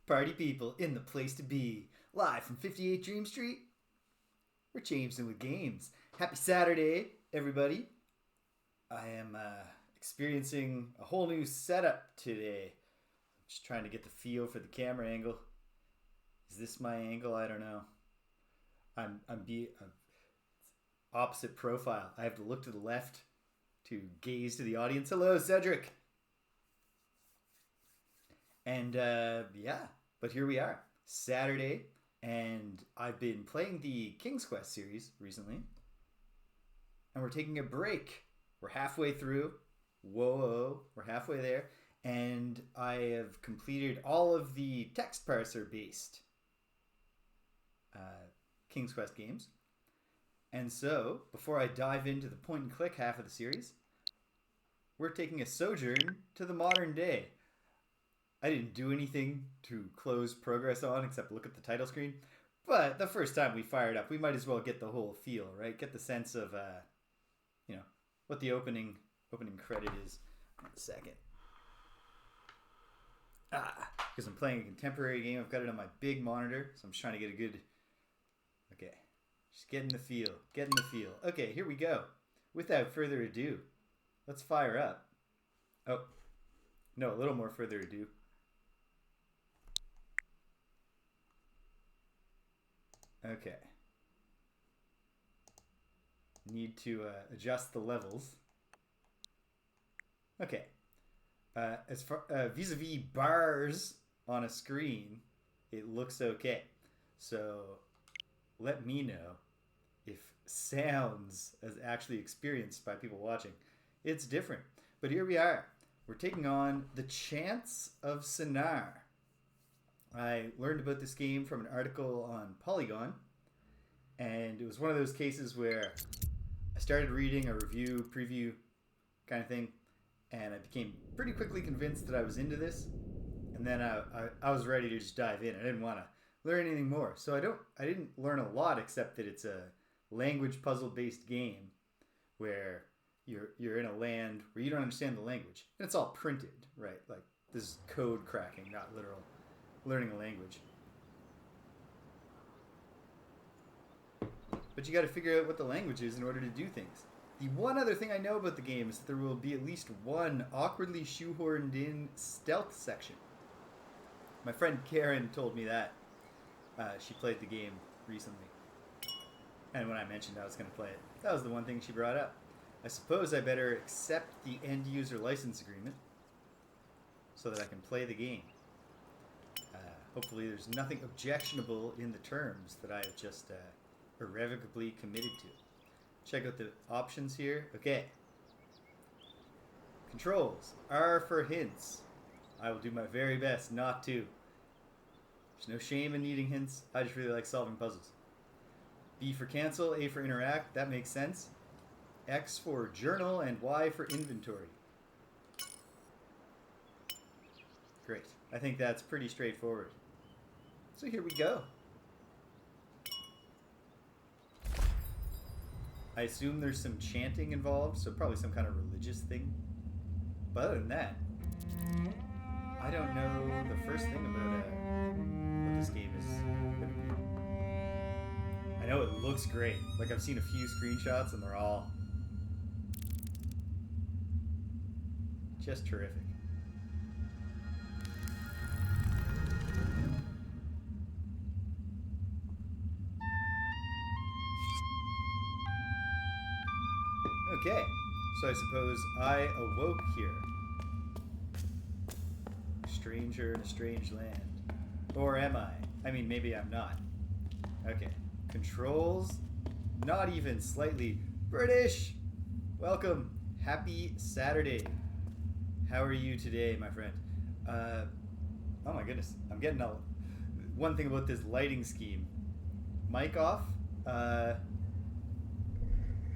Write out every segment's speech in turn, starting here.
Party people in the place to be. Live from 58 Dream Street. We're Jameson with Games. Happy Saturday, everybody. I am experiencing a whole new setup today. I'm just trying to get the feel for the camera angle. Is this my angle? I don't know. I'm opposite profile. I have to look to the left to gaze to the audience. Hello, Cedric. And but here we are, Saturday, and I've been playing the King's Quest series recently, and we're taking a break. We're halfway through. Whoa, we're halfway there, and I have completed all of the text-parser based King's Quest games. And so, before I dive into the point-and-click half of the series, we're taking a sojourn to the modern day. I didn't do anything to close progress on except look at the title screen. But the first time we fired up, we might as well get the whole feel, right? Get the sense of, what the opening credit is. One second. Because I'm playing a contemporary game. I've got it on my big monitor, so I'm just trying to get a good... Okay. Just getting the feel. Okay, here we go. Without further ado, let's fire up. Oh, no, a little more further ado. Okay. Need to adjust the levels. Okay. As far vis-a-vis bars on a screen, it looks okay. So let me know if sounds as actually experienced by people watching, it's different. But here we are. We're taking on the Chants of Sennaar. I learned about this game from an article on Polygon, and it was one of those cases where I started reading a review, preview kind of thing, and I became pretty quickly convinced that I was into this, and then I was ready to just dive in. I didn't want to learn anything more. So I didn't learn a lot except that it's a language puzzle-based game where you're in a land where you don't understand the language. And it's all printed, right? Like, this is code cracking, not literal learning a language. But you got to figure out what the language is in order to do things. The one other thing I know about the game is that there will be at least one awkwardly shoehorned in stealth section. My friend Karen told me that. She played the game recently. And when I mentioned I was going to play it, that was the one thing she brought up. I suppose I better accept the end-user license agreement so that I can play the game. Hopefully there's nothing objectionable in the terms that I have just irrevocably committed to. Check out the options here. Okay. Controls. R for hints. I will do my very best not to. There's no shame in needing hints. I just really like solving puzzles. B for cancel, A for interact. That makes sense. X for journal, and Y for inventory. Great. I think that's pretty straightforward. So here we go. I assume there's some chanting involved, so probably some kind of religious thing. But other than that, I don't know the first thing about what this game is going to be. I know it looks great. Like, I've seen a few screenshots and they're all just terrific. Okay, so I suppose I awoke here. Stranger in a strange land. Or am I? I mean, maybe I'm not. Okay. Controls, not even slightly British. Welcome. Happy Saturday. How are you today, my friend? Oh my goodness. I'm getting one thing about this lighting scheme. Mic off.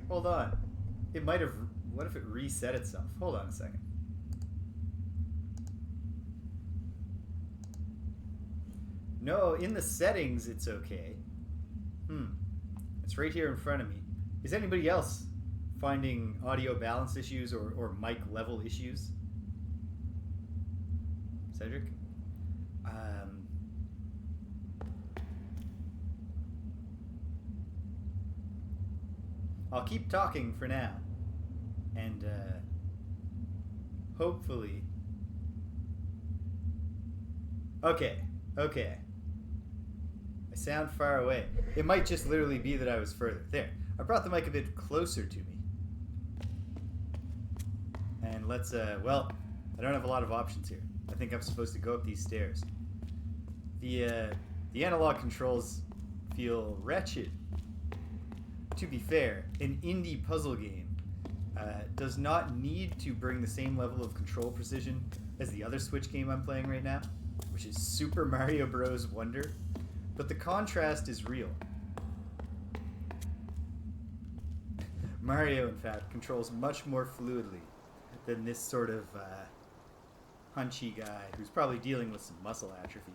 Hold on. It might have... What if it reset itself? Hold on a second. No, in the settings it's okay. It's right here in front of me. Is anybody else finding audio balance issues or mic level issues? Cedric? I'll keep talking for now. And hopefully... Okay. I sound far away. It might just literally be that I was further. There. I brought the mic a bit closer to me. And let's, well, I don't have a lot of options here. I think I'm supposed to go up these stairs. The analog controls feel wretched. To be fair, an indie puzzle game does not need to bring the same level of control precision as the other Switch game I'm playing right now, which is Super Mario Bros. Wonder. But the contrast is real. Mario, in fact, controls much more fluidly than this sort of hunchy guy who's probably dealing with some muscle atrophy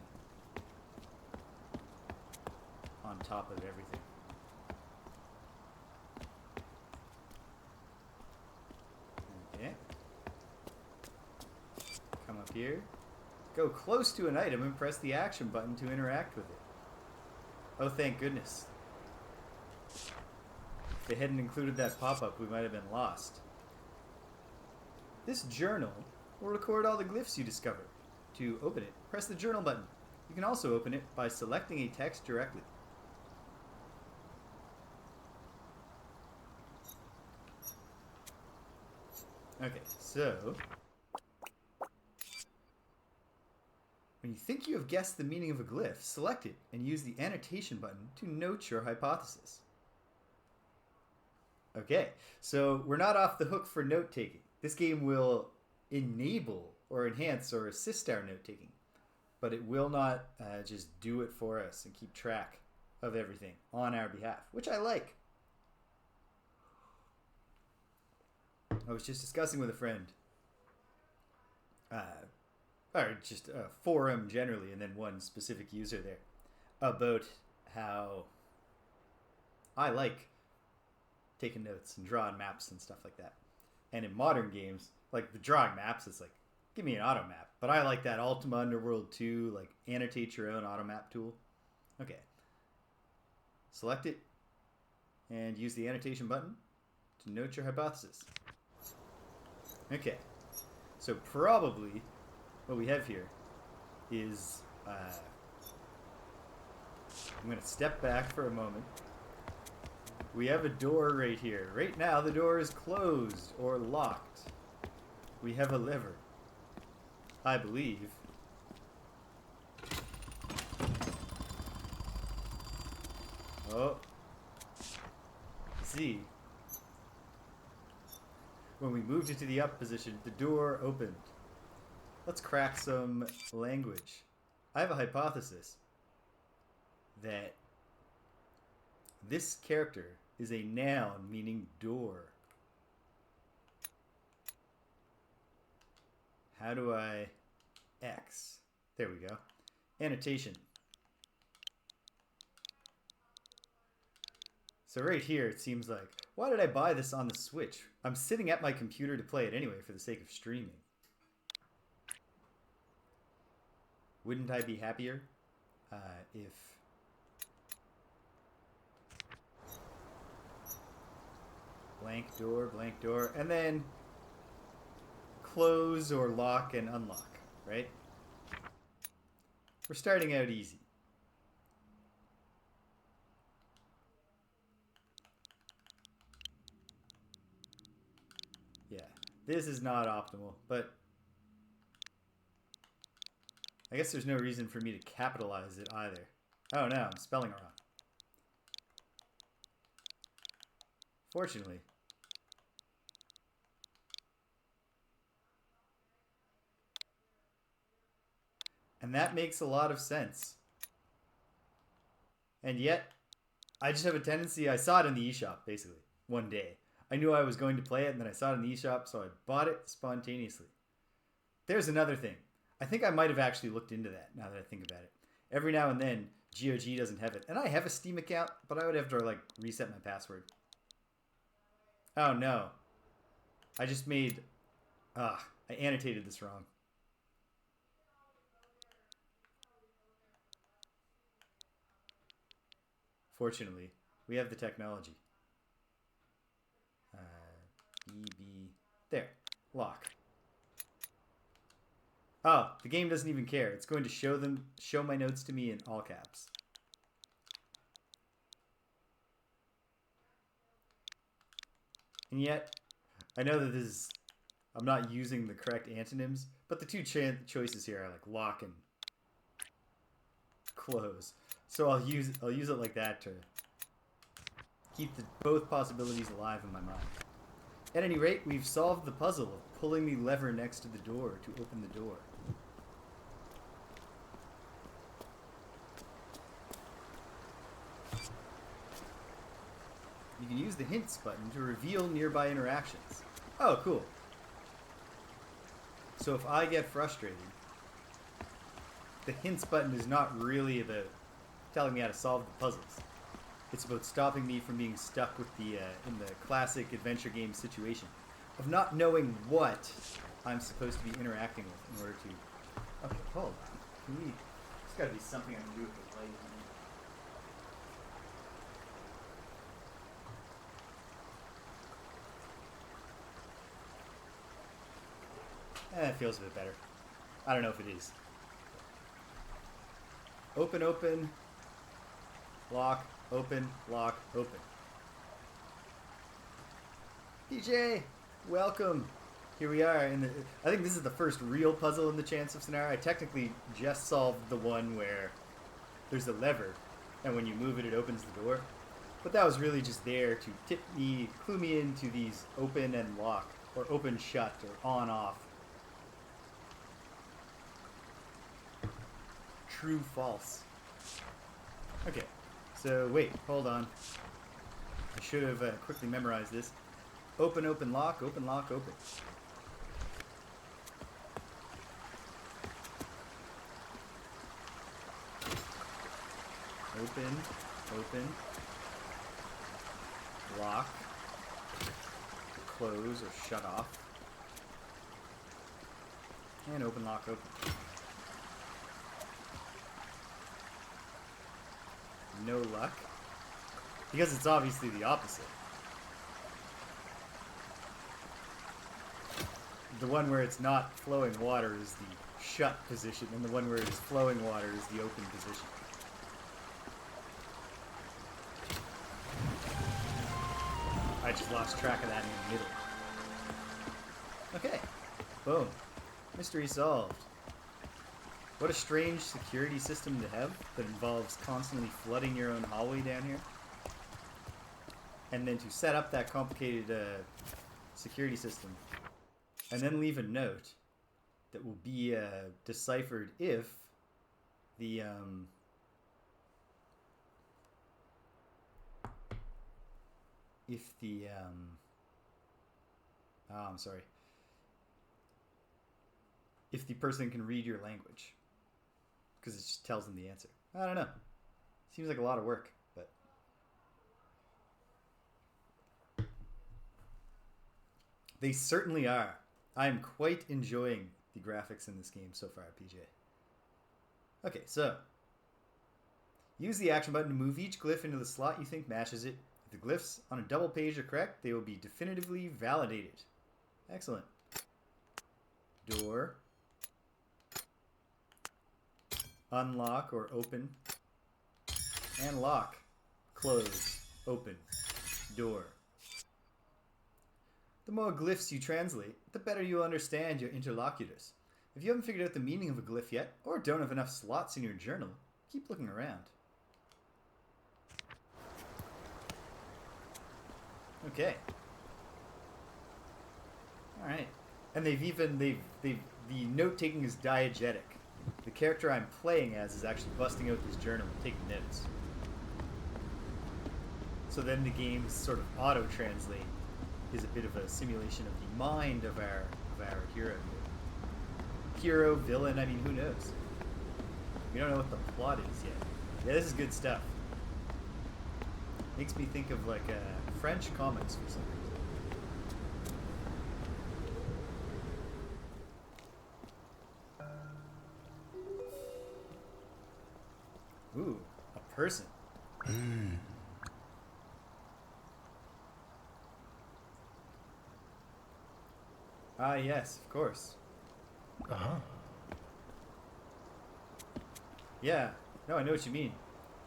on top of everything. Okay. Come up here. Go close to an item and press the action button to interact with it. Oh, thank goodness. If they hadn't included that pop-up, we might have been lost. This journal will record all the glyphs you discover. To open it, press the journal button. You can also open it by selecting a text directly. Okay, so... when you think you have guessed the meaning of a glyph, select it and use the annotation button to note your hypothesis. Okay, so we're not off the hook for note-taking. This game will enable or enhance or assist our note-taking, but it will not just do it for us and keep track of everything on our behalf, which I like. I was just discussing with a friend, or just a forum generally, and then one specific user there, about how I like taking notes and drawing maps and stuff like that. And in modern games, like the drawing maps, it's like, give me an auto map. But I like that Ultima Underworld 2, like annotate your own auto map tool. Okay. Select it and use the annotation button to note your hypothesis. Okay. So probably what we have here is, I'm going to step back for a moment. We have a door right here. Right now the door is closed or locked. We have a lever, I believe. Oh. See. When we moved it to the up position, the door opened. Let's crack some language. I have a hypothesis that this character is a noun meaning door. How do I X? There we go. Annotation. So right here it seems like, why did I buy this on the Switch? I'm sitting at my computer to play it anyway for the sake of streaming. Wouldn't I be happier if blank door, and then close or lock and unlock, right? We're starting out easy. Yeah, this is not optimal, but I guess there's no reason for me to capitalize it either. Oh no, I'm spelling it wrong. Fortunately. And that makes a lot of sense. And yet, I just have a tendency, I saw it in the eShop, basically, one day. I knew I was going to play it, and then I saw it in the eShop, so I bought it spontaneously. There's another thing. I think I might have actually looked into that, now that I think about it. Every now and then, GOG doesn't have it. And I have a Steam account, but I would have to, like, reset my password. Oh, no. I just made... I annotated this wrong. Fortunately, we have the technology. Lock. Oh, the game doesn't even care. It's going to show my notes to me in all caps. And yet, I know that I'm not using the correct antonyms, but the two choices here are like lock and close. So I'll use it like that to keep both possibilities alive in my mind. At any rate, we've solved the puzzle of pulling the lever next to the door to open the door. You can use the hints button to reveal nearby interactions. Oh, cool. So if I get frustrated, the hints button is not really about telling me how to solve the puzzles. It's about stopping me from being stuck with in the classic adventure game situation of not knowing what I'm supposed to be interacting with in order to... Okay, hold on. There's got to be something I can do with the light. It feels a bit better. I don't know if it is. Open, open, lock, open, lock, open. PJ, welcome. Here we are. I think this is the first real puzzle in the Chants of Sennaar. I technically just solved the one where there's a lever, and when you move it, it opens the door. But that was really just there to clue me into these open and lock, or open, shut, or on, off. True, false. Okay, so wait, hold on. I should have quickly memorized this. Open, open, lock, open, lock, open. Open, open, lock, close or shut off, and open, lock, open. No luck. Because it's obviously the opposite. The one where it's not flowing water is the shut position, and the one where it is flowing water is the open position. I just lost track of that in the middle. Okay. Boom. Mystery solved. What a strange security system to have that involves constantly flooding your own hallway down here. And then to set up that complicated security system and then leave a note that will be deciphered if the if the person can read your language. Because it just tells them the answer. I don't know. Seems like a lot of work, but... They certainly are. I am quite enjoying the graphics in this game so far, PJ. Okay, so... Use the action button to move each glyph into the slot you think matches it. If the glyphs on a double page are correct, they will be definitively validated. Excellent. Door... Unlock or open. And lock. Close. Open. Door. The more glyphs you translate, the better you'll understand your interlocutors. If you haven't figured out the meaning of a glyph yet, or don't have enough slots in your journal, keep looking around. Okay. Alright. And the note-taking is diegetic. The character I'm playing as is actually busting out this journal and taking notes. So then the game's sort of auto-translate is a bit of a simulation of the mind of our hero here. Hero, villain, I mean, who knows? We don't know what the plot is yet. Yeah, this is good stuff. Makes me think of like French comics for some reason. Ooh, a person. Ah, yes, of course. Uh-huh. Yeah. No, I know what you mean.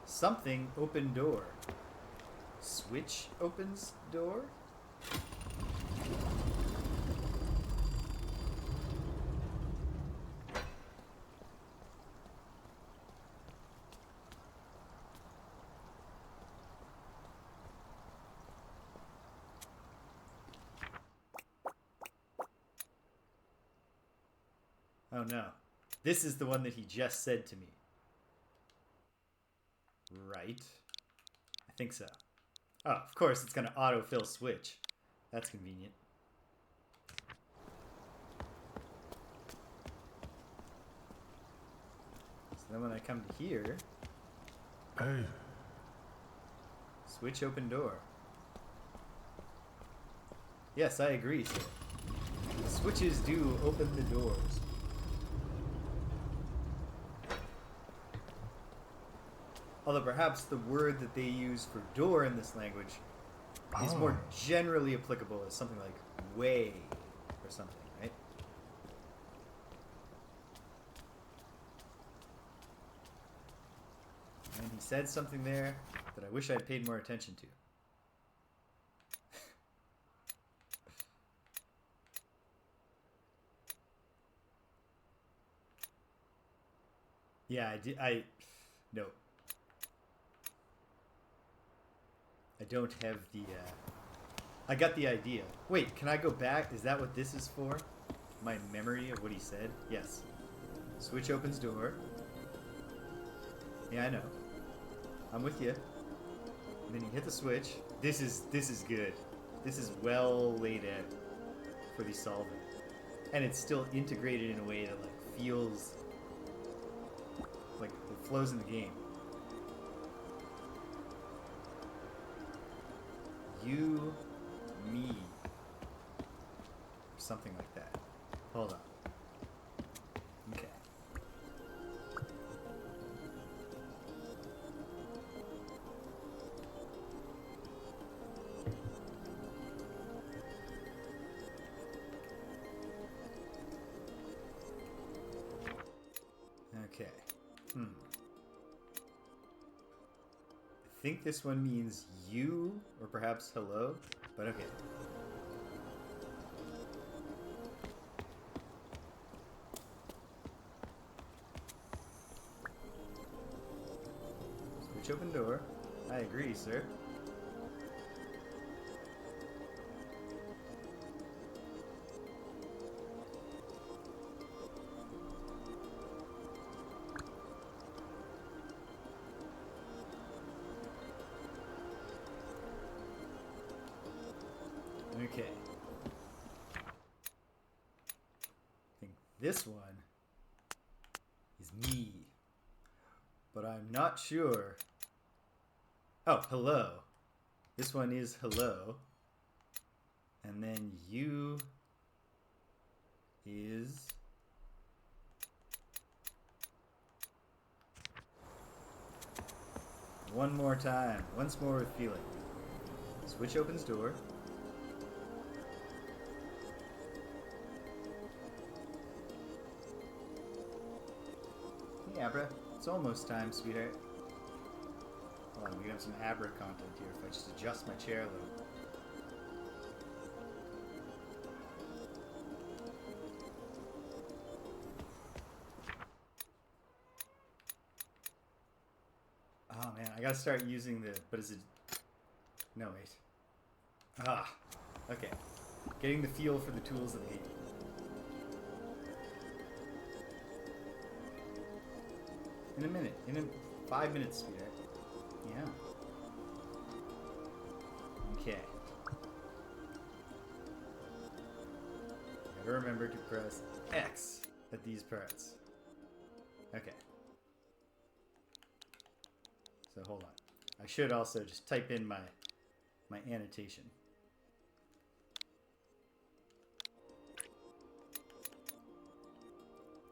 Something open door. Switch opens door? Oh no. This is the one that he just said to me. Right. I think so. Oh, of course, it's going to autofill switch. That's convenient. So then when I come to here, Hey. switch open door. Yes, I agree, sir. The switches do open the doors. Although perhaps the word that they use for door in this language is more generally applicable as something like way or something, right? And he said something there that I wish I'd paid more attention to. Yeah, I did. No. I don't have the, I got the idea. Wait, can I go back? Is that what this is for? My memory of what he said? Yes. Switch opens door. Yeah, I know. I'm with you. And then you hit the switch. This is good. This is well laid out for the solving. And it's still integrated in a way that like feels like it flows in the game. You, me, something like that. Hold on. Okay. Okay. I think this one means you, or perhaps hello, but okay. Switch open door. I agree, sir. Okay. I think this one is me. But I'm not sure. Oh, hello. This one is hello. And then you is... One more time. Once more with feeling. Switch opens door. Hey, Abra. It's almost time, sweetheart. Hold on, we can have some Abra content here if I just adjust my chair a little. Oh man, I gotta start using the... But is it... No, wait. Ah, okay. Getting the feel for the tools of the game. In a minute. In 5 minutes, sweetheart. Yeah. Okay. Gotta remember to press X at these parts. Okay. So hold on. I should also just type in my annotation.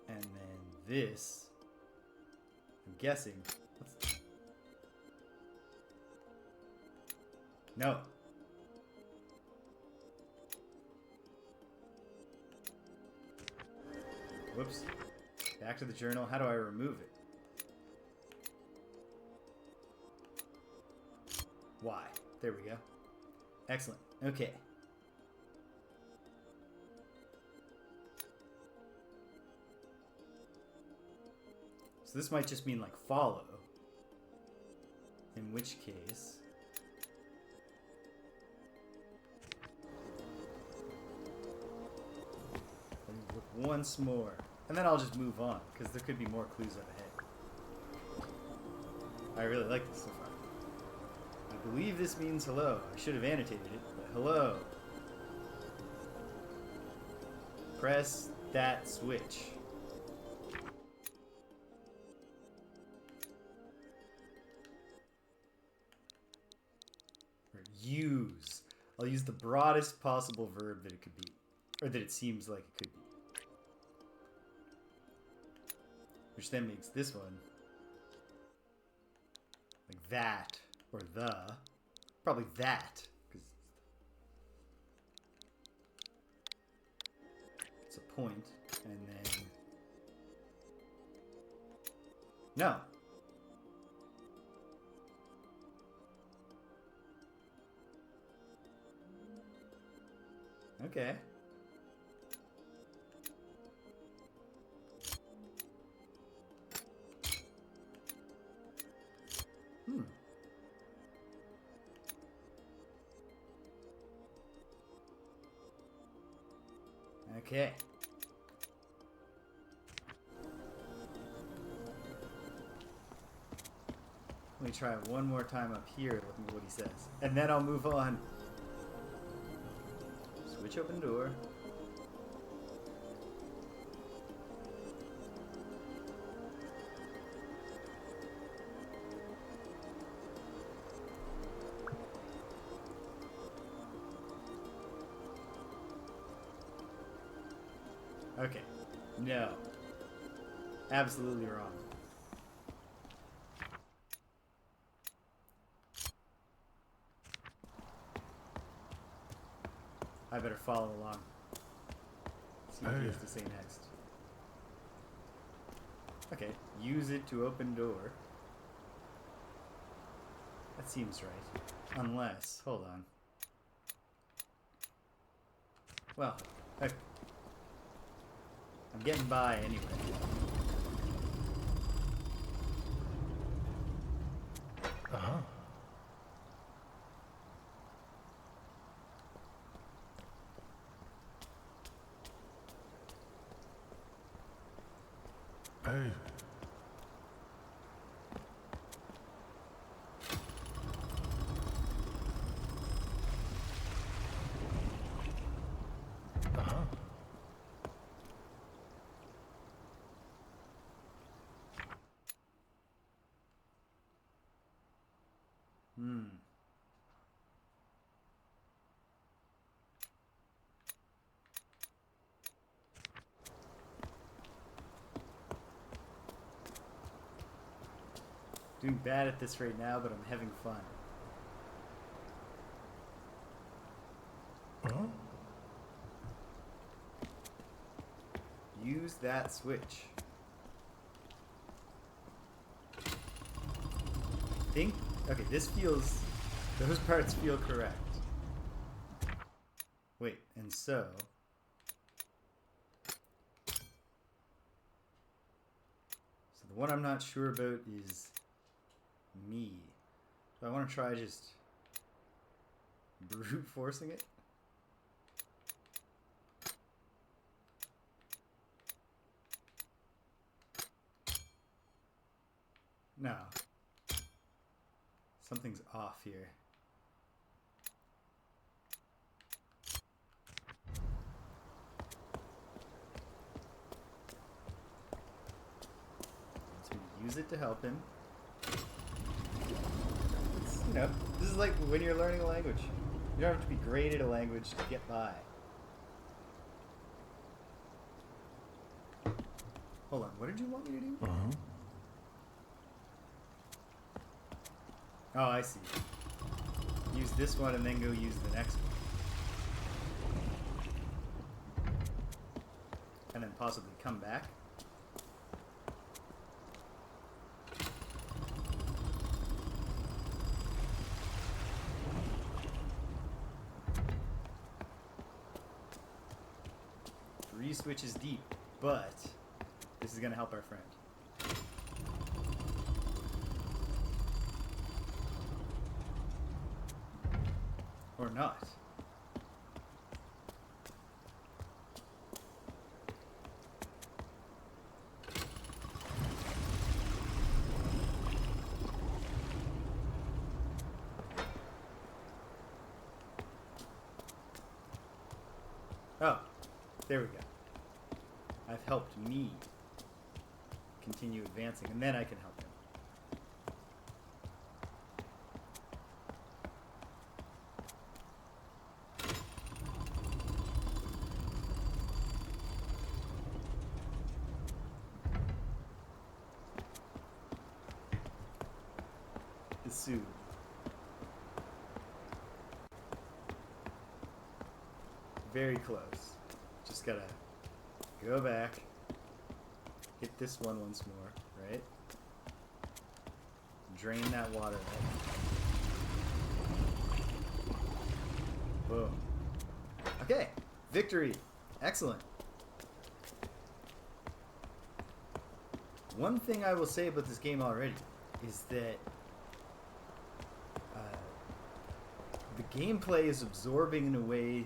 And then this, I'm guessing. No. Whoops. Back to the journal. How do I remove it? Y. There we go. Excellent. Okay. So this might just mean like follow. In which case... let me look once more. And then I'll just move on, because there could be more clues up ahead. I really like this so far. I believe this means hello. I should have annotated it, but hello. Press that switch. Or use. I'll use the broadest possible verb that it could be. Or that it seems like it could be. Which then makes this one like that, or the. Probably that, because it's a point, and then... No. Okay. Okay. Let me try it one more time up here, looking at what he says. And then I'll move on. Switch open door. Okay. No. Absolutely wrong. I better follow along. See what he has to say next. Okay. Use it to open door. That seems right. Unless... hold on. Well, I'm getting by anyway. Uh-huh. Hey. Uh-huh. Doing bad at this right now, but I'm having fun. Huh? Use that switch. Think? Okay, this feels... those parts feel correct. Wait, and so... so the one I'm not sure about is... me. Do I want to try just... brute forcing it? No. Something's off here. So we use it to help him. It's, you know, this is like when you're learning a language. You don't have to be great at a language to get by. Hold on, what did you want me to do? Uh-huh. Oh, I see. Use this one and then go use the next one. And then possibly come back. Three switches deep, but this is going to help our friend. Or not. Oh, there we go. I've helped me continue advancing, and then I can help him. Soon. Very close. Just gotta go back, hit this one once more, right? Drain that water out. Boom. Okay, victory. Excellent. One thing I will say about this game already is that the gameplay is absorbing in a way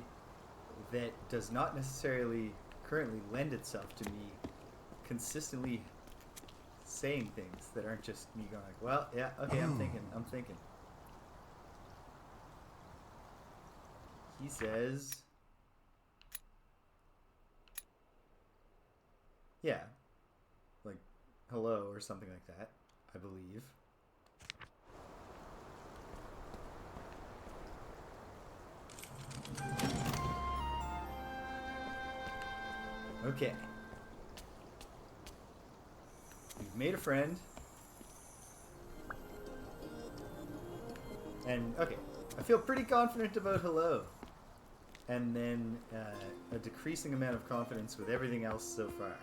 that does not necessarily currently lend itself to me consistently saying things that aren't just me going like, well, yeah, okay, I'm thinking. He says, yeah, like hello or something like that, I believe. Okay. We've made a friend. And, okay, I feel pretty confident about hello. And then a decreasing amount of confidence with everything else so far.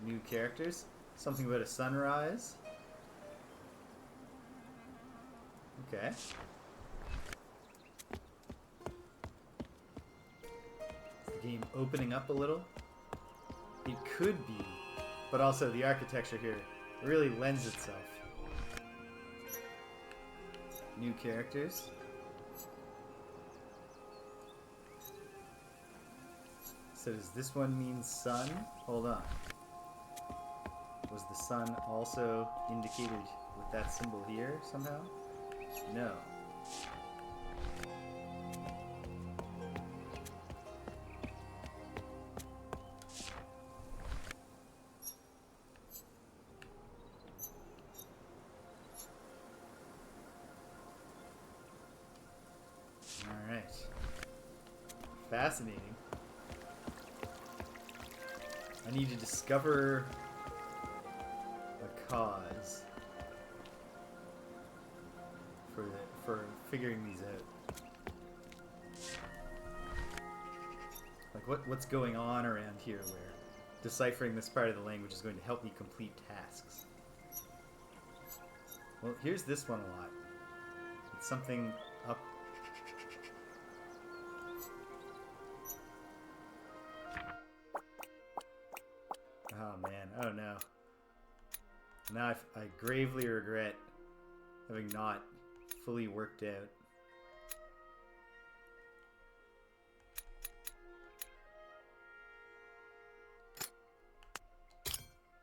New characters. Something about a sunrise. Okay. Is the game opening up a little? It could be, but also the architecture here really lends itself. New characters. So does this one mean sun? Hold on. Was the sun also indicated with that symbol here somehow? No. All right. Fascinating. I need to discover a cause for figuring these out. Like what's going on around here where deciphering this part of the language is going to help me complete tasks. Well, here's this one a lot. It's something up. Oh man, oh no. Now I gravely regret having not fully worked out.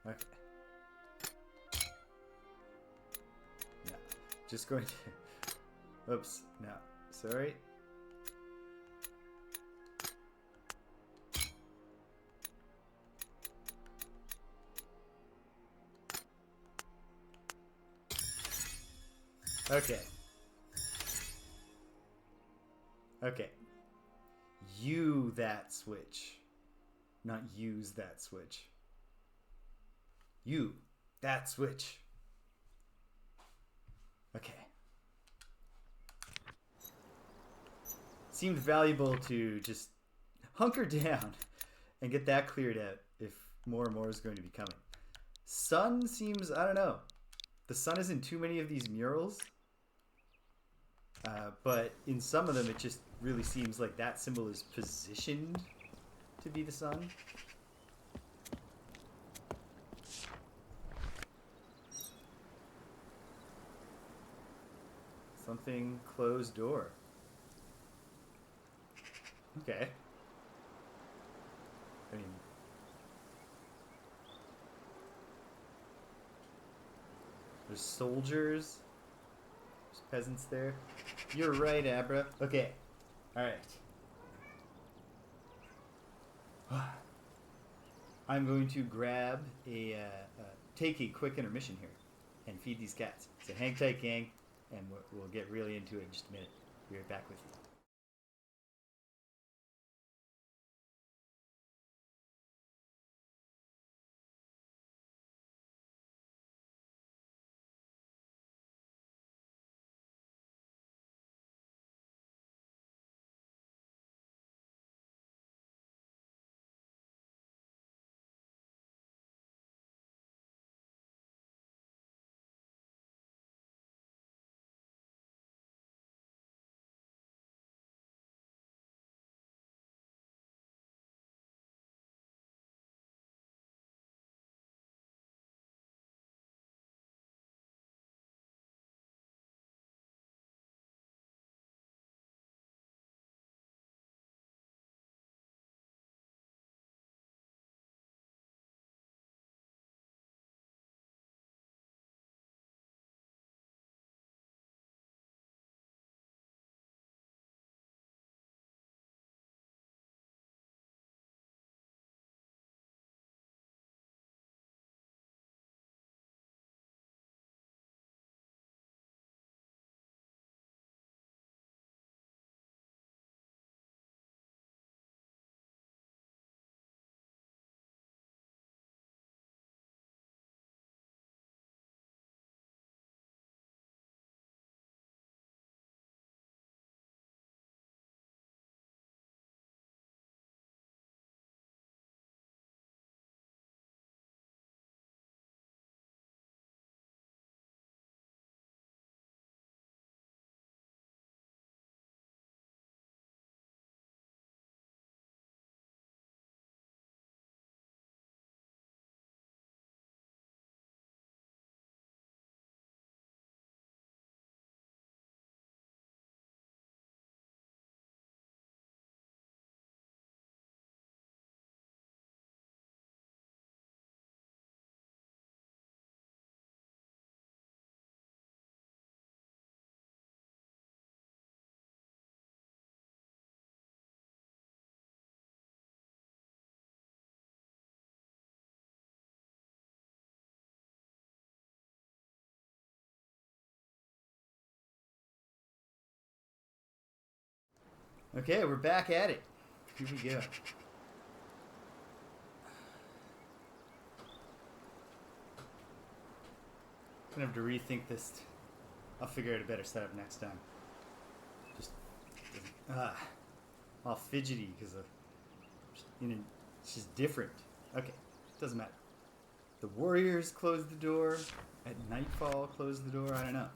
Okay. No. Just going to... Oops. No. Sorry. Okay. Okay. You that switch. Not use that switch. You that switch. Okay. seemed valuable to just hunker down and get that cleared out if more and more is going to be coming. Sun seems, I don't know. The sun is in too many of these murals. But in some of them, it just really seems like that symbol is positioned to be the sun. Something closed door. Okay. I mean, there's soldiers. There's peasants there. You're right, Abra. Okay. Alright. I'm going to grab take a quick intermission here and feed these cats. So hang tight, gang, and we'll get really into it in just a minute. Be right back with you. Okay, we're back at it. Here we go. I'm gonna have to rethink this. I'll figure out a better setup next time. Just all fidgety because it's just different. Okay, doesn't matter. The warriors closed the door. At nightfall, closed the door. I don't know.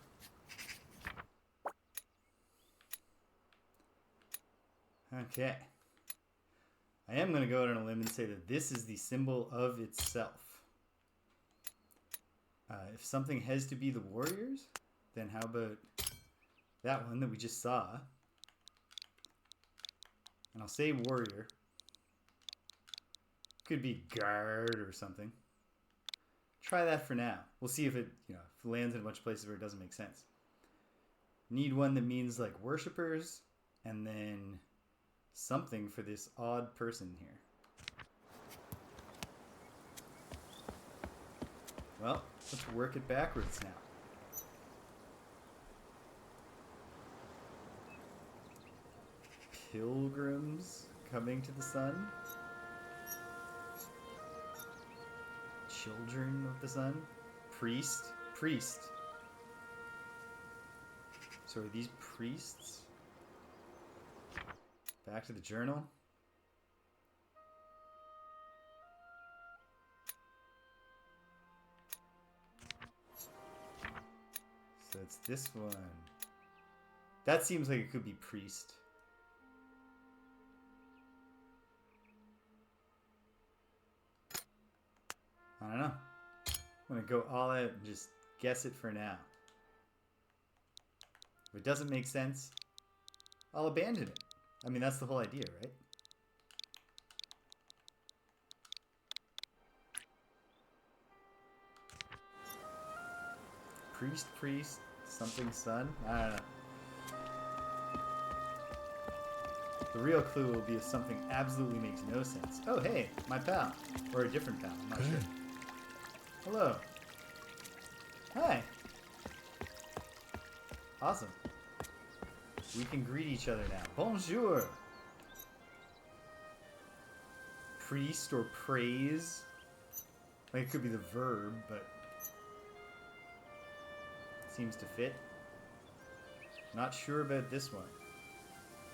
Okay. I am going to go out on a limb and say that this is the symbol of itself. If something has to be the warriors, then how about that one that we just saw? And I'll say warrior. Could be guard or something. Try that for now. We'll see if it, if it lands in a bunch of places where it doesn't make sense. Need one that means like worshippers, and then something for this odd person here. Well, let's work it backwards now. Pilgrims coming to the sun. Children of the sun. Priest. So are these priests? Back to the journal. So it's this one. That seems like it could be priest. I don't know. I'm going to go all out and just guess it for now. If it doesn't make sense, I'll abandon it. I mean, that's the whole idea, right? Priest, something son? I don't know. The real clue will be if something absolutely makes no sense. Oh, hey, my pal. Or a different pal, I'm not sure. Hello. Hi. Awesome. We can greet each other now. Bonjour. Priest or praise. Like, it could be the verb, but seems to fit. Not sure about this one.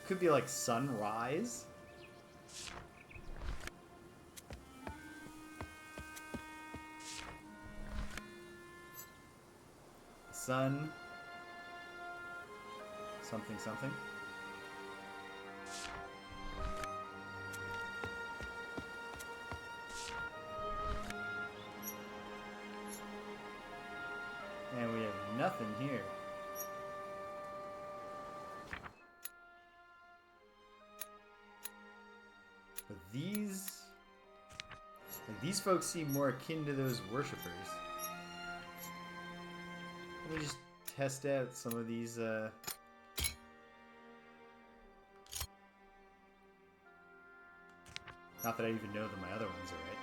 Could be like sunrise. Sun. Something, something. And we have nothing here. But these folks seem more akin to those worshippers. Let me just test out some of these, not that I even know that my other ones are right.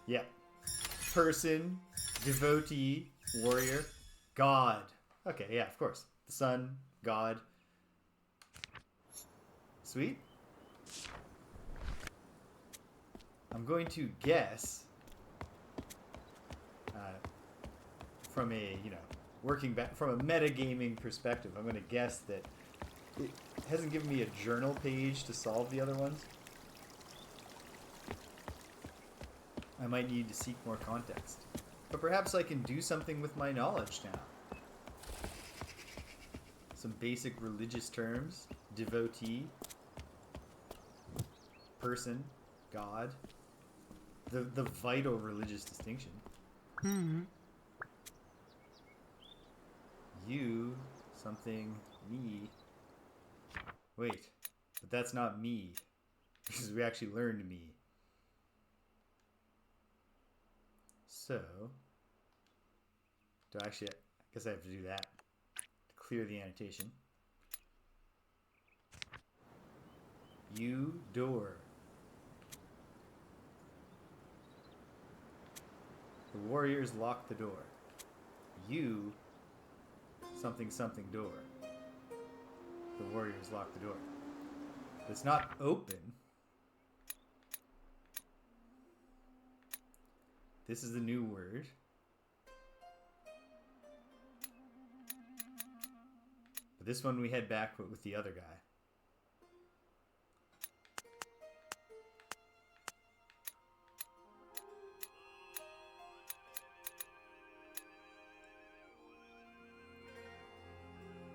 Yeah. Person, devotee, warrior, god. Okay, yeah, of course. The sun, god. Sweet. I'm going to guess, from a, working back from a metagaming perspective, I'm going to guess that it hasn't given me a journal page to solve the other ones. I might need to seek more context. But perhaps I can do something with my knowledge now. Some basic religious terms. Devotee. Person. God. The vital religious distinction. Mm-hmm. You. Something. Me. Wait. But that's not me. Because we actually learned me. So, I guess I have to do that to clear the annotation. You, door. The warriors lock the door. You, something, something, door. The warriors lock the door. It's not open. This is the new word. But this one we head back with the other guy.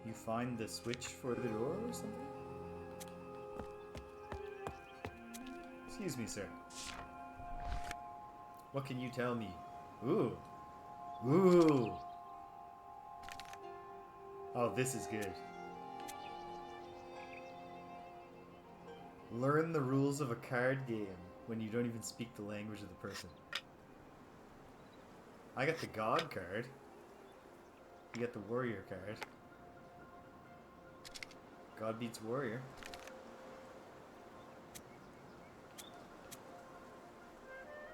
You find the switch for the door or something? Excuse me, sir. What can you tell me? Ooh. Ooh. Oh, this is good. Learn the rules of a card game when you don't even speak the language of the person. I got the God card. You got the Warrior card. God beats Warrior.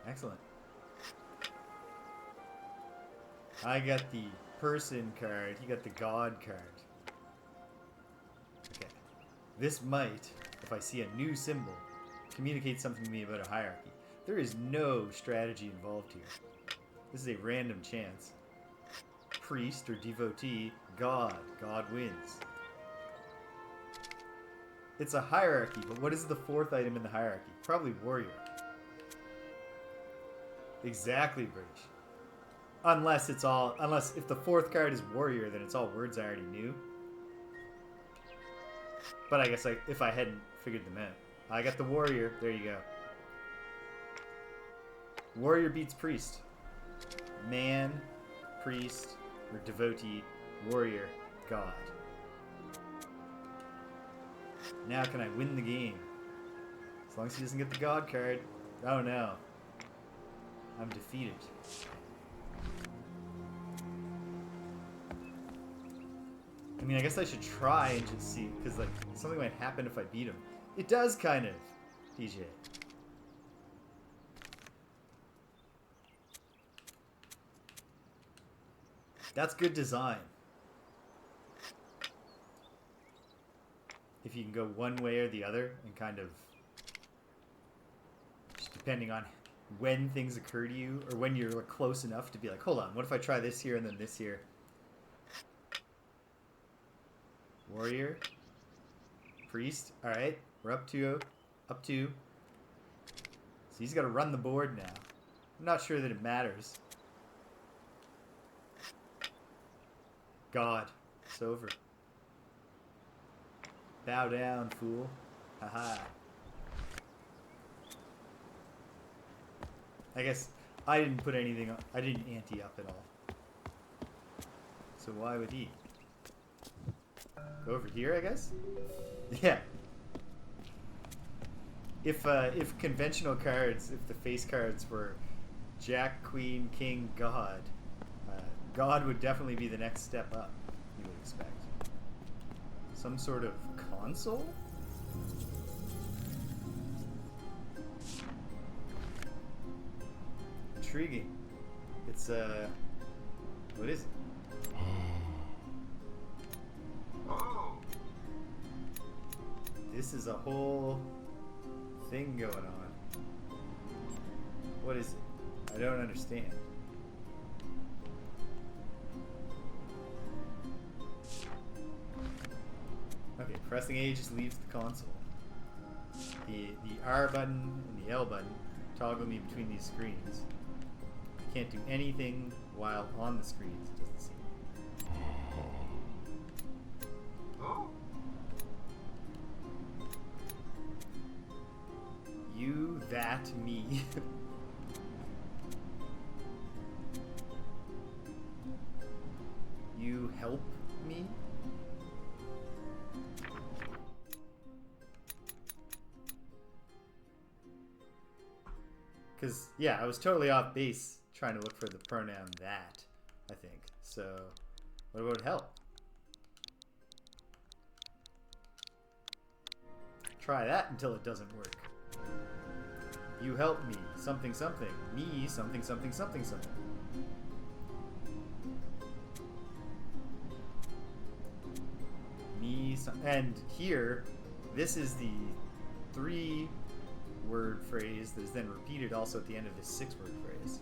Excellent. I got the person card. You got the God card. Okay. This might, if I see a new symbol, communicate something to me about a hierarchy. There is no strategy involved here. This is a random chance. priest or devotee, God. God wins. It's a hierarchy, but what is the fourth item in the hierarchy? Probably warrior. Exactly, British. Unless if the fourth card is warrior, then it's all words I already knew. But I guess if I hadn't figured them out. I got the warrior. There you go. Warrior beats priest. Man, priest, or devotee, warrior, god. Now can I win the game? As long as he doesn't get the god card. Oh no. I'm defeated. I mean, I guess I should try and just see, because like something might happen if I beat him. It does kind of, DJ. That's good design. If you can go one way or the other and kind of, just depending on when things occur to you or when you're close enough to be like, hold on, what if I try this here and then this here? Warrior, priest. All right, we're up to. So he's got to run the board now. I'm not sure that it matters. God, it's over. Bow down, fool. Haha. I guess I didn't put anything up. I didn't ante up at all. So why would he? Go over here, I guess? Yeah. If conventional cards, if the face cards were Jack, Queen, King, God, God would definitely be the next step up, you would expect. Some sort of console? Intriguing. It's, what is it? This is a whole thing going on. What is it? I don't understand. Okay, pressing A just leaves the console. The R button and the L button toggle me between these screens. I can't do anything while on the screens, it doesn't seem. You, that, me. You help me? Because, yeah, I was totally off base trying to look for the pronoun that, I think. So, what about help? Try that until it doesn't work. You help me, something, something. Me, something, something, something, something. Me, and here, this is the 3-word phrase that is then repeated also at the end of this 6-word phrase.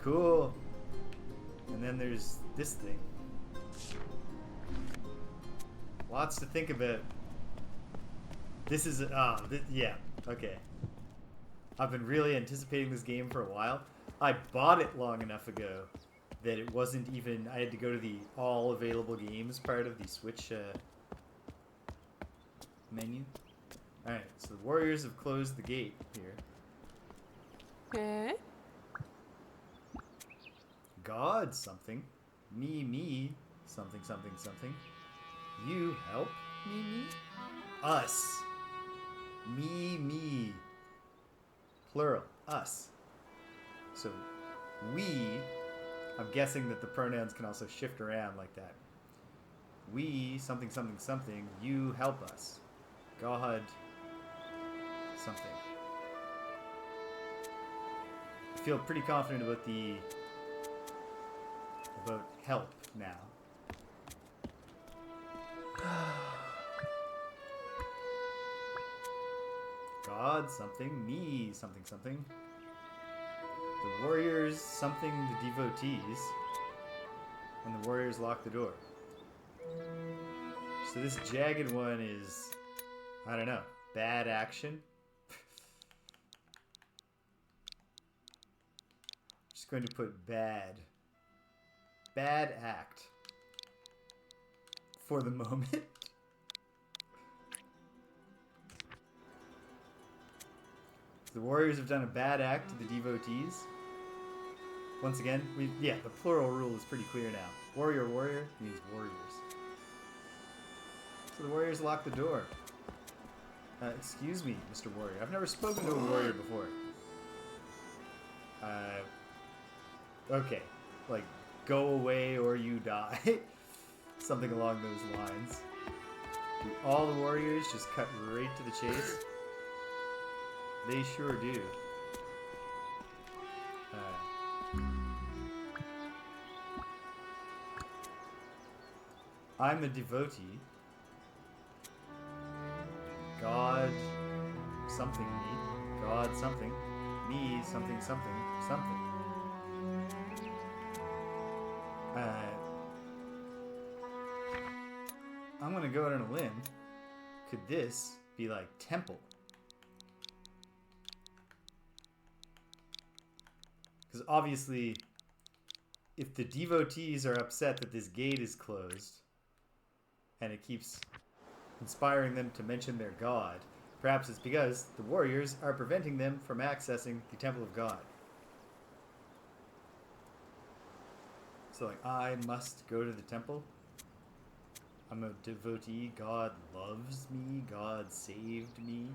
Cool. And then there's this thing. Lots to think about. This is, yeah, okay. I've been really anticipating this game for a while. I bought it long enough ago that it wasn't even, I had to go to the all available games part of the Switch menu. Alright, so the Warriors have closed the gate here. Okay. God something. Me, something, something, something. You help me. Us. Me. Plural. Us. So, we, I'm guessing that the pronouns can also shift around like that. We, something, something, something, you help us. God, something. I feel pretty confident about help now. God something, me something something. The warriors something the devotees, and the warriors lock the door. So this jagged one is, I don't know, bad action. Just going to put bad act for the moment. The warriors have done a bad act to the devotees. Once again, the plural rule is pretty clear now. Warrior means warriors. So the warriors lock the door. Excuse me, Mr. Warrior. I've never spoken to a warrior before. Okay. Like, go away or you die. Something along those lines. Do all the warriors just cut right to the chase? They sure do. I'm a devotee. God something me. God something. Me something something something. I'm gonna go out on a limb. Could this be like temple? Because obviously, if the devotees are upset that this gate is closed, and it keeps inspiring them to mention their god, perhaps it's because the warriors are preventing them from accessing the Temple of God. So like, I must go to the temple. I'm a devotee. God loves me. God saved me.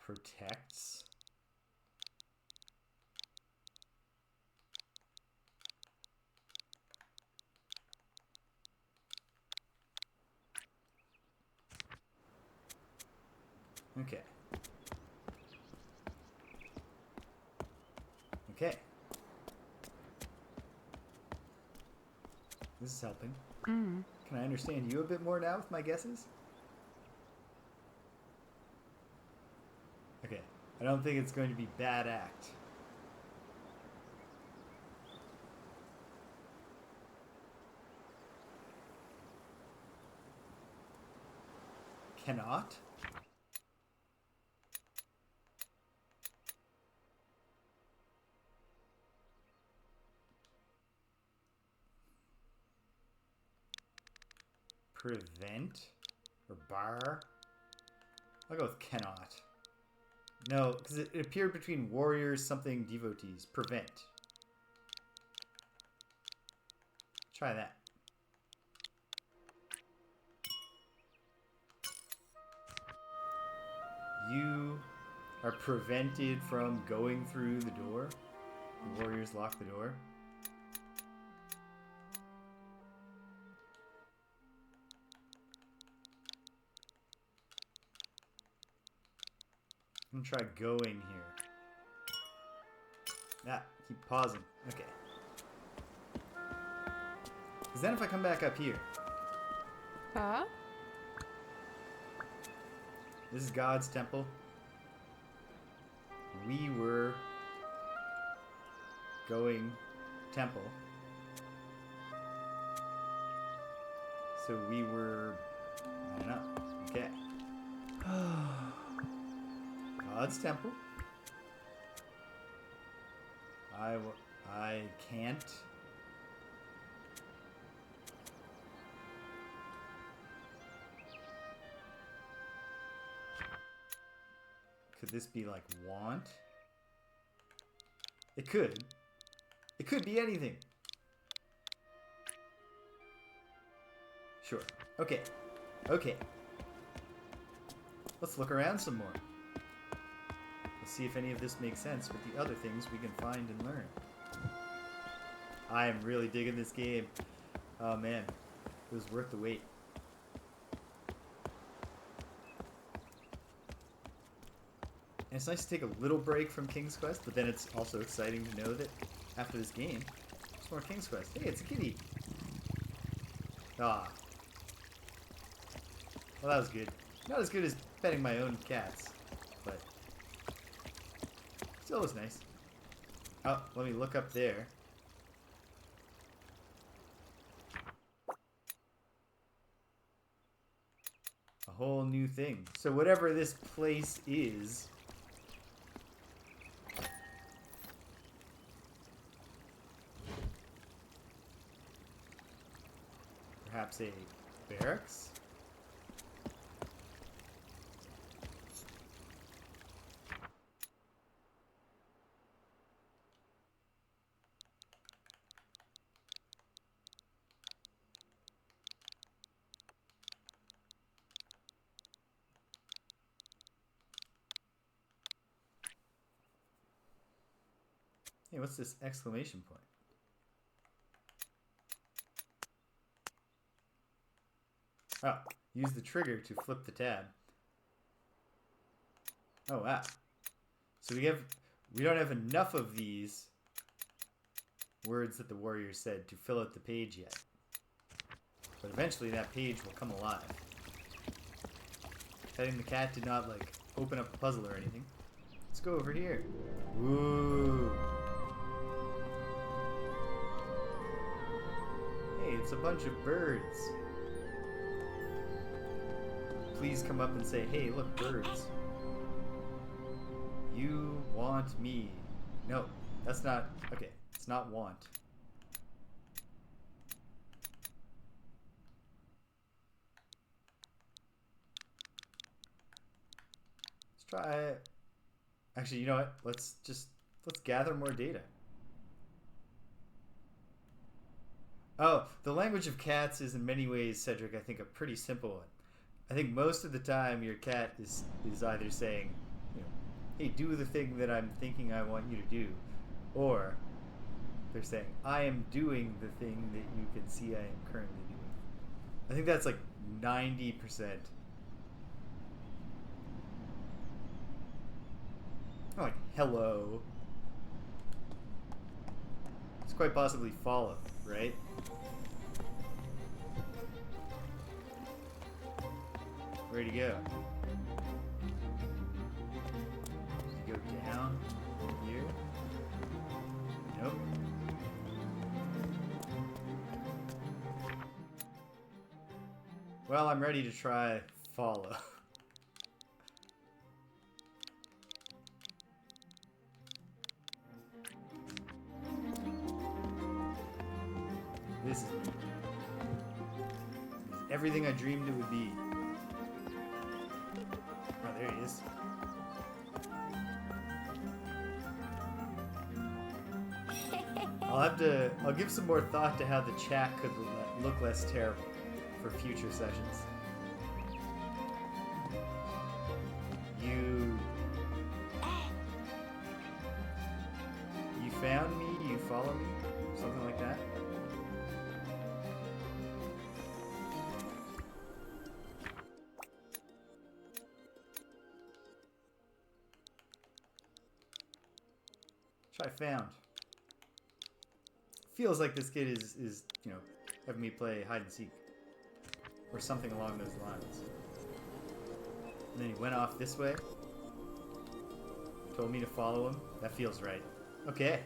Protects. Okay. Okay. This is helping. Can I understand you a bit more now with my guesses? Okay. I don't think it's going to be bad act. Cannot? Prevent? Or bar? I'll go with cannot. No, because it appeared between warriors, something, devotees. Prevent. Try that. You are prevented from going through the door. The warriors lock the door. I'm gonna try going here. Keep pausing. Okay. Because then if I come back up here, Huh? this is God's temple. We were going temple. So we were, I don't know. Okay. God's temple. I can't. Could this be like want? It could. It could be anything. Sure. Okay. Okay. Let's look around some more. Let's see if any of this makes sense with the other things we can find and learn. I am really digging this game. Oh man. It was worth the wait. And it's nice to take a little break from King's Quest, but then it's also exciting to know that after this game, there's more King's Quest. Hey, it's a kitty. Ah, Well, that was good. Not as good as petting my own cats, but still was nice. Oh, let me look up there. A whole new thing. So whatever this place is, perhaps a barracks? Hey, what's this exclamation point? Oh, use the trigger to flip the tab. Oh, wow. So we don't have enough of these words that the warrior said to fill out the page yet. But eventually that page will come alive. Petting the cat did not, like, open up a puzzle or anything. Let's go over here. Ooh. Hey, it's a bunch of birds. Please come up and say, hey, look, birds. You want me. No, that's not, okay, it's not want. Let's try, actually, you know what? Let's gather more data. Oh, the language of cats is in many ways, Cedric, I think a pretty simple one. I think most of the time your cat is either saying, you know, hey, do the thing that I'm thinking I want you to do, or they're saying, I am doing the thing that you can see I am currently doing. I think that's like 90%. Oh, like, hello. It's quite possibly follow, right? Where'd he go? Does he go down here? Nope. Well, I'm ready to try follow. This is everything I dreamed it would be. Oh, there he is. I'll give some more thought to how the chat could look less terrible for future sessions. You found me, you follow me, something like that. Try found. Feels like this kid is you know, having me play hide and seek. Or something along those lines. And then he went off this way. Told me to follow him. That feels right. Okay.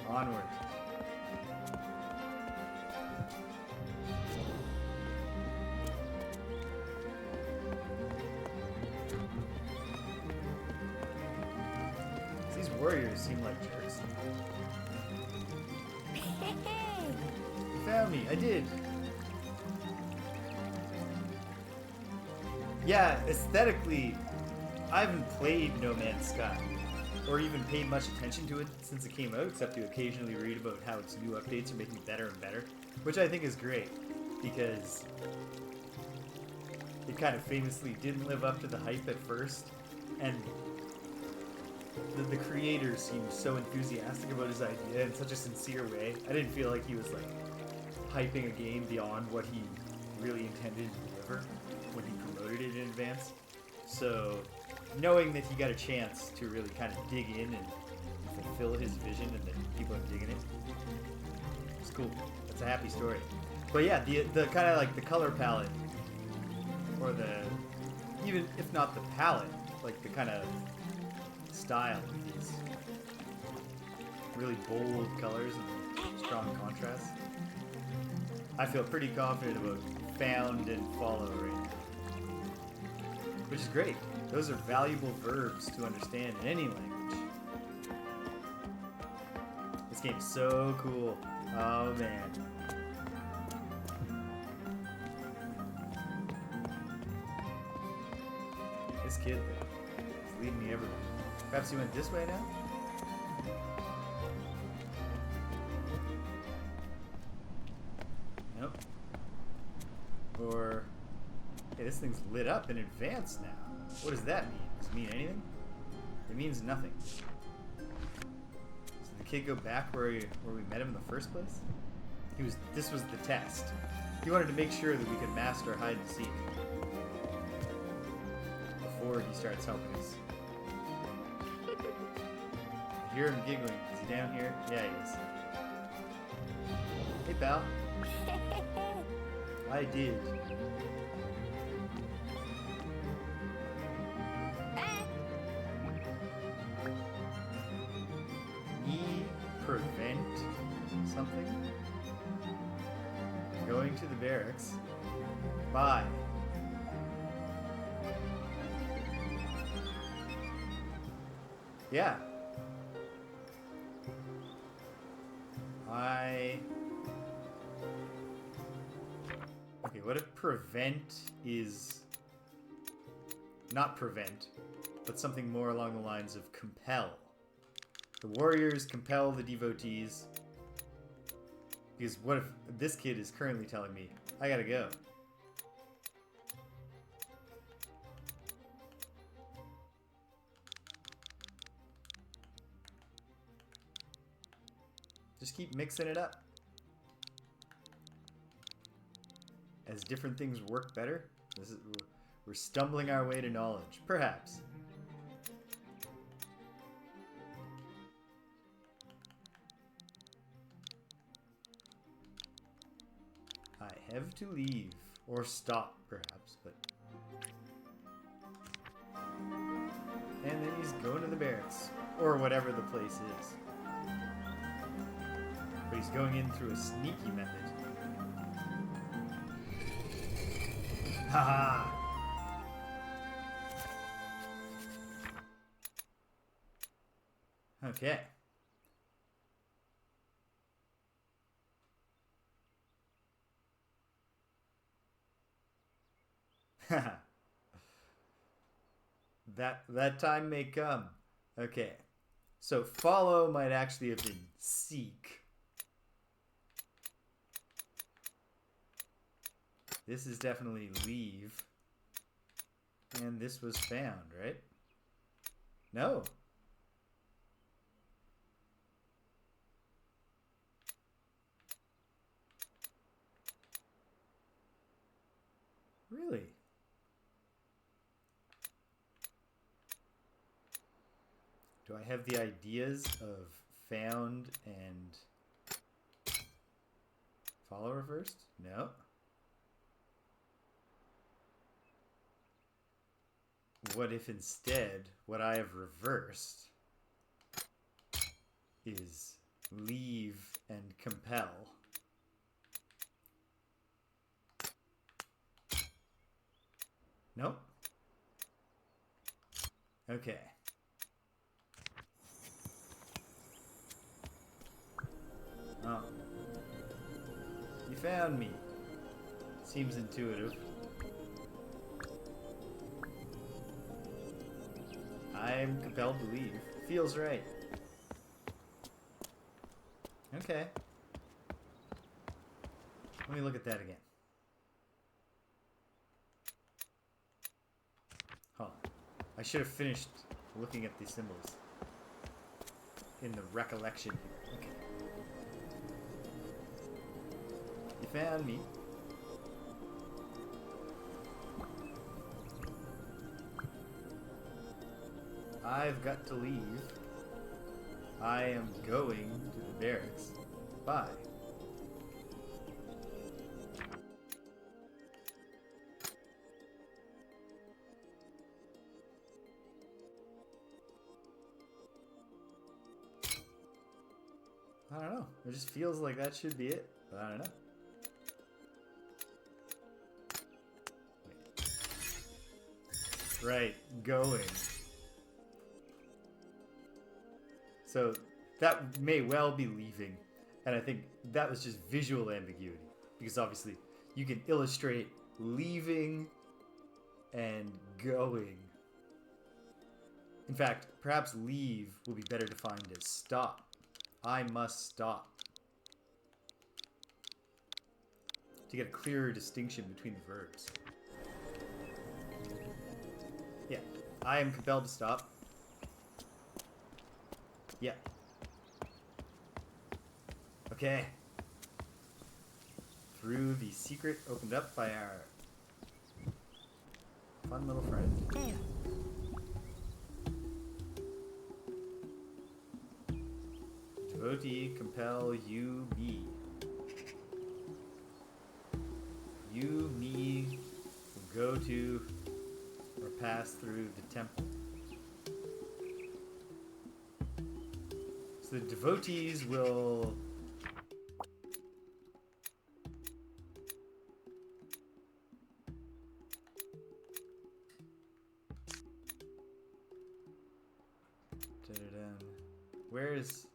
Onward. These warriors seem like jerks. You found me. I did. Yeah, aesthetically, I haven't played No Man's Sky, or even paid much attention to it since it came out, except to occasionally read about how its new updates are making it better and better, which I think is great, because it kind of famously didn't live up to the hype at first, and the creator seemed so enthusiastic about his idea in such a sincere way. I didn't feel like he was like hyping a game beyond what he really intended to deliver when he promoted it in advance. So knowing that he got a chance to really kind of dig in and fulfill his vision and that people are digging it, it's cool. That's a happy story. But yeah, the kind of like the color palette, or the, even if not the palette, like the kind of style of these really bold colors and strong contrasts. I feel pretty confident about found and follow right now. Which is great. Those are valuable verbs to understand in any language. This game is so cool. Oh man. This kid though, is leading me everywhere. Perhaps he went this way now? Nope. Or, hey, this thing's lit up in advance now. What does that mean? Does it mean anything? It means nothing. So the kid go back where we met him in the first place? This was the test. He wanted to make sure that we could master hide and seek before he starts helping us. I hear him giggling. Is he down here? Yeah, he is. Hey, pal. I did. Prevent something? Going to the barracks. Bye. Yeah. Okay, what if prevent is not prevent, but something more along the lines of compel? The warriors compel the devotees. Because what if this kid is currently telling me, I gotta go? Just keep mixing it up. As different things work better, we're stumbling our way to knowledge. Perhaps. I have to leave. Or stop, perhaps, but... And then he's going to the barracks. Or whatever the place is. But he's going in through a sneaky method. Haha! Okay. that time may come. Okay. So follow might actually have been seek. This is definitely leave. And this was found, right? No. Really? Do I have the ideas of found and follow reversed? No. What if instead what I have reversed is leave and compel? Nope. Okay. Oh. You found me. Seems intuitive. I'm compelled to leave. Feels right. Okay. Let me look at that again. Huh. I should have finished looking at these symbols in the recollection here. Okay. You found me. I've got to leave. I am going to the barracks. Bye. I don't know. It just feels like that should be it, but I don't know. Wait. Right, going. So that may well be leaving, and I think that was just visual ambiguity, because obviously you can illustrate leaving and going. In fact, perhaps leave will be better defined as stop. I must stop. To get a clearer distinction between the verbs. Yeah, I am compelled to stop. Yeah. Okay. Through the secret opened up by our fun little friend. There. Devotee, compel you, me. You, me, will go to or pass through the temple. So the devotees will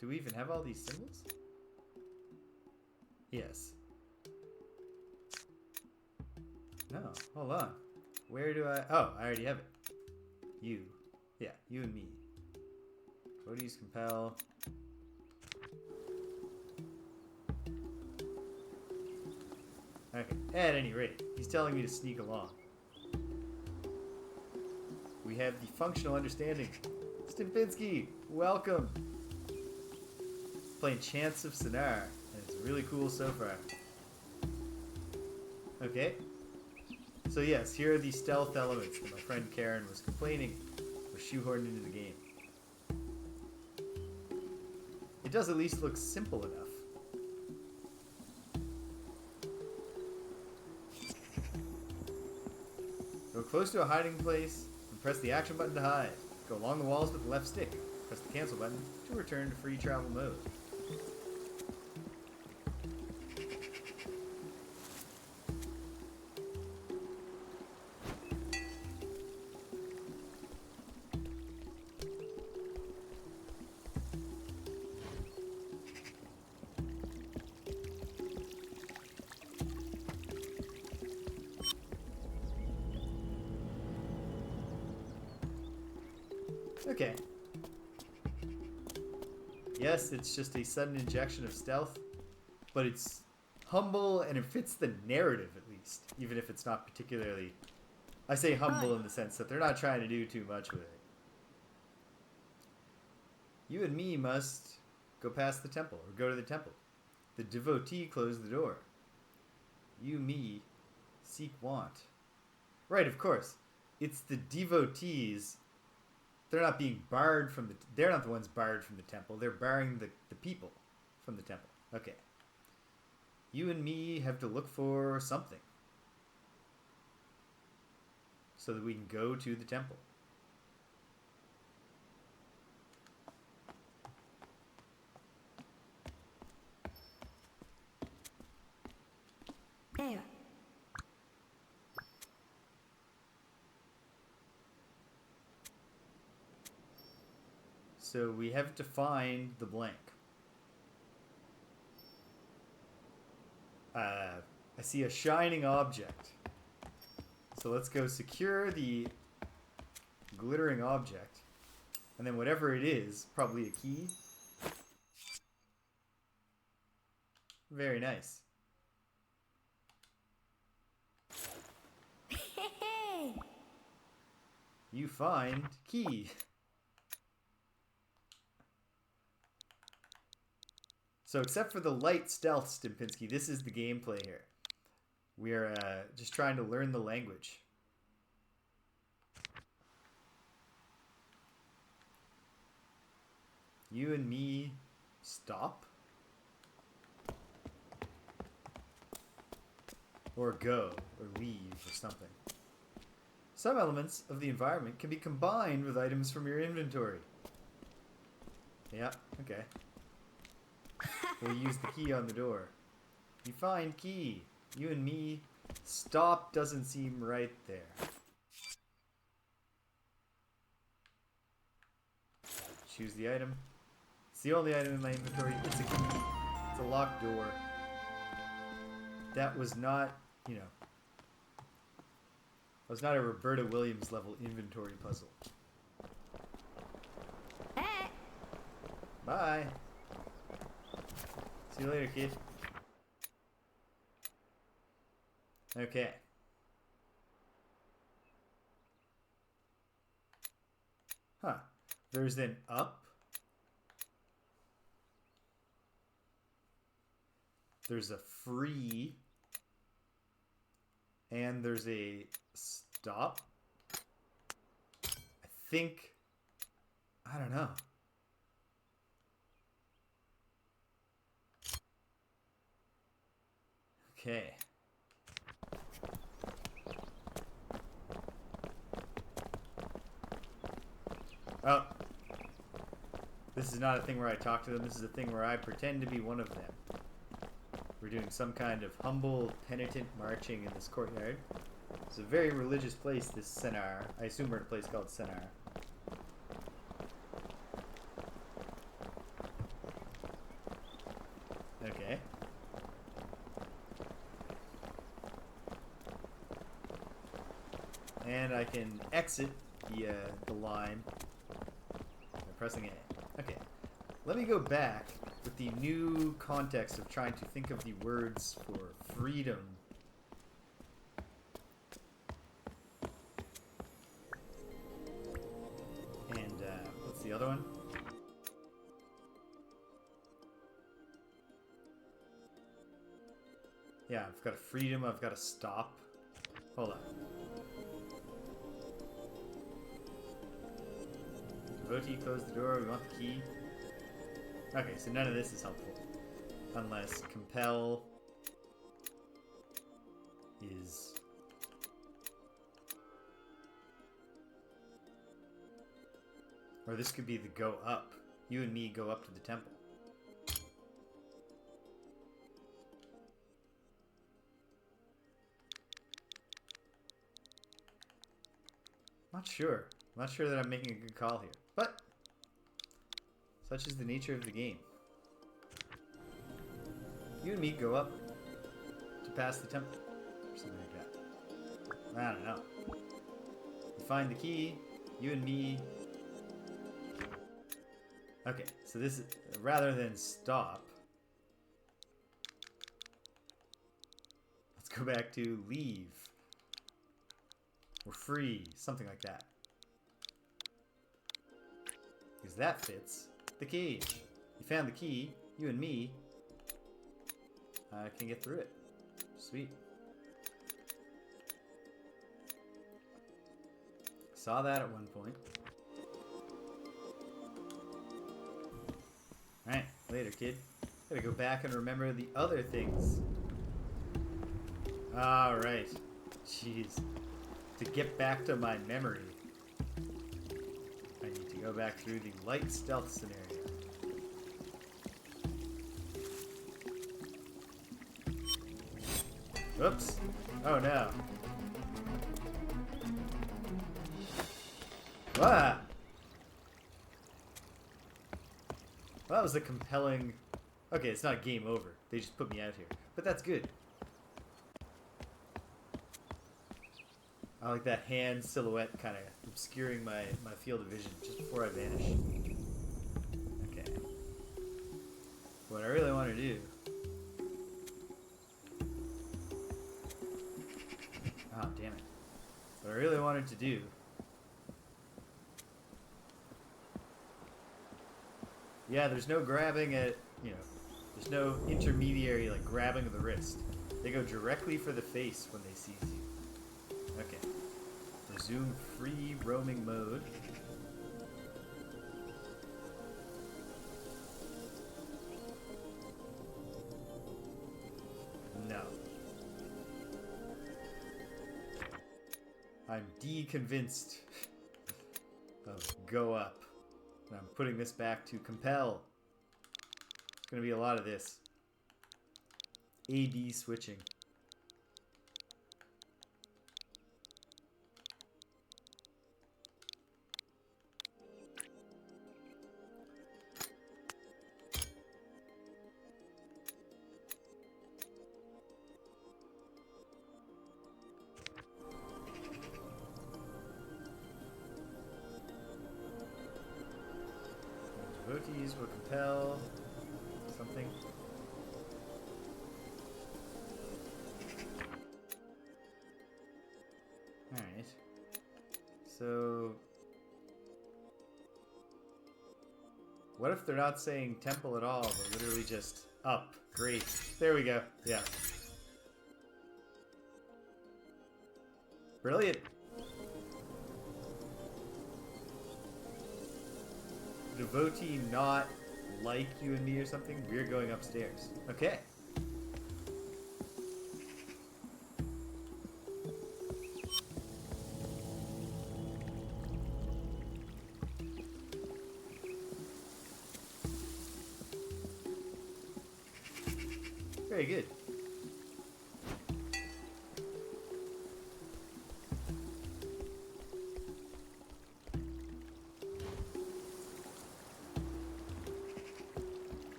do we even have all these symbols? Yes. No, hold on. Where do I... Oh, I already have it. You. Yeah, you and me. Devotees compel. Okay, at any rate, he's telling me to sneak along. We have the functional understanding. Stimpinski, welcome! Playing Chants of Sennaar, and it's really cool so far. Okay. So yes, here are the stealth elements that my friend Karen was complaining were shoehorned into the game. It does at least look simple enough. Go close to a hiding place and press the action button to hide. Go along the walls with the left stick. Press the cancel button to return to free travel mode. Okay. Yes, it's just a sudden injection of stealth, but it's humble and it fits the narrative at least, even if it's not particularly... I say humble in the sense that they're not trying to do too much with it. You and me must go past the temple, or go to the temple. The devotee closed the door. You, me, seek want. Right, of course. It's the devotees... They're not being barred from the... They're not the ones barred from the temple. They're barring the people from the temple. Okay. You and me have to look for something. So that we can go to the temple. There. So we have to find the blank. I see a shining object. So let's go secure the glittering object. And then whatever it is, probably a key. Very nice. You find key. So except for the light stealth, Stimpinski, this is the gameplay here. We're just trying to learn the language. You and me stop? Or go, or leave, or something. Some elements of the environment can be combined with items from your inventory. Yeah, okay. We'll use the key on the door. You find key. You and me. Stop doesn't seem right there. Choose the item. It's the only item in my inventory. It's a key. It's a locked door. That was not, you know, that was not a Roberta Williams level inventory puzzle. Bye. See you later, kid. Okay. Huh. There's an up. There's a free. And there's a stop. I think. I don't know. Okay. Oh. This is not a thing where I talk to them. This is a thing where I pretend to be one of them. We're doing some kind of humble, penitent marching in this courtyard. It's a very religious place, this Sennaar. I assume we're in a place called Sennaar. Okay. And I can exit the line by pressing A. Okay. Let me go back with the new context of trying to think of the words for freedom. And what's the other one? Yeah, I've got a freedom, I've got a stop. Hold on. Devotee, close the door, we want the key. Okay, so none of this is helpful. Unless compel is... Or this could be the go up. You and me go up to the temple. Not sure. I'm not sure that I'm making a good call here. But such is the nature of the game. You and me go up to pass the temple. Or something like that. I don't know. You find the key. You and me... Okay, so this is... Rather than stop... Let's go back to leave. Or free. Something like that. Because that fits the cage. You found the key. You and me can get through it. Sweet. Saw that at one point. Alright, later, kid. Gotta go back and remember the other things. Alright. Jeez. To get back to my memory, I need to go back through the light stealth scenario. Oops. Oh no. Ah! Well, that was a compelling... Okay, it's not game over. They just put me out here. But that's good. I like that hand silhouette kind of obscuring my field of vision just before I vanish. Okay. What I really want to do... Oh, damn it. What I really wanted to do... Yeah, there's no grabbing at, you know, there's no intermediary, like, grabbing of the wrist. They go directly for the face when they seize you. Okay. Resume free roaming mode. No. I'm deconvinced of go up. And I'm putting this back to compel. It's gonna be a lot of this. A-B switching. Devotees will compel something. Alright. So... what if they're not saying temple at all, but literally just up? Great. There we go. Yeah. Brilliant. Devotee not like you and me or something? We're going upstairs. Okay. Very good.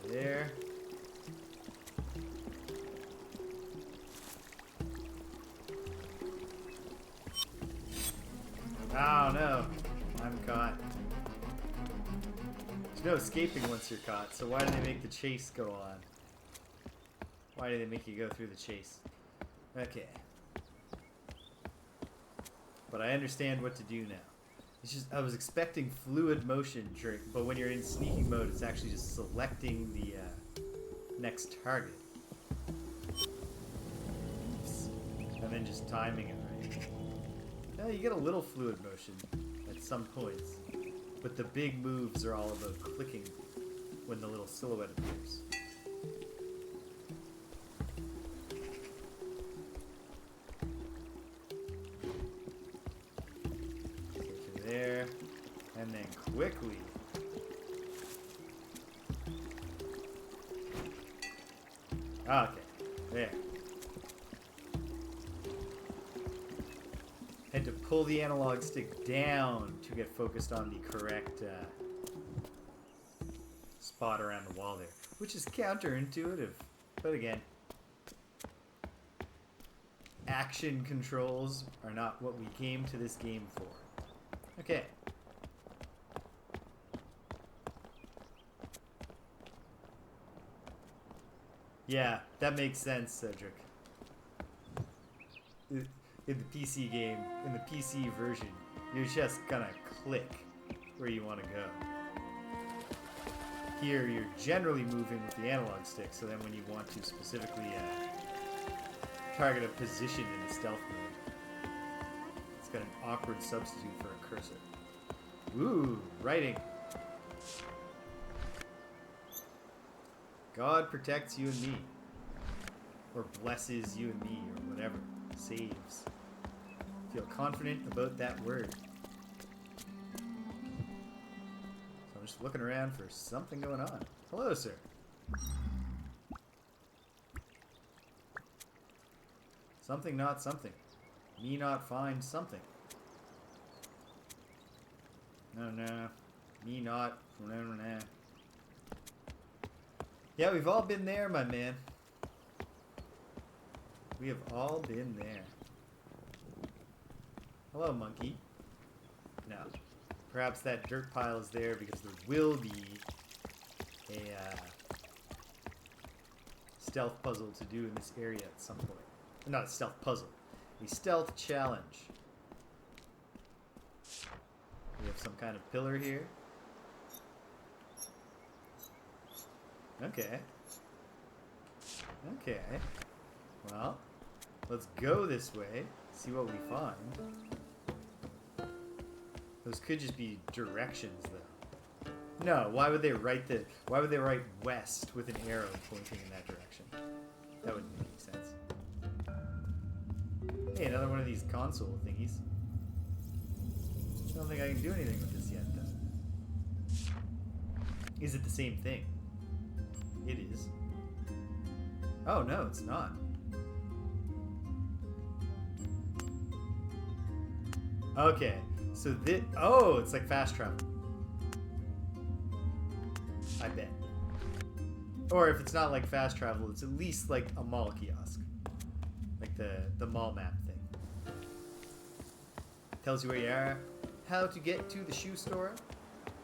There. Oh no, I'm caught. There's no escaping once you're caught, so why do they make the chase go on? Why do they make you go through the chase? Okay. But I understand what to do now. It's just, I was expecting fluid motion, but when you're in sneaking mode, it's actually just selecting the next target. And then just timing it right. Now you get a little fluid motion at some points, but the big moves are all about clicking when the little silhouette appears. There, and then quickly. Okay, there. Had to pull the analog stick down to get focused on the correct spot around the wall there, which is counterintuitive, but again, action controls are not what we came to this game for. Okay. Yeah, that makes sense, Cedric. In the PC game, in the PC version, you're just gonna click where you want to go. Here, you're generally moving with the analog stick, so then when you want to specifically target a position in the stealth mode, it's got an awkward substitute for a cursor. Ooh, writing. God protects you and me. Or blesses you and me, or whatever. Saves. Feel confident about that word. So I'm just looking around for something going on. Hello, sir. Something not something. Me not find something. No. Me not. No. Yeah, we've all been there, my man. We have all been there. Hello, monkey. No. Perhaps that dirt pile is there because there will be a stealth puzzle to do in this area at some point. Not a stealth puzzle. A stealth challenge. We have some kind of pillar here. Okay. Well, let's go this way. See what we find. Those could just be directions, though. No, why would they write west with an arrow pointing in that direction? That wouldn't make sense. Hey, another one of these console thingies. I don't think I can do anything with this yet, though. Is it the same thing? It is. Oh, no, it's not. Okay, so this... Oh, it's like fast travel. I bet. Or if it's not like fast travel, it's at least like a mall kiosk. Like the mall map thing. Tells you where you are, how to get to the shoe store,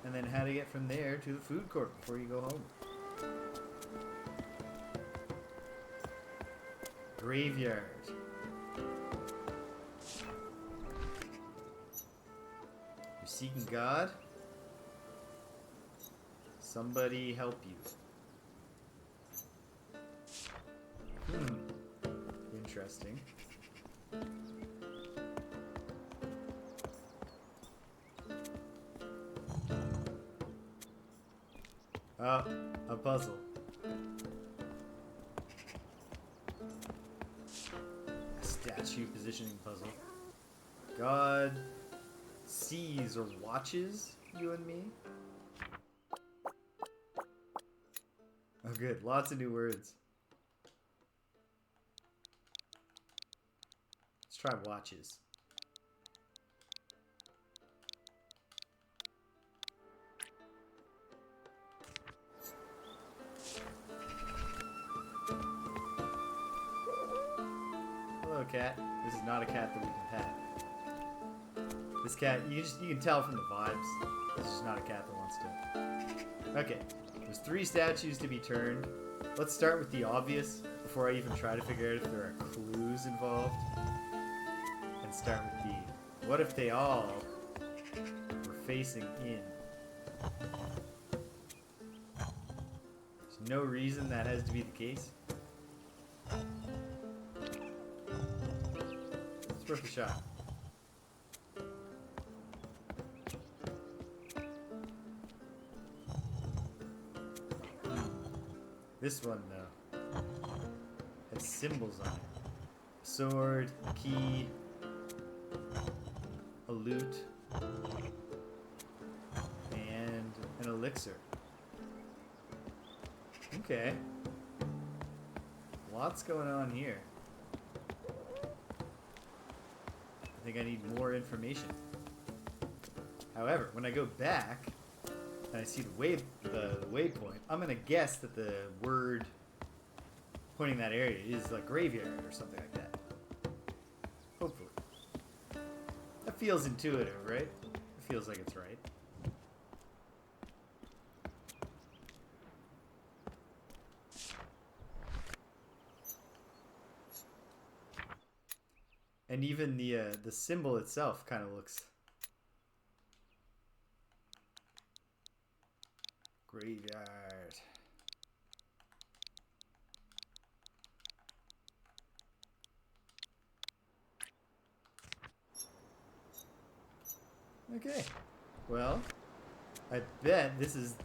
and then how to get from there to the food court before you go home. Graveyard. You're seeking God? Somebody help you. Interesting. Oh, a puzzle. A statue positioning puzzle. God sees or watches you and me? Oh good, lots of new words. Let's try watches. Hello, cat. This is not a cat that we can pet. This cat, you can tell from the vibes. This is not a cat that wants to. Okay, there's 3 statues to be turned. Let's start with the obvious before I even try to figure out if there are clues involved. And start with the, what if they all were facing in? There's no reason that has to be the case. It's worth a shot. This one, though, has symbols on it. A sword, a key, a lute, and an elixir. Okay. Lots going on here. I think I need more information. However, when I go back and I see the waypoint, I'm gonna guess that the word pointing that area is like graveyard or something like that. Hopefully. That feels intuitive, right? It feels like it's right. And even the symbol itself kind of looks graveyard. Okay. Well, I bet this is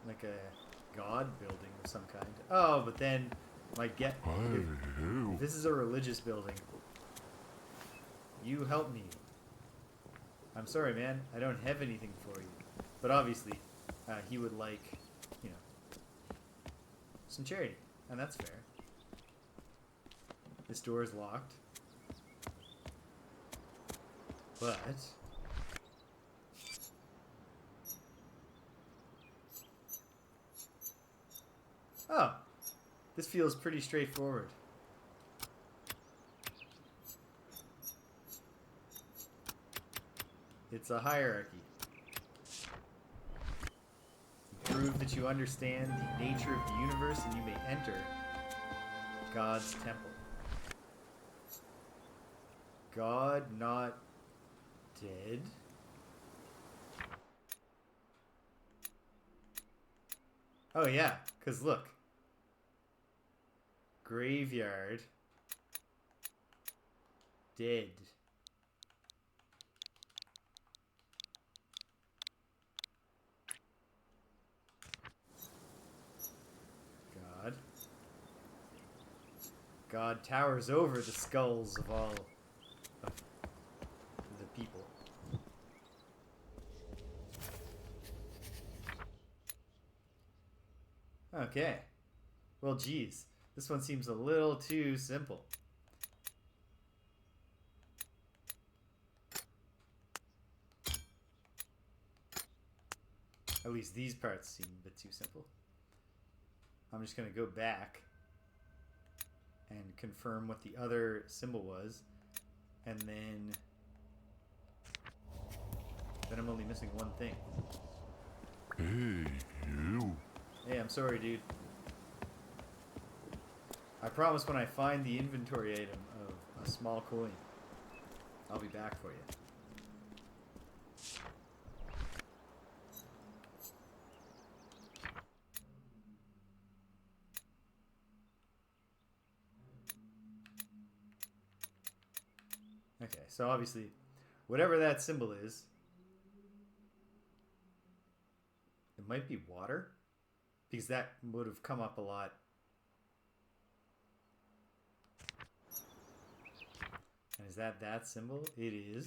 like a god building of some kind. Oh, but then might get if this is a religious building. You help me. I'm sorry, man. I don't have anything for you. But obviously, he would like, you know, some charity. And that's fair. This door is locked. But... oh! This feels pretty straightforward. It's a hierarchy. Prove that you understand the nature of the universe and you may enter God's temple. God not dead? Oh yeah, because look. Graveyard. Dead. God towers over the skulls of all of the people. Okay. Well, geez. This one seems a little too simple. At least these parts seem a bit too simple. I'm just going to go back and confirm what the other symbol was. And then I'm only missing one thing. Hey, you. Hey, I'm sorry, dude. I promise when I find the inventory item of a small coin, I'll be back for you. Okay, so obviously, whatever that symbol is, it might be water, because that would have come up a lot. And is that symbol? It is.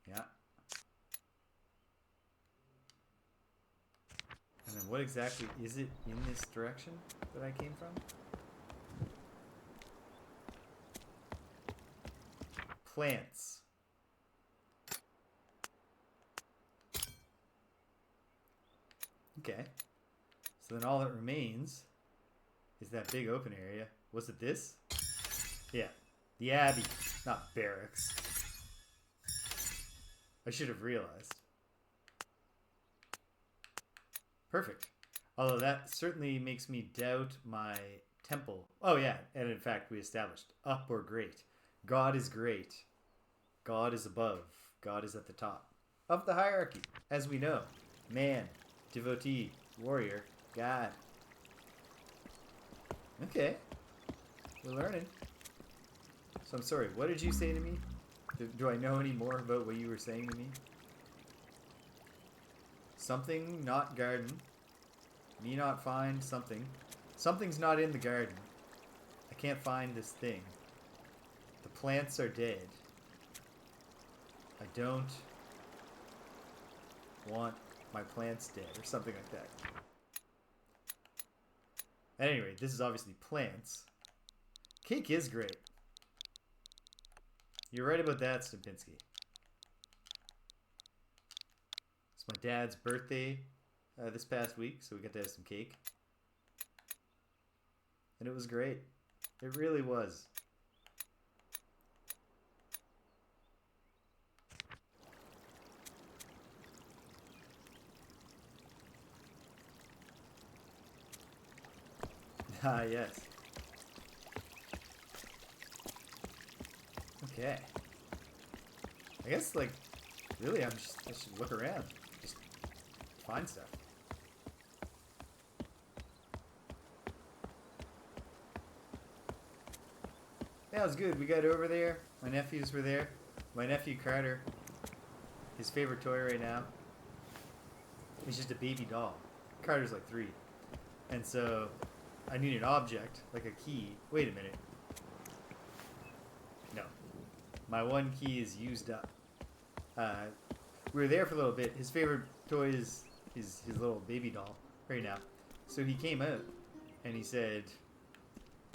Yeah. And then what exactly is it in this direction that I came from? Plants. Okay. So then all that remains is that big open area. Was it this? Yeah. The Abbey, not barracks. I should have realized. Perfect. Although that certainly makes me doubt my temple. Oh yeah, and in fact we established up or great. God is great. God is above. God is at the top of the hierarchy. As we know, man, devotee, warrior, God. Okay. We're learning. So I'm sorry, what did you say to me? Do I know any more about what you were saying to me? Something not garden. Me not find something. Something's not in the garden. I can't find this thing. The plants are dead. I don't want my plants dead, or something like that. At any rate, this is obviously plants. Cake is great. You're right about that, Stempinski. It's my dad's birthday this past week, so we got to have some cake. And it was great. It really was. Ah, yes. Okay. I guess, like, really, I should look around. Just find stuff. Yeah, it was good. We got over there. My nephews were there. My nephew Carter, his favorite toy right now is just a baby doll. Carter's like 3. And so I need an object, like a key. Wait a minute. No. My one key is used up. We were there for a little bit. His favorite toy is his little baby doll right now. So he came out and he said,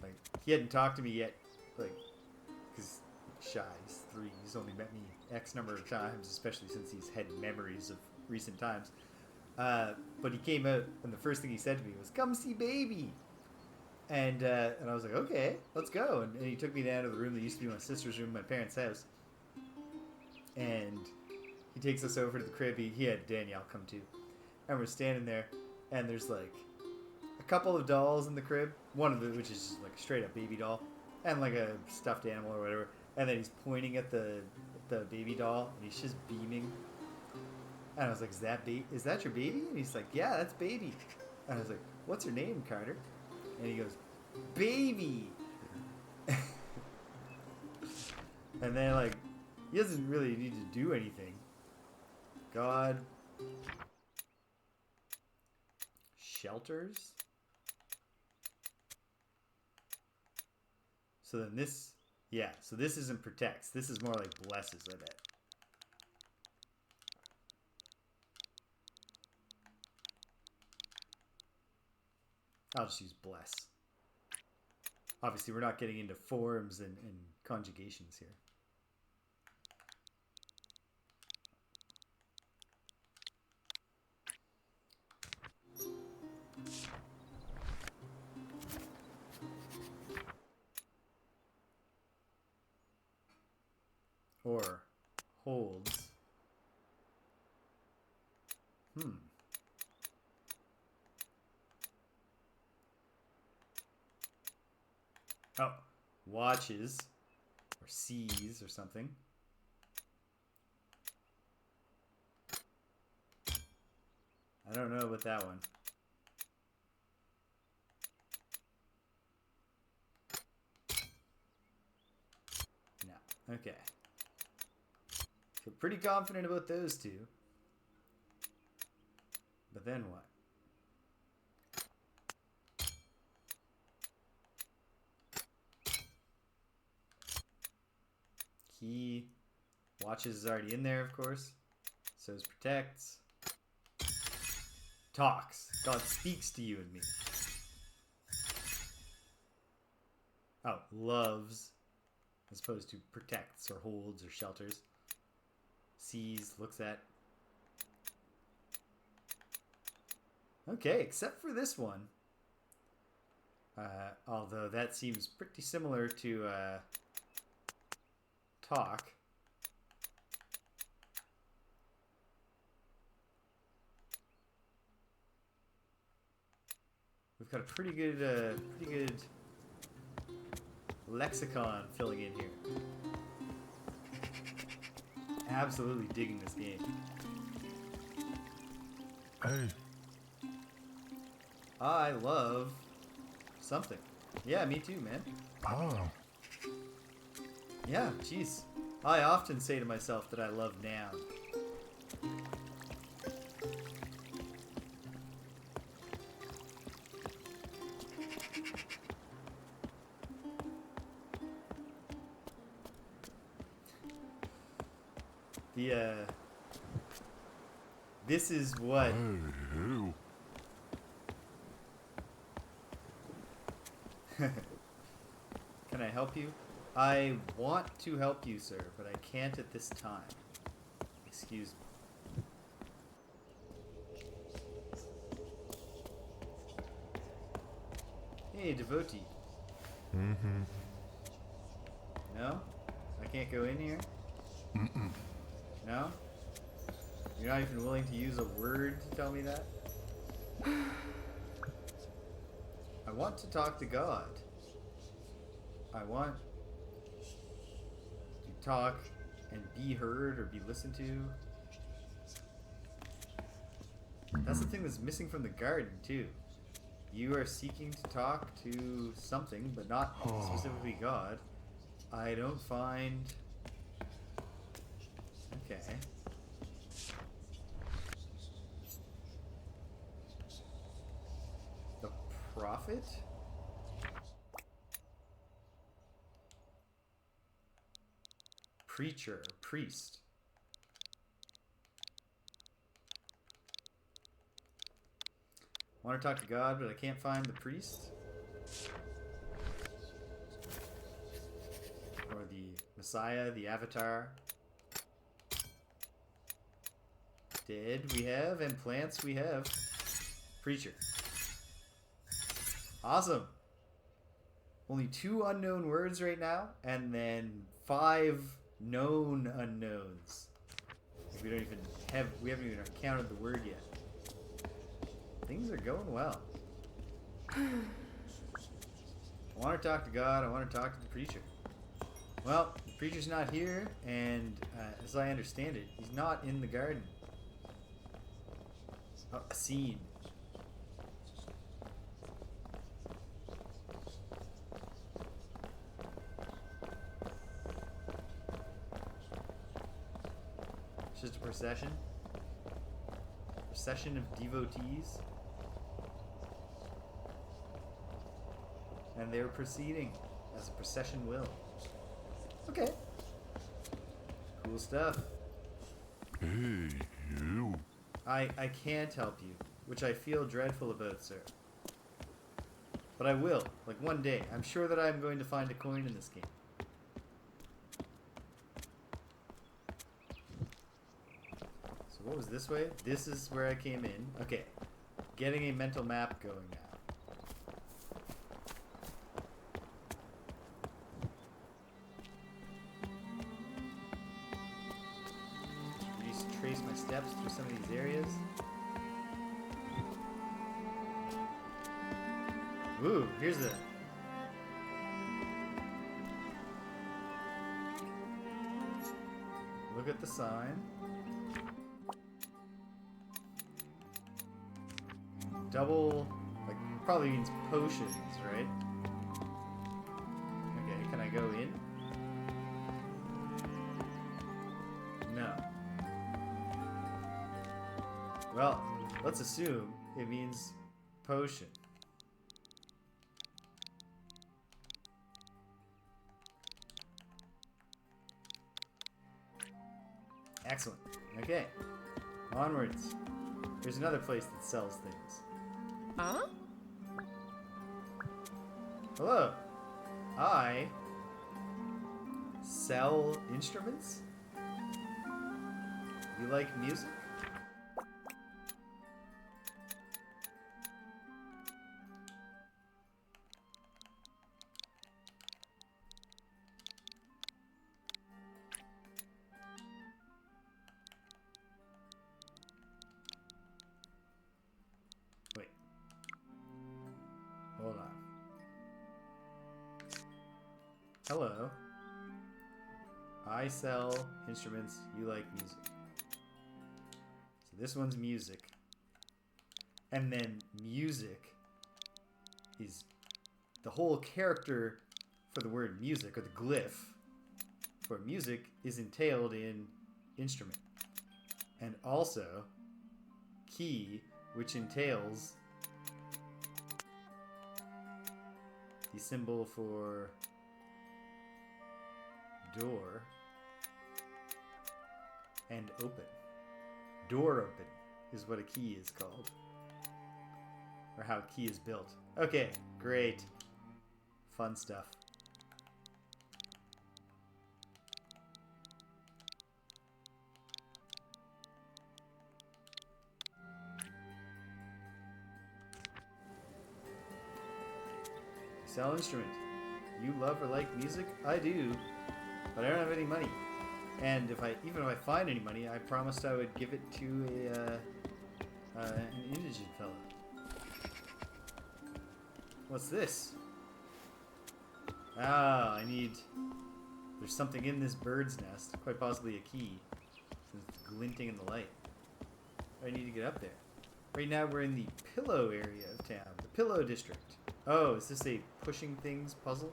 like, he hadn't talked to me yet, like, because he's shy, he's 3, he's only met me X number of times, especially since he's had memories of recent times. But he came out and the first thing he said to me was, "Come see baby." And I was like, okay, let's go. And he took me down to the room that used to be my sister's room in my parents' house. And he takes us over to the crib. He had Danielle come too. And we're standing there, and there's like a couple of dolls in the crib. One of it, which is just like a straight up baby doll, and like a stuffed animal or whatever. And then he's pointing at the baby doll, and he's just beaming. And I was like, is that your baby? And he's like, yeah, that's baby. And I was like, what's her name, Carter? And he goes, baby. And then, like, he doesn't really need to do anything. God shelters. So then this, yeah, so this isn't protects. This is more like blesses, I bet. I'll just use bless. Obviously, we're not getting into forms and conjugations here. Or holds. Oh, watches or sees or something. I don't know about that one. No. Okay. Feel pretty confident about those two. But then what? Key. Watches is already in there, of course. So is protects. Talks. God speaks to you and me. Oh, loves. As opposed to protects or holds or shelters. Sees, looks at. Okay, except for this one. Although that seems pretty similar to talk. We've got a pretty good lexicon filling in here. Absolutely digging this game. Hey. I love something. Yeah, me too, man. Oh. Yeah, jeez. I often say to myself that I love noun. This is what... Hey. Can I help you? I want to help you, sir, but I can't at this time. Excuse me. Hey, Devotee. Mm-hmm. No? I can't go in here? Mm-mm. No? You're not even willing to use a word to tell me that? I want to talk to God. I want to talk and be heard or be listened to. That's the thing that's missing from the garden, too. You are seeking to talk to something, but not specifically God. I don't find... Okay. The prophet? Preacher, priest. Want to talk to God, but I can't find the priest? Or the Messiah, the Avatar? Dead we have, and plants we have. Preacher. Awesome. Only 2 unknown words right now, and then 5 known unknowns. We haven't even counted the word yet. Things are going well. I want to talk to God. I want to talk to the preacher. Well, the preacher's not here, and as I understand it, he's not in the garden. Oh, a scene. It's just a procession. Procession of devotees. And they're proceeding as a procession will. Okay. Cool stuff. Hey, you. I can't help you, which I feel dreadful about, sir. But I will. Like, one day. I'm sure that I'm going to find a coin in this game. So what was this way? This is where I came in. Okay. Getting a mental map going now. Trace my steps through some of these areas. Ooh, here's a... Look at the sign. Double, like, probably means potions, right? Okay, can I go in? No. Well, let's assume it means potion. Excellent. Okay. Onwards. There's another place that sells things. Huh? Hello. I sell instruments? You like music? Wait. Hold on. Hello. I sell instruments. You like music. So this one's music. And then music is the whole character for the word music, or the glyph for music, is entailed in instrument. And also key, which entails the symbol for door and open. Door open is what a key is called, or how a key is built. Okay, great. Fun stuff. Sell instrument. You love or like music? I do, but I don't have any money. And even if I find any money, I promised I would give it to an indigent fellow. What's this? Ah, there's something in this bird's nest, quite possibly a key, since it's glinting in the light. I need to get up there. Right now we're in the pillow area of town, the Pillow District. Oh, is this a pushing things puzzle?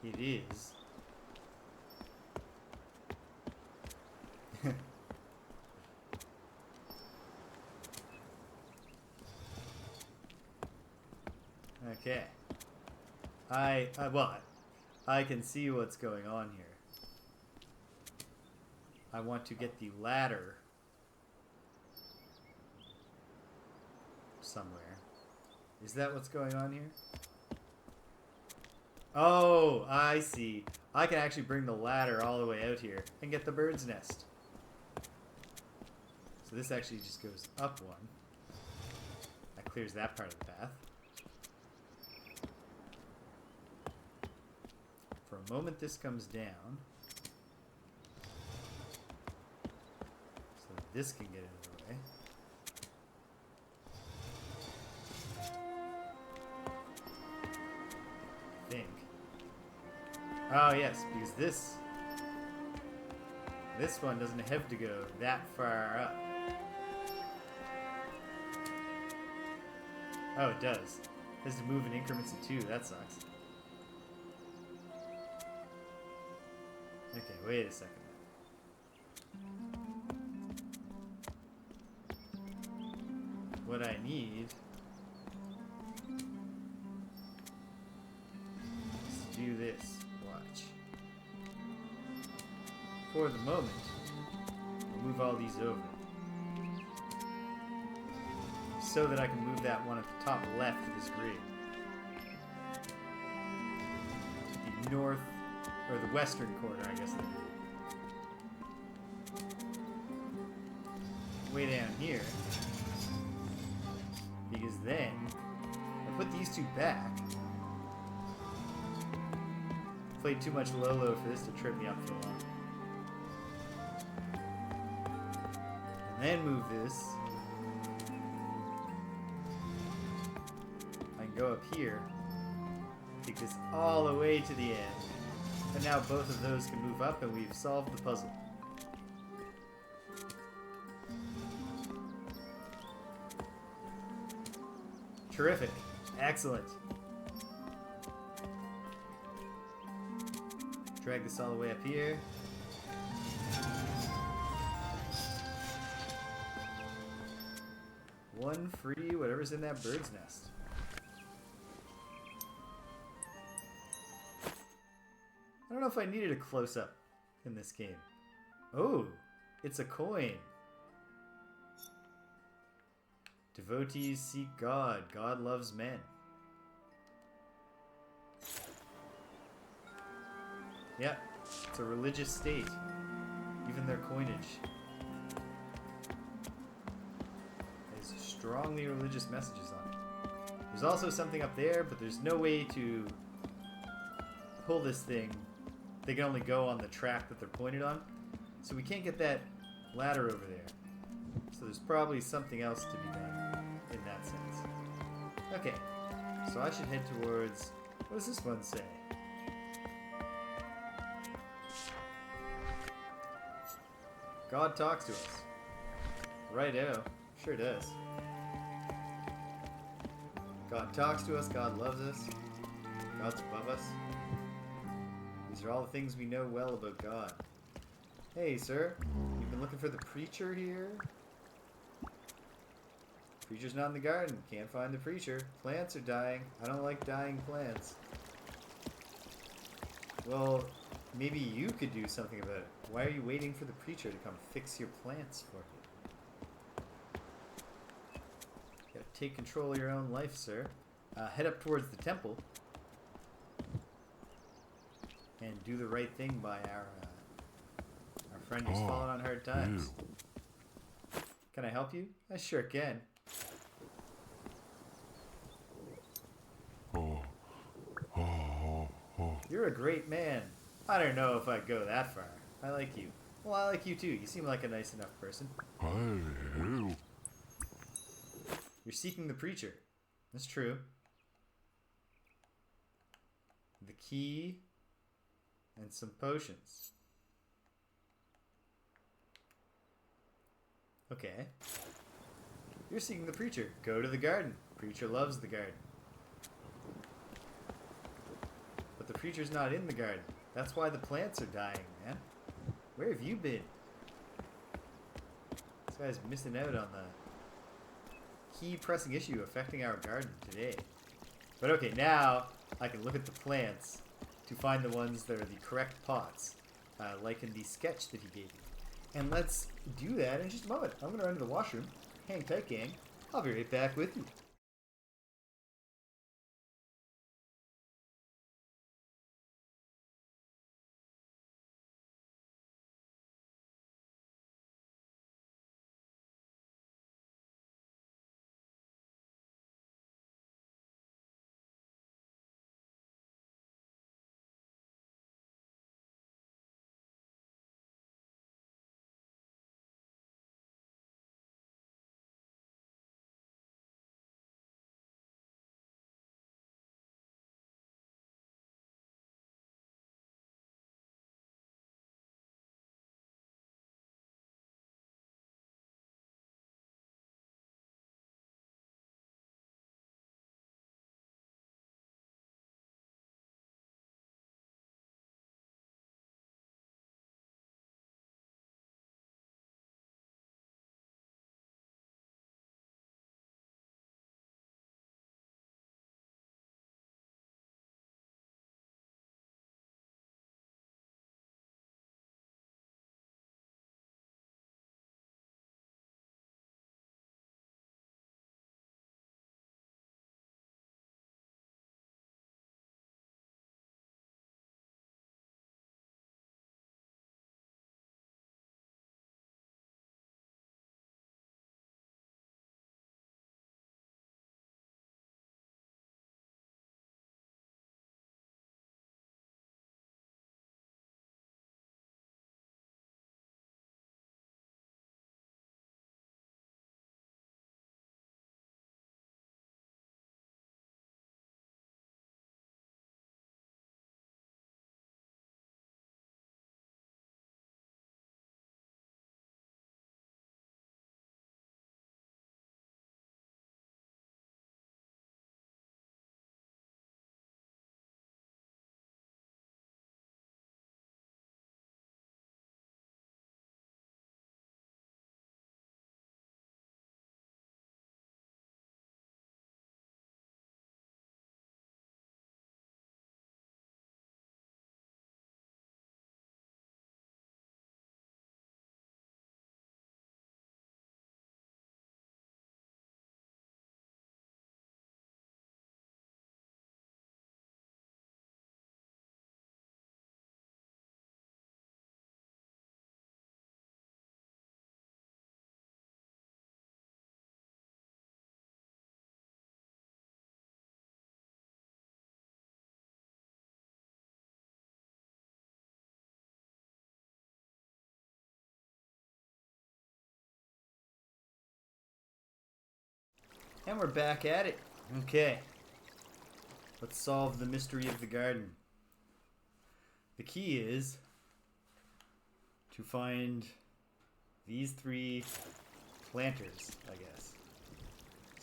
It is. Okay. I can see what's going on here. I want to get the ladder somewhere. Is that what's going on here? Oh, I see. I can actually bring the ladder all the way out here and get the bird's nest. So this actually just goes up one. That clears that part of the path. For a moment this comes down. So that this can get out of the way. I think. Oh yes, because this one doesn't have to go that far up. Oh, it does. It has to move in increments of 2. That sucks. Okay, wait a second. What I need is to do this. Watch. For the moment, move all these over. So that I can move that one at the top left of this grid. The north, or the western corner, I guess, of the grid. Way down here. Because then, I put these two back. Played too much Lolo for this to trip me up for long. And then move this. I can go up here. Take this all the way to the end. And now both of those can move up and we've solved the puzzle. Terrific. Excellent. Drag this all the way up here. One free whatever's in that bird's nest. I don't know if I needed a close-up in this game. Oh, it's a coin. Devotees seek God. God loves men. Yeah, it's a religious state. Even their coinage has strongly religious messages on it. There's also something up there, but there's no way to pull this thing. They can only go on the track that they're pointed on. So we can't get that ladder over there. So there's probably something else to be done in that sense. Okay, so I should head towards... What does this one say? God talks to us. Righto. Sure does. God talks to us. God loves us. God's above us. These are all the things we know well about God. Hey, sir. You've been looking for the preacher here? Preacher's not in the garden. Can't find the preacher. Plants are dying. I don't like dying plants. Well, maybe you could do something about it. Why are you waiting for the preacher to come fix your plants for you? You gotta take control of your own life, sir. Head up towards the temple and do the right thing by our friend who's fallen on hard times. Can I help you? I sure can. You're a great man. I don't know if I'd go that far. I like you. Well, I like you too. You seem like a nice enough person. You're seeking the preacher. That's true. The key and some potions. Okay. You're seeking the preacher. Go to the garden. Preacher loves the garden. But the preacher's not in the garden. That's why the plants are dying, man. Where have you been? This guy's missing out on the key pressing issue affecting our garden today. But okay, now I can look at the plants to find the ones that are the correct pots, like in the sketch that he gave me. And let's do that in just a moment. I'm going to run to the washroom. Hang tight, gang. I'll be right back with you. And we're back at it. Okay. Let's solve the mystery of the garden. The key is to find these 3 planters, I guess.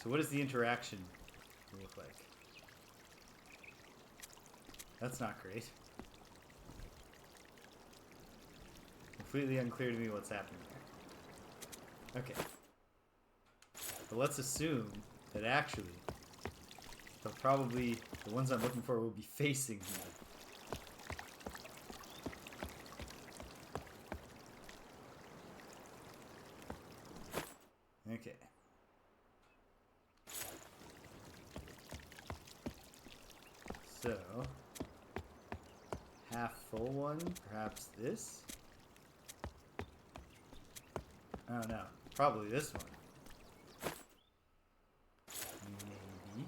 So what does the interaction look like? That's not great. Completely unclear to me what's happening there. Okay. But let's assume that actually, they'll probably, the ones I'm looking for will be facing me. Okay. So, half full one, perhaps this? Oh no, probably this one. Maybe.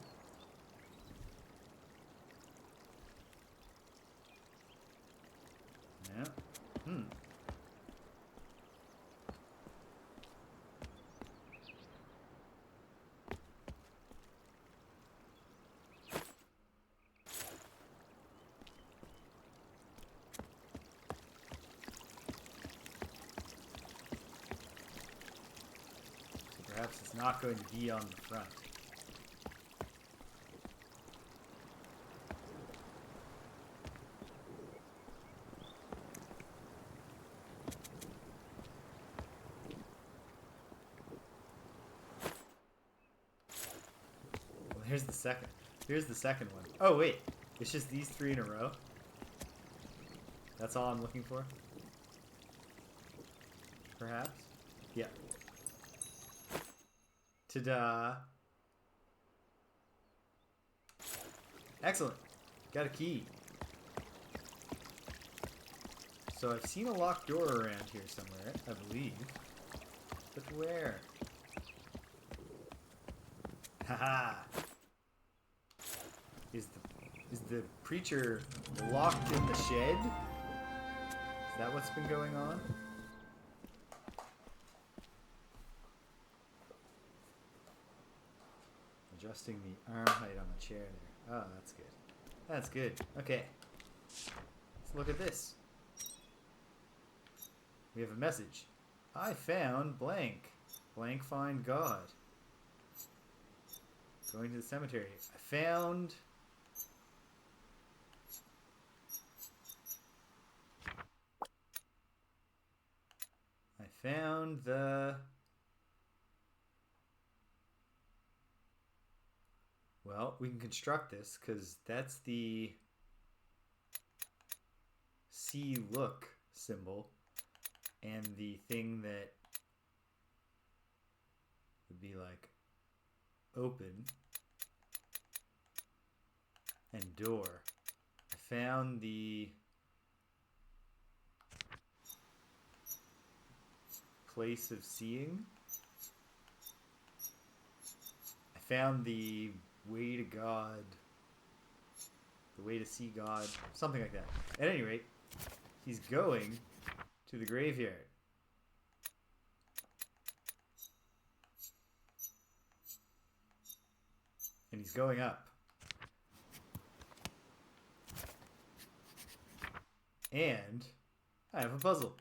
No. Perhaps it's not going to be on the front. Well, here's the second. Here's the second one. Oh wait, it's just these 3 in a row? That's all I'm looking for? Perhaps? Yeah. Ta-da! Excellent! Got a key. So I've seen a locked door around here somewhere, I believe. But where? Haha! Is the preacher locked in the shed? Is that what's been going on? Adjusting the arm height on the chair there. Oh, that's good. That's good. Okay. Let's look at this. We have a message. I found blank. Blank find God. Going to the cemetery. I found... the... Well, we can construct this because that's the see look symbol and the thing that would be like open and door. I found the place of seeing. I found the way to God, the way to see God, something like that. At any rate, he's going to the graveyard. And he's going up. And I have a puzzle.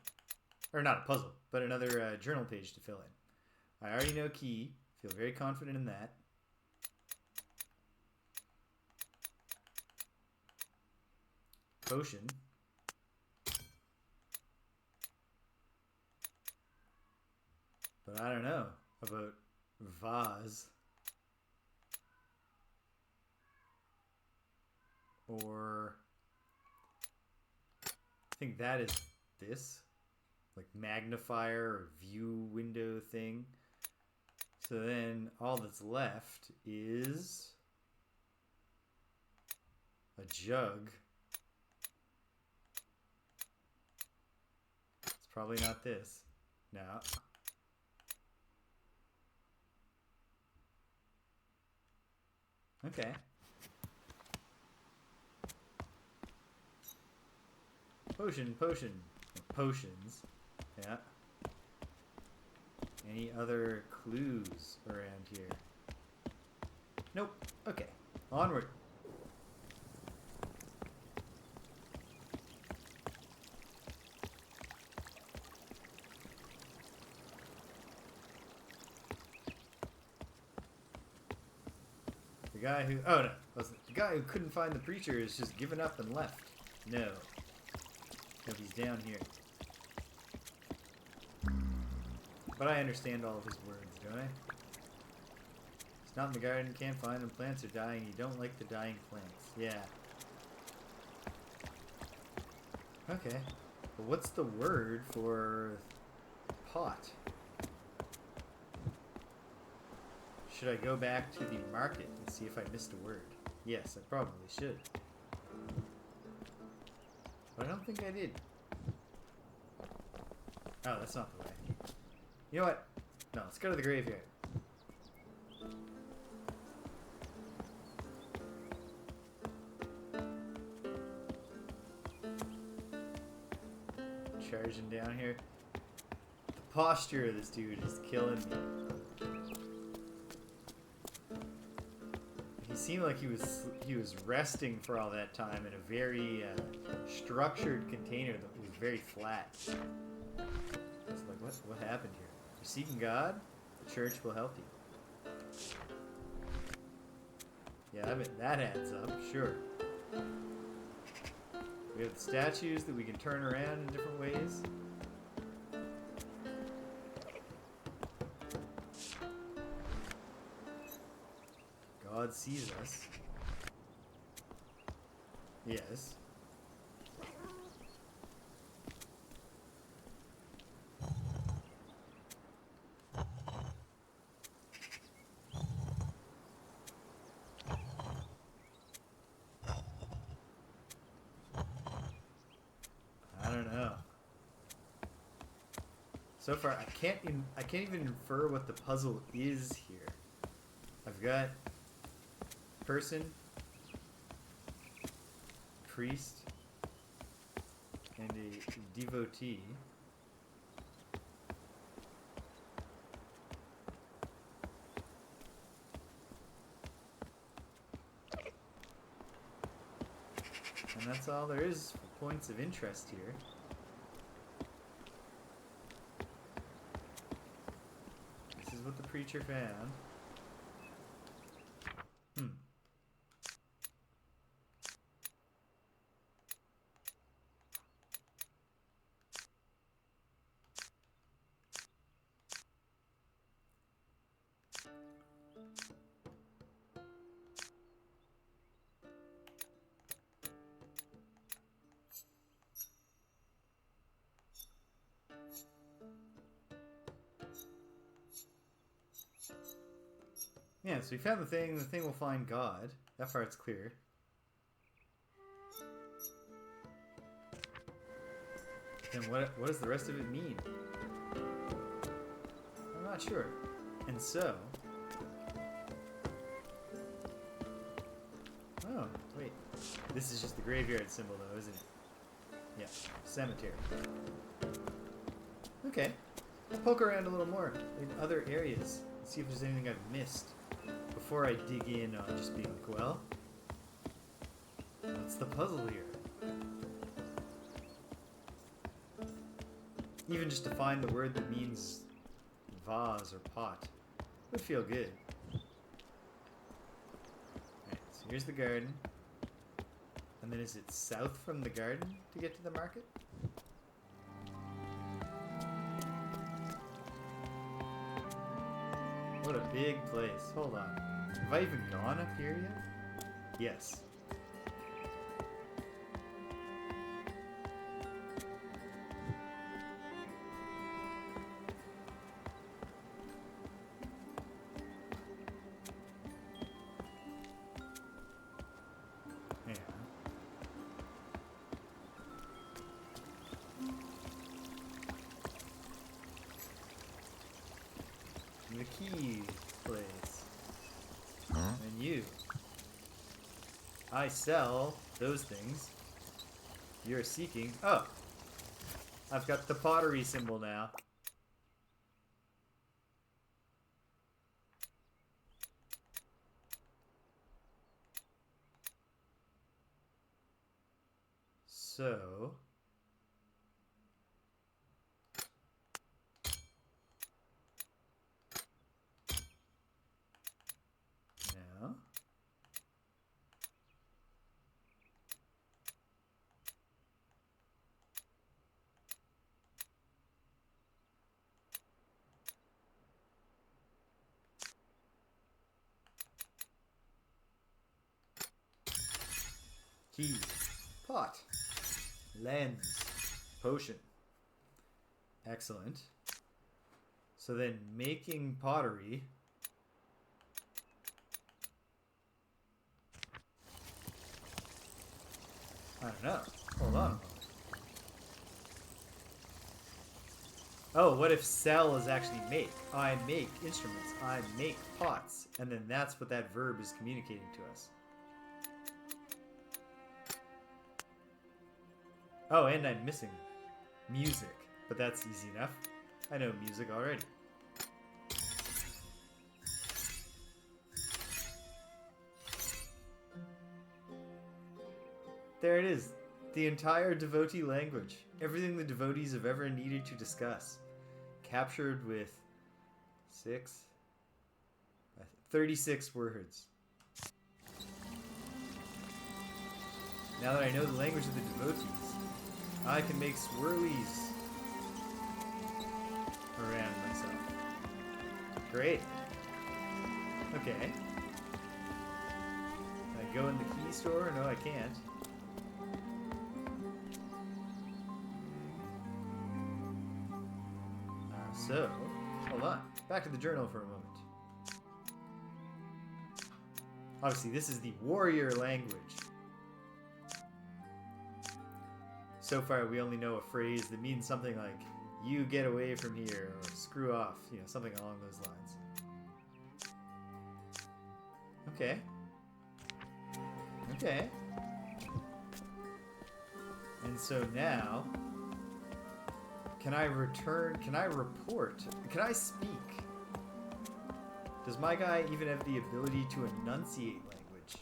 Or not a puzzle, but another journal page to fill in. I already know key. Feel very confident in that. Potion. But I don't know about vase. Or I think that is this. Like magnifier or view window thing. So then all that's left is a jug. It's probably not this. No. Okay. Potion. Potions. Yeah. Any other clues around here? Nope. Okay. Onward. The guy who... Oh, no. The guy who couldn't find the preacher is just given up and left. No. No, he's down here. But I understand all of his words, don't I? It's not in the garden, can't find them, plants are dying, you don't like the dying plants. Yeah. Okay. But what's the word for pot? Should I go back to the market and see if I missed a word? Yes, I probably should. But I don't think I did. Oh, that's not the way. You know what? No, let's go to the graveyard. Charging down here. The posture of this dude is killing me. He seemed like he was resting for all that time in a very structured container that was very flat. It's like, what happened here? You're seeking God? The church will help you. Yeah, I bet that adds up, sure. We have the statues that we can turn around in different ways. God sees us. Yes. I don't know. So far, I can't even infer what the puzzle is here. I've got person, priest, and a devotee. And that's all there is for points of interest here. This is what the preacher found. Yeah, so we found the thing will find God. That part's clear. Then what does the rest of it mean? I'm not sure. And so... Oh, wait. This is just the graveyard symbol though, isn't it? Yeah, cemetery. Okay. Let's poke around a little more in other areas. See if there's anything I've missed before I dig in on just being like, well, what's the puzzle here? Even just to find the word that means vase or pot would feel good. Alright, so here's the garden. And then is it south from the garden to get to the market? What a big place. Hold on. Have I even gone up here yet? Yes. Yeah. The key place. Huh? And you. I sell those things. You're seeking. Oh! I've got the pottery symbol now. So now key, pot, lens, potion. Excellent. So then making pottery. I don't know. Hold on a moment. Oh, what if sell is actually make? I make instruments. I make pots. And then that's what that verb is communicating to us. Oh, and I'm missing music. But that's easy enough. I know music already. There it is. The entire devotee language. Everything the devotees have ever needed to discuss. Captured with 36 words. Now that I know the language of the devotees, I can make swirlies around myself. Great. Okay. Can I go in the key store? No, I can't. So, hold on. Back to the journal for a moment. Obviously, this is the warrior language. So far, we only know a phrase that means something like, you get away from here, or screw off, you know, something along those lines. Okay. Okay. And so now, can I return, can I report, can I speak? Does my guy even have the ability to enunciate language?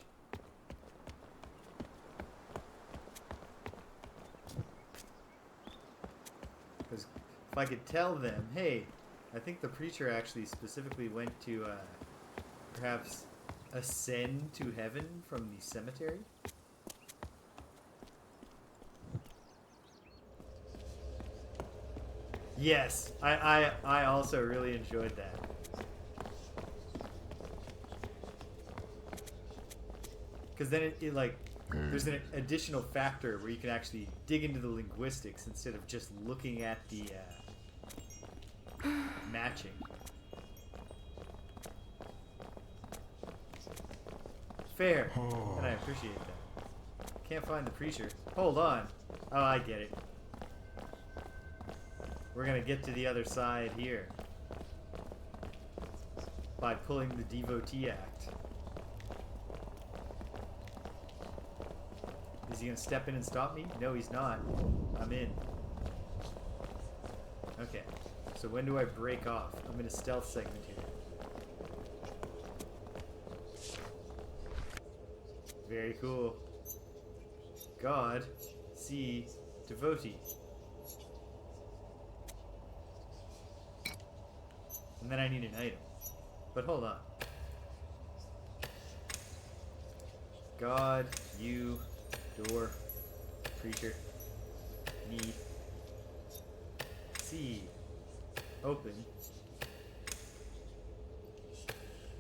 Because if I could tell them, hey, I think the preacher actually specifically went to perhaps ascend to heaven from the cemetery. Yes, I also really enjoyed that. Because then it like, there's an additional factor where you can actually dig into the linguistics instead of just looking at the matching. Fair, and I appreciate that. Can't find the preacher. Hold on. Oh, I get it. We're gonna get to the other side here by pulling the Devotee Act. Is he gonna step in and stop me? No, he's not. I'm in. Okay, so when do I break off? I'm in a stealth segment here. Very cool. God, see, devotee. And then I need an item. But hold on. God, you, door, preacher, need, see, open,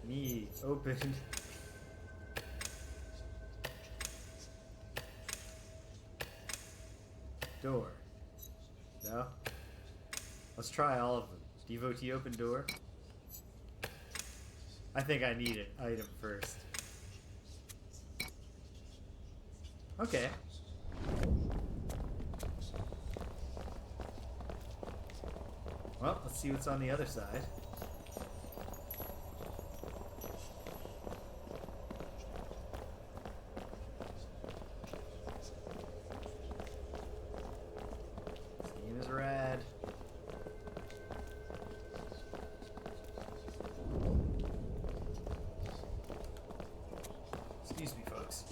me, open, door. No? Let's try all of them. Devotee open door. I think I need an item first. Okay. Well, let's see what's on the other side. This game is rad. Excuse me, folks.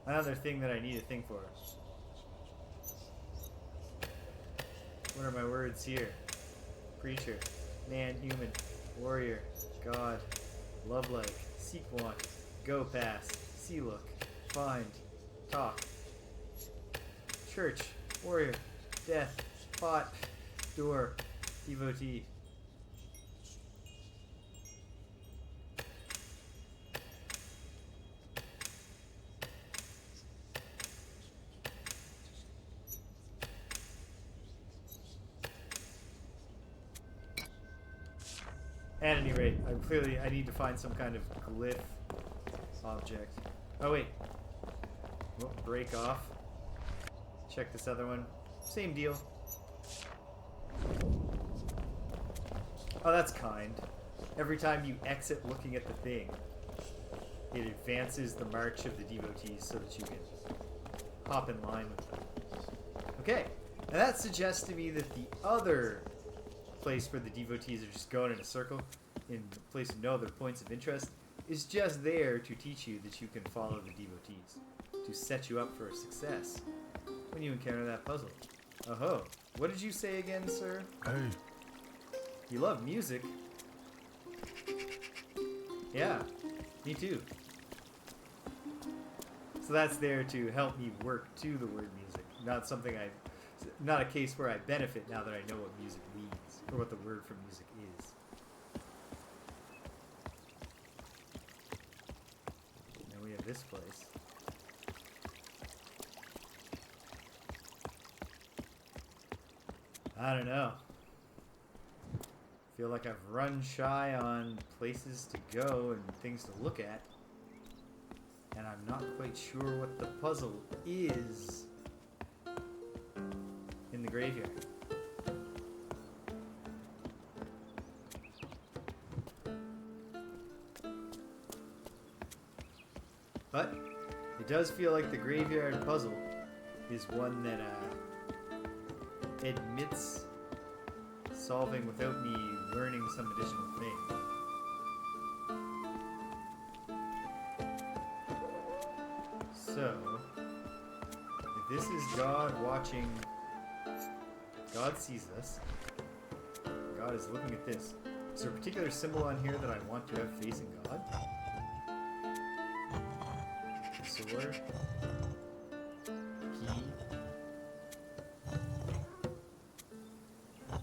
Another thing that I need to think for. What are my words here? Preacher, man, human, warrior, God, love like, seek want, go past, see look, find, talk, church, warrior, death, pot, door, devotee. At any rate, I need to find some kind of glyph object. Oh wait. Oh, break off. Check this other one. Same deal. Oh, that's kind. Every time you exit looking at the thing, it advances the march of the devotees so that you can hop in line with them. Okay, and that suggests to me that the other place where the devotees are just going in a circle, in a place with no other points of interest, is just there to teach you that you can follow the devotees, to set you up for success when you encounter that puzzle. Oh-ho. What did you say again, sir? Hey. You love music. Yeah, me too. So that's there to help me work to the word music, not a case where I benefit now that I know what music means, or what the word for music is. Now we have this place. I don't know. Feel like I've run shy on places to go and things to look at. And I'm not quite sure what the puzzle is in the graveyard. But it does feel like the graveyard puzzle is one that admits solving without me learning some additional thing. So, if this is God watching, God sees us, God is looking at this. Is there a particular symbol on here that I want to have facing God? Sword? Key? I'm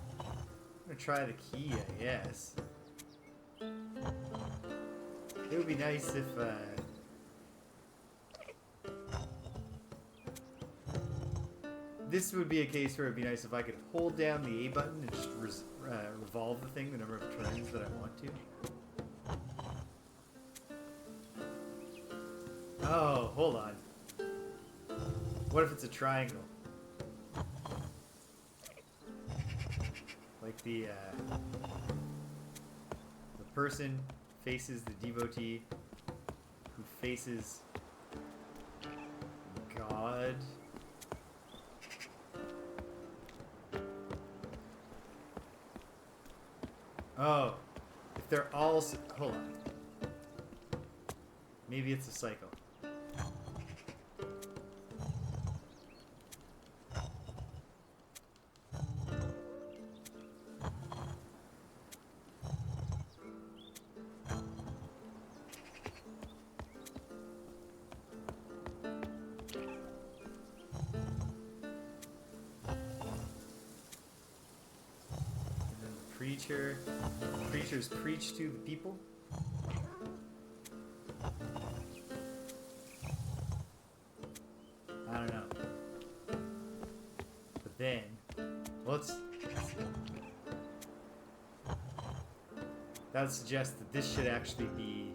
gonna try the key, I guess. It would be nice if, this would be a case where it would be nice if I could hold down the A button and just revolve the thing the number of turns that I want to. Oh, hold on. What if it's a triangle? Like the person faces the devotee who faces God. Oh, if they're all... Hold on. Maybe it's a cycle. Preachers preach to the people. I don't know. But then, that would suggest that this should actually be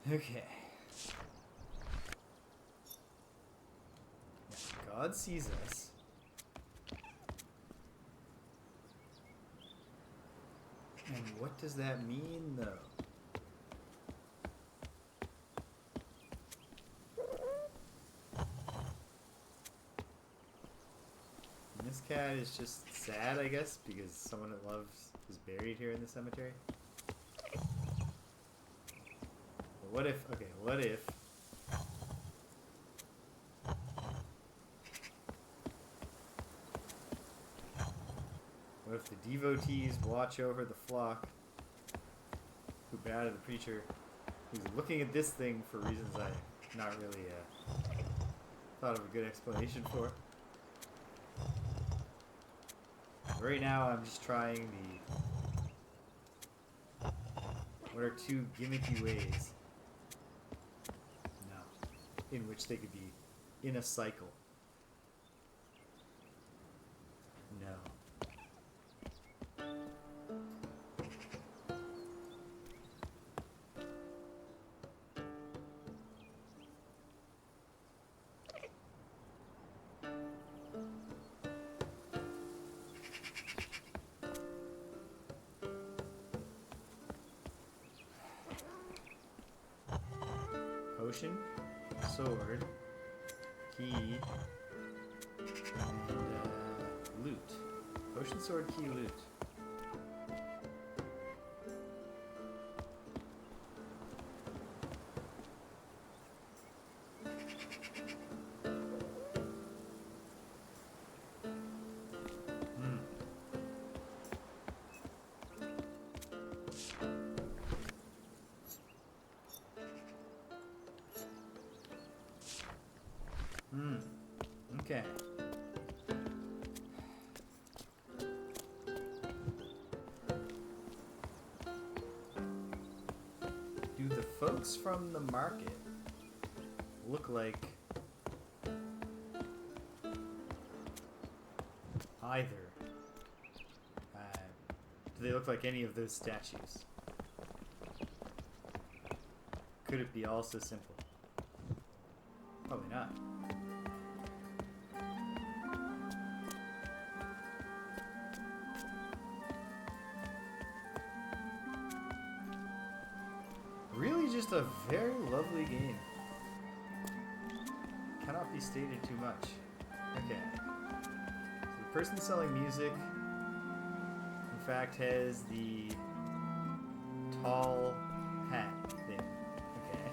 okay. God sees us. And what does that mean, though? cat is just sad, I guess, because someone it loves is buried here in the cemetery. But what if... Okay, what if... What if the devotees watch over the flock who bow to the preacher who's looking at this thing for reasons I not really thought of a good explanation for? Right now I'm just trying the... What are two gimmicky ways in which they could be in a cycle? No. Potion, sword, key, and loot. Potion, sword, key, loot. Okay. Do the folks from the market look like either? Do they look like any of those statues? Could it be all so simple? Probably not. Really just a very lovely game. Cannot be stated too much. Okay. So the person selling music, in fact, has the tall hat thing. Okay.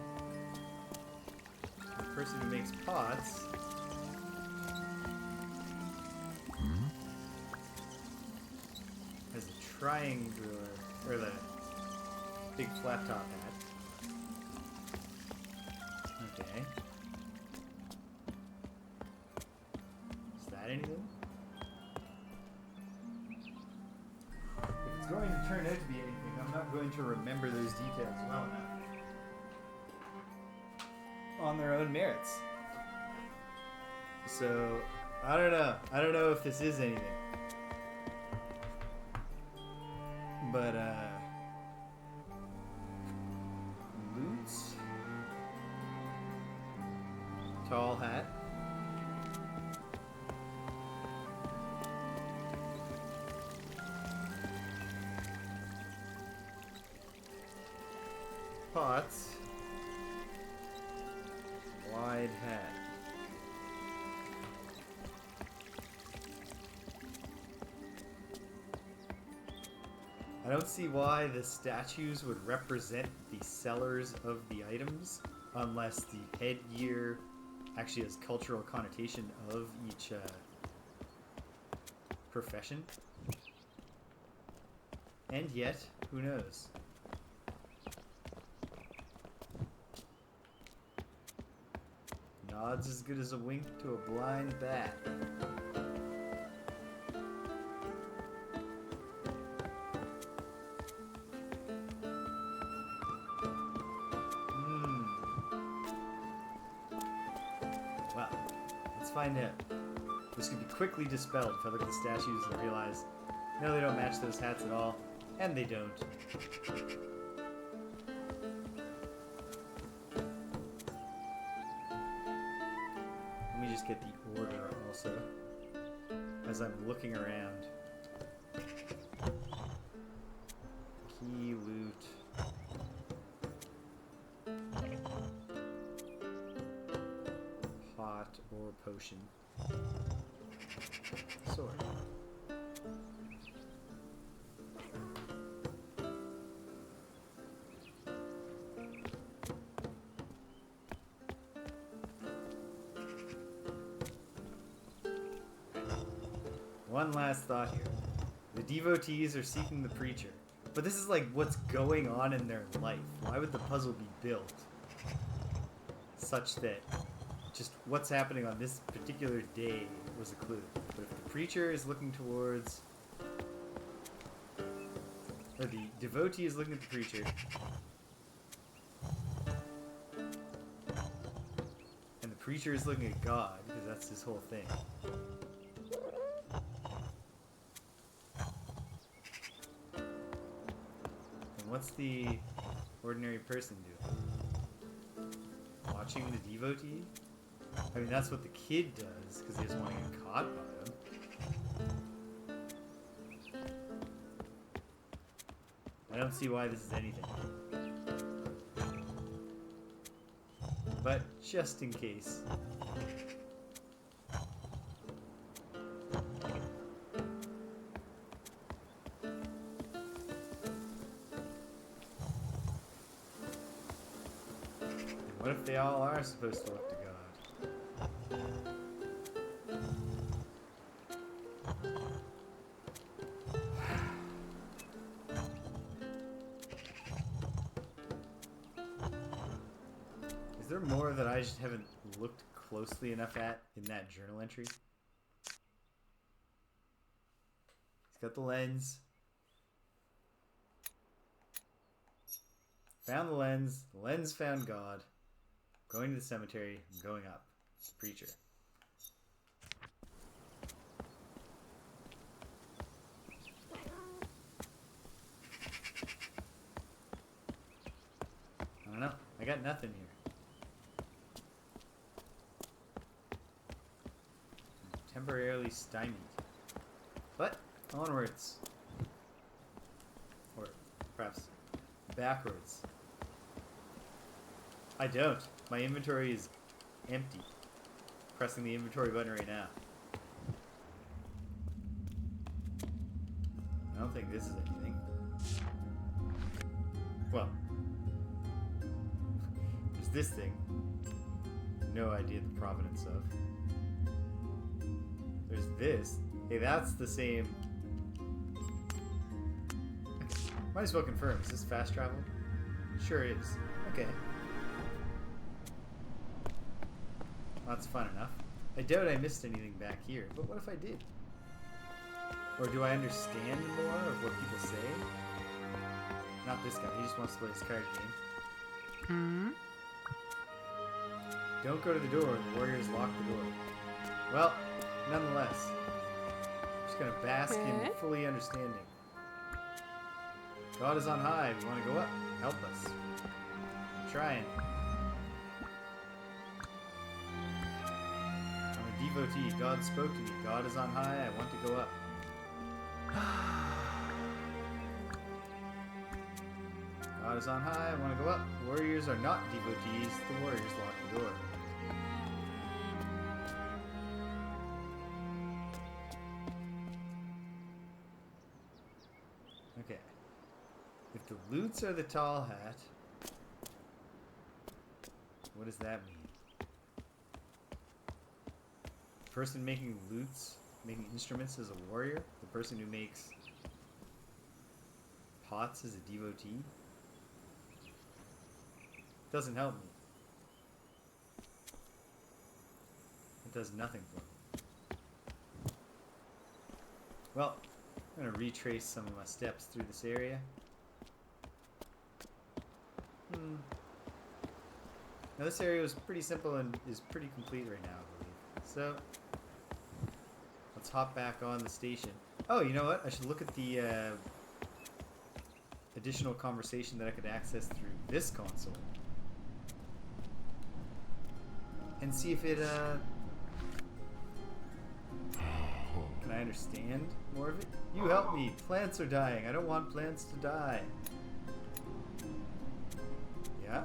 The person who makes pots has a triangular, or the big flat top hat. Okay. Is that anything? If it's going to turn out to be anything, I'm not going to remember those details well enough. On their own merits. So, I don't know. I don't know if this is anything. But, loot. Tall hat. Pots. Wide hat. I don't see why the statues would represent the sellers of the items unless the headgear actually has cultural connotation of each profession. And yet, who knows? Nod's as good as a wink to a blind bat. Well, let's find out. This could be quickly dispelled if I look at the statues and realize, no, they don't match those hats at all, and they don't. Let me just get the order also, as I'm looking around. Key, loot. Pot or potion. Sword. One last thought here. The devotees are seeking the preacher. But this is like what's going on in their life. Why would the puzzle be built such that just what's happening on this particular day was a clue? But if the preacher is looking towards... or the devotee is looking at the preacher... and the preacher is looking at God, because that's his whole thing. What's the ordinary person do? Watching the devotee? I mean, that's what the kid does, because he doesn't want to get caught by him. I don't see why this is anything. But, just in case. What if they all are supposed to look to God? Is there more that I just haven't looked closely enough at in that journal entry? He's got the lens. Found the lens. The lens found God. Going to the cemetery, I'm going up. It's the preacher. I don't know. I got nothing here. I'm temporarily stymied. But, onwards. Or perhaps backwards. I don't. My inventory is empty. Pressing the inventory button right now. I don't think this is anything. Well, there's this thing. No idea the provenance of. There's this. Hey, that's the same. Might as well confirm. Is this fast travel? Sure is. Okay. That's fun enough. I doubt I missed anything back here, but what if I did? Or do I understand more of what people say? Not this guy, he just wants to play his card game. Don't go to the door, the warriors lock the door. Well, nonetheless, I'm just gonna bask in fully understanding. God is on high, we want to go up. Help us. I'm trying. Devotee, God spoke to me. God is on high, I want to go up. God is on high, I want to go up. Warriors are not devotees, the warriors lock the door. Okay. If the lutes are the tall hat, what does that mean? The person making lutes, making instruments is a warrior. The person who makes pots is a devotee. Doesn't help me. It does nothing for me. Well, I'm going to retrace some of my steps through this area. Now this area was pretty simple and is pretty complete right now, I believe. So, let's hop back on the station. Oh, you know what? I should look at the additional conversation that I could access through this console. And see if it, can I understand more of it? You help me! Plants are dying! I don't want plants to die! Yeah?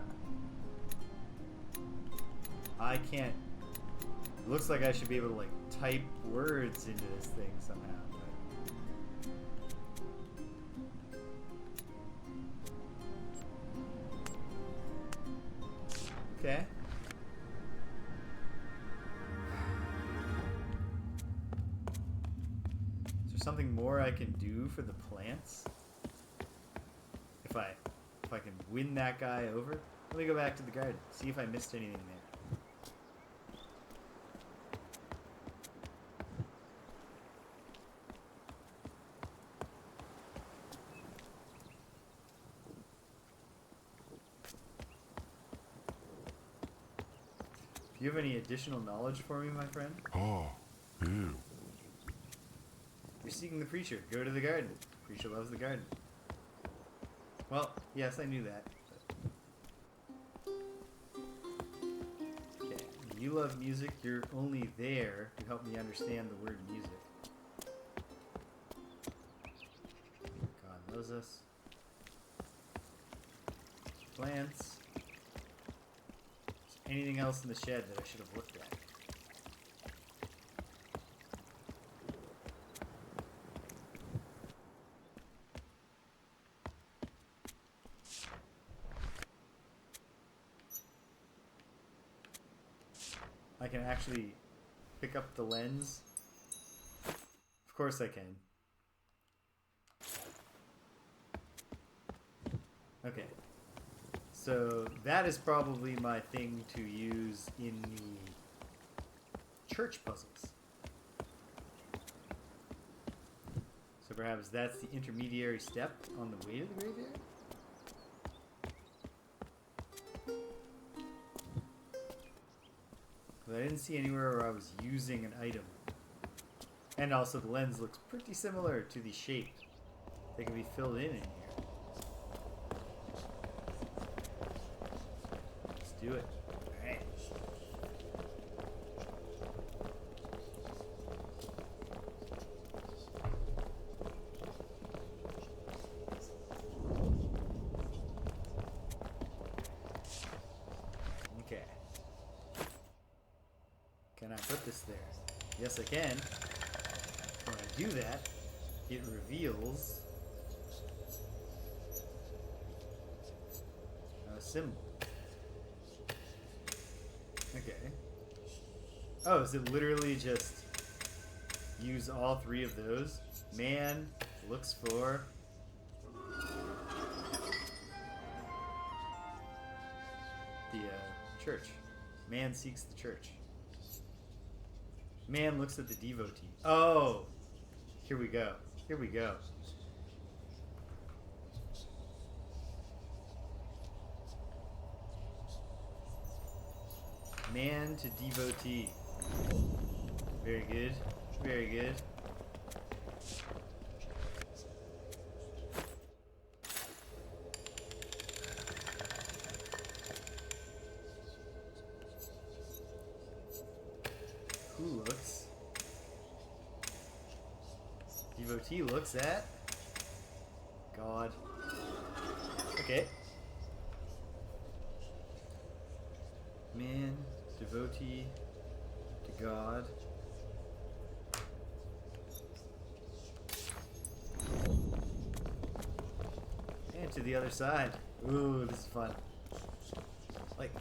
I can't Looks like I should be able to like type words into this thing somehow. Okay. Is there something more I can do for the plants? If I can win that guy over? Let me go back to the garden, see if I missed anything there. Do you have any additional knowledge for me, my friend? Ah, ew. You're seeking the preacher. Go to the garden. Preacher loves the garden. Well, yes, I knew that. Okay. You love music. You're only there to help me understand the word music. God loves us. Plants. Anything else in the shed that I should have looked at? I can actually pick up the lens. Of course I can. Okay. So that is probably my thing to use in the church puzzles. So perhaps that's the intermediary step on the way to the graveyard? But I didn't see anywhere where I was using an item. And also the lens looks pretty similar to the shape that can be filled in here. Do it. Alright. Okay. Can I put this there? Yes, I can. When I do that, it reveals a symbol. Okay. Oh, is it literally just use all three of those? Man looks for the church. Man seeks the church. Man looks at the devotee. Oh! Here we go. Here we go. Man to devotee. Very good. Very good. Who looks? Devotee looks at God. Okay. Man, devotee to God. And to the other side. Ooh, this is fun. Like,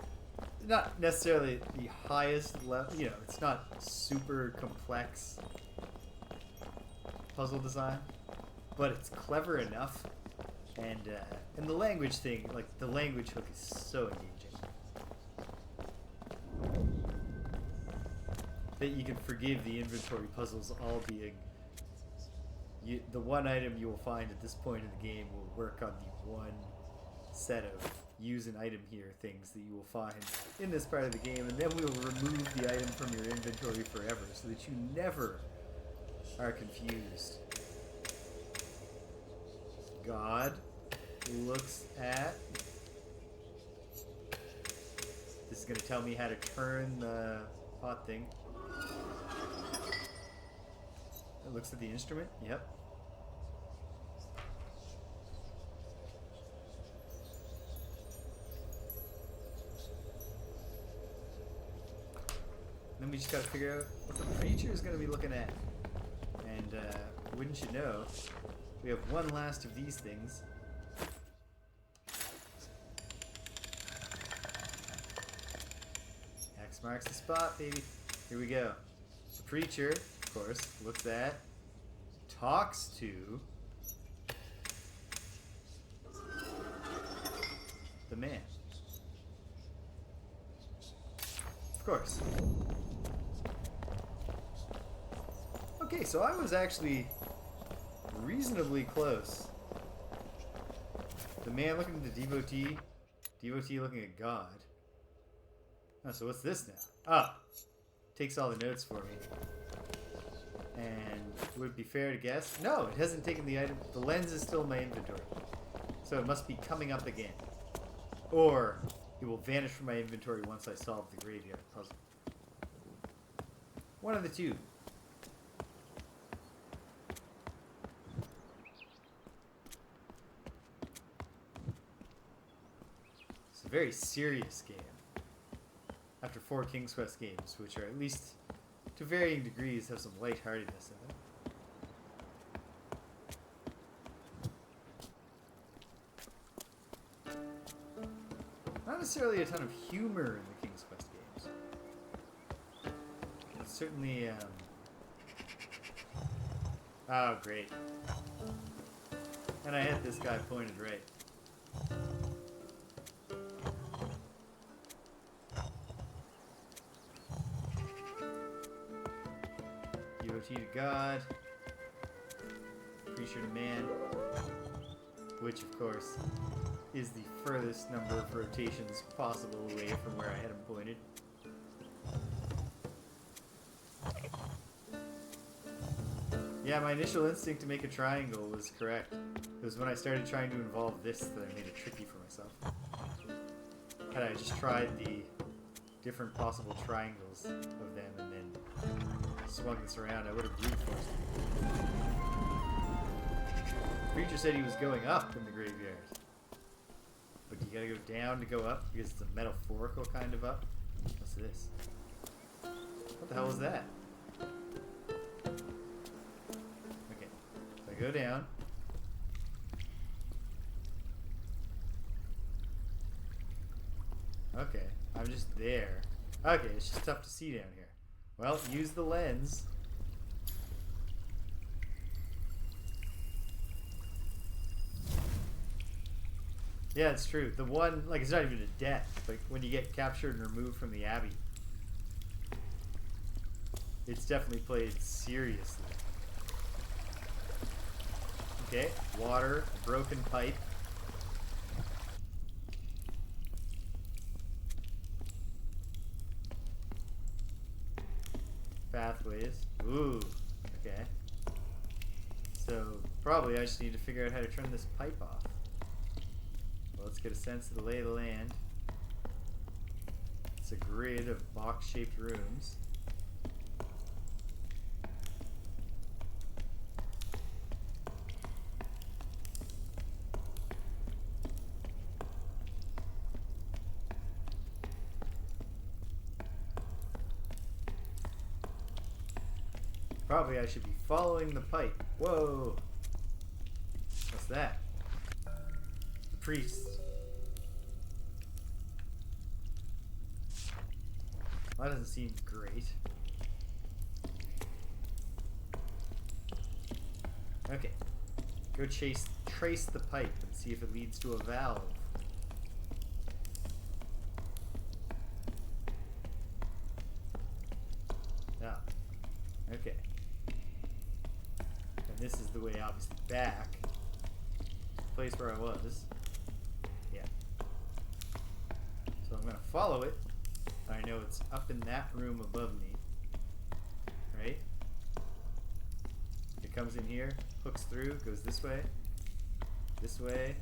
not necessarily the highest level, you know, it's not super complex puzzle design, but it's clever enough. And the language thing, like, the language hook is so engaging. That you can forgive the inventory puzzles all being the one item you will find at this point in the game will work on the one set of use an item here things that you will find in this part of the game, and then we will remove the item from your inventory forever so that you never are confused. God looks at... This is going to tell me how to turn the pot thing. It looks at the instrument. Yep. Then then we just gotta figure out what the preacher is gonna be looking at. And wouldn't you know, we have one last of these things. X marks the spot, baby. Here we go. The preacher, of course, looks at, talks to the man. Of course. Okay, so I was actually reasonably close. The man looking at the devotee, devotee looking at God. Oh, so what's this now? Ah, takes all the notes for me. And would it be fair to guess? No, it hasn't taken the item. The lens is still in my inventory. So it must be coming up again. Or it will vanish from my inventory once I solve the graveyard puzzle. One of the two. It's a very serious game. After 4 King's Quest games, which are at least to varying degrees have some lightheartedness in it. Not necessarily a ton of humor in the King's Quest games. It's certainly, oh, great. And I had this guy pointed right. Devotee to God. Preacher to man. Which, of course, is the furthest number of rotations possible away from where I had him pointed. Yeah, my initial instinct to make a triangle was correct. It was when I started trying to involve this that I made it tricky for myself. Had I just tried the different possible triangles of them and then swung this around, I would have brute forced it. The preacher said he was going up in the graveyard. But you gotta go down to go up because it's a metaphorical kind of up. What's this? What the hell is that? Okay, so I go down. Okay, I'm just there. Okay, it's just tough to see down here. Well, use the lens. Yeah, it's true. The one, like, it's not even a death. Like, when you get captured and removed from the Abbey, it's definitely played seriously. Okay, water, a broken pipe. Pathways. Ooh, okay. So, probably I just need to figure out how to turn this pipe off. Well, let's get a sense of the lay of the land. It's a grid of box-shaped rooms. Probably I should be following the pipe. Whoa! What's that? The priest. Well, that doesn't seem great. Okay. Go trace the pipe and see if it leads to a valve. Ah. Okay. And this is the way, obviously, back to the place where I was. Yeah. So I'm going to follow it. I know it's up in that room above me. Right? It comes in here, hooks through, goes this way,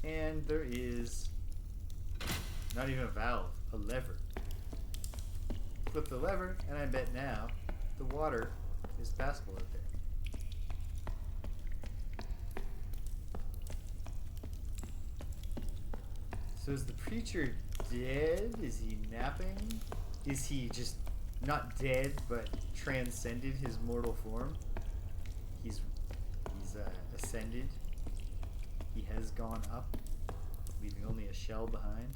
and there is not even a valve, a lever. Flip the lever, and I bet now the water is passable out there. So is the preacher dead? Is he napping? Is he just not dead, but transcended his mortal form? He's ascended. He has gone up, leaving only a shell behind.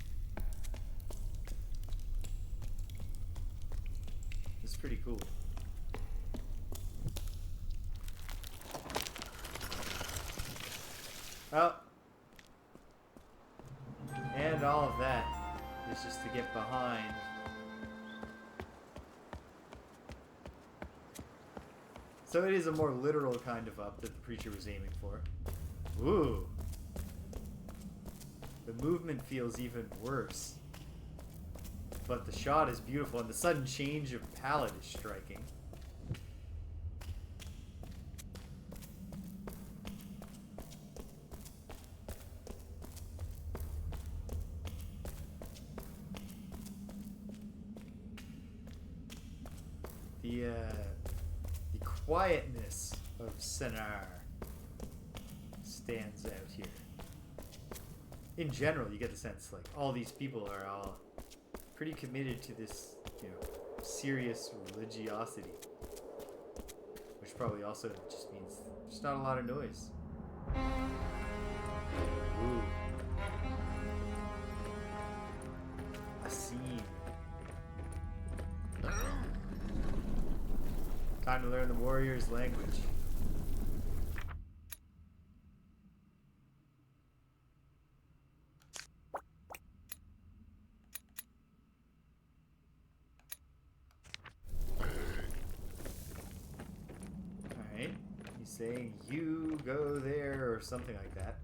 It's pretty cool. Oh. And all of that is just to get behind. So it is a more literal kind of up that the preacher was aiming for. Ooh. The movement feels even worse. But the shot is beautiful, and the sudden change of palette is striking. The quietness of Sennaar stands out here. In general, you get the sense like all these people are all pretty committed to this, serious religiosity, which probably also just means there's not a lot of noise. Ooh. A scene. Time to learn the warrior's language. Alright. He's saying, you go there, or something like that.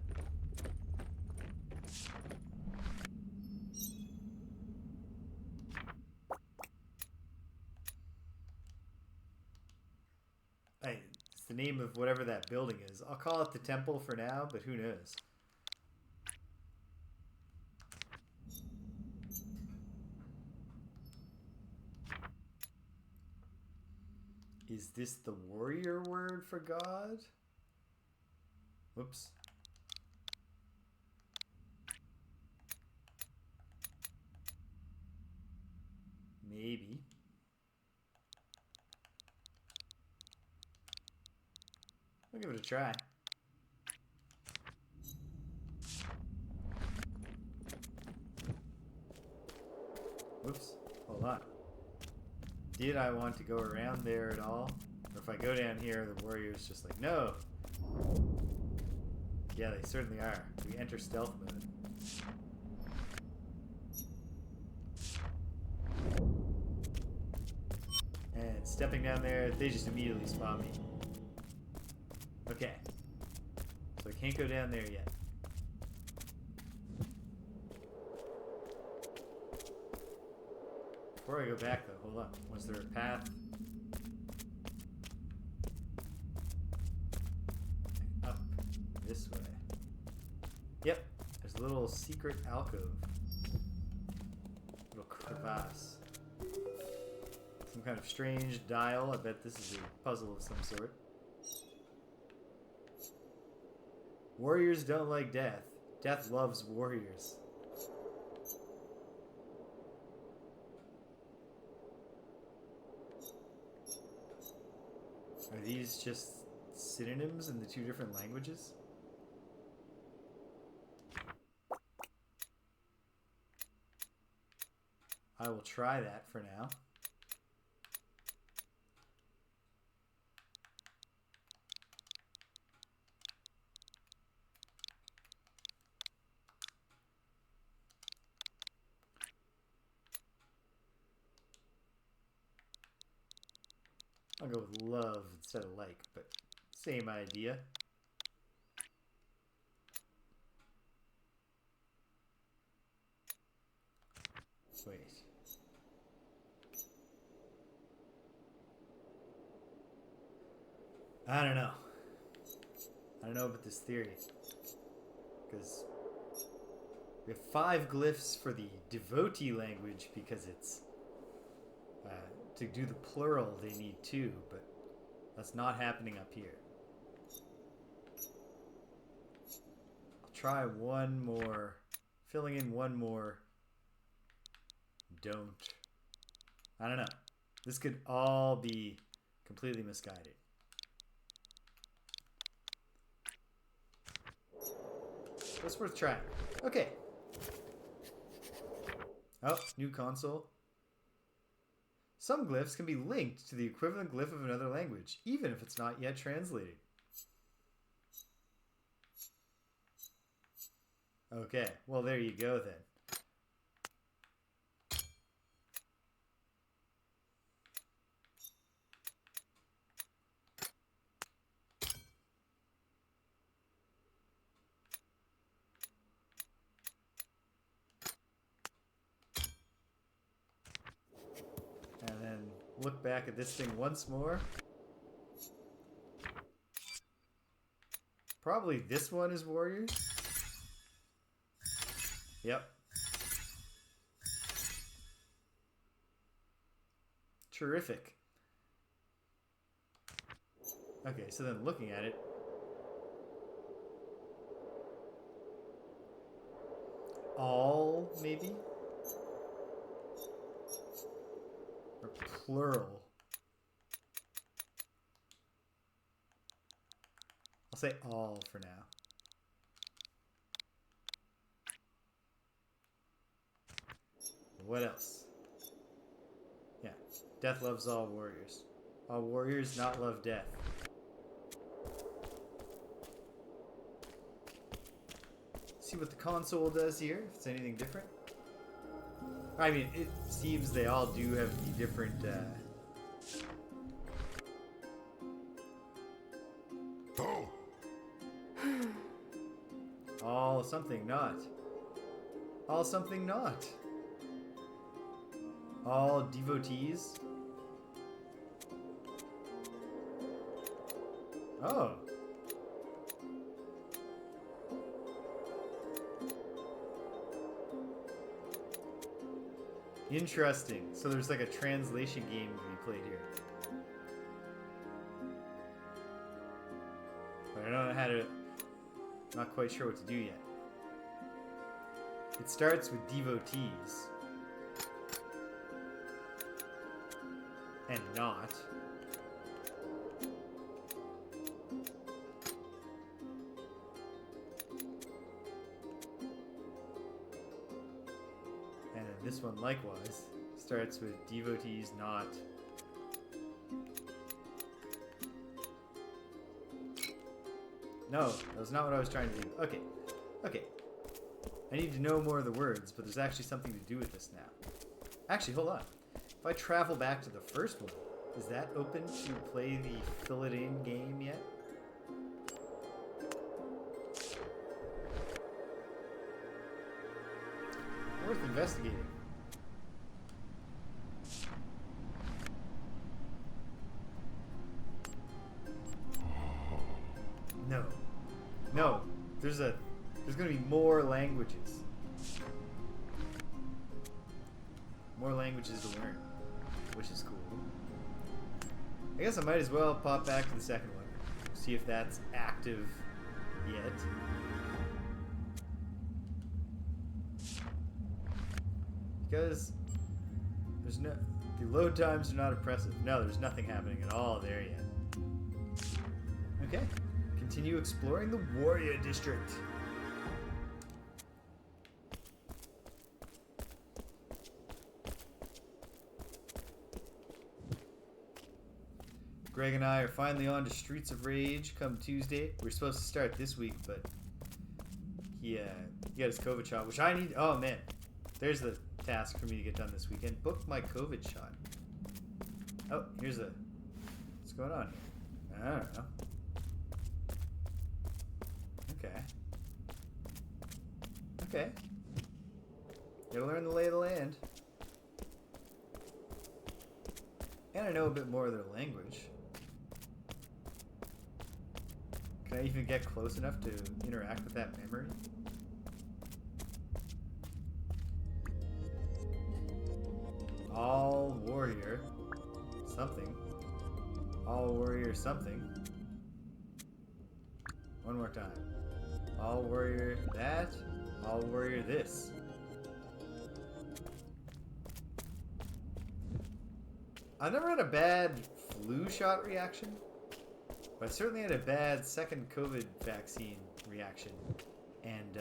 It's the name of whatever that building is. I'll call it the temple for now, but who knows? Is this the warrior word for God? Whoops. Maybe. I'll give it a try. Whoops. Hold on. Did I want to go around there at all? Or if I go down here, the warrior's just like, no! Yeah, they certainly are. We enter stealth mode. And stepping down there, they just immediately spawn me. Okay. So I can't go down there yet. Before I go back though, hold on. Was there a path? Up this way. Yep. There's a little secret alcove. Little crevasse. Some kind of strange dial. I bet this is a puzzle of some sort. Warriors don't like death. Death loves warriors. Are these just synonyms in the two different languages? I will try that for now. I'll go with love instead of like, but same idea. Wait. I don't know. I don't know about this theory. Because we have 5 glyphs for the devotee language because it's to do the plural they need 2, but that's not happening up here. I'll try one more, filling in one more don't I don't know. This could all be completely misguided. But it's worth trying. Okay. Oh, new console. Some glyphs can be linked to the equivalent glyph of another language, even if it's not yet translated. Okay, well there you go then. And then look back at this thing once more. Probably this one is warriors. Yep. Terrific. Okay, so then looking at it. All, maybe? Or plural. I'll say all for now. What else? Yeah. Death loves all warriors. All warriors not love death. See what the console does here, if it's anything different. I mean, it seems they all do have the different, Oh! all something not. All something not. All devotees. Oh. Interesting. So there's like a translation game to be played here. But I don't know how to... Not quite sure what to do yet. It starts with devotees. And not. And then this one likewise starts with devotees not. No, that was not what I was trying to do. Okay. Okay. I need to know more of the words, but there's actually something to do with this now. Actually, hold on. If I travel back to the first one, is that open to play the fill it in game yet? Worth investigating. No. No. There's gonna be more languages. More languages to learn, which is cool. I guess I might as well pop back to the second one. See if that's active yet. Because there's no... The load times are not oppressive. No, there's nothing happening at all there yet. Okay. Continue exploring the Warrior District. Greg and I are finally on to Streets of Rage come Tuesday. We're supposed to start this week, but he got his COVID shot, which I need. Oh man, there's the task for me to get done this weekend. Book my COVID shot. Oh, here's the... What's going on here? I don't know. Okay. Okay. Gotta learn the lay of the land. And I know a bit more of their language. Can I even get close enough to interact with that memory? All warrior something. All warrior something. One more time. All warrior that. All warrior this. I never had a bad flu shot reaction, but I certainly had a bad second COVID vaccine reaction, and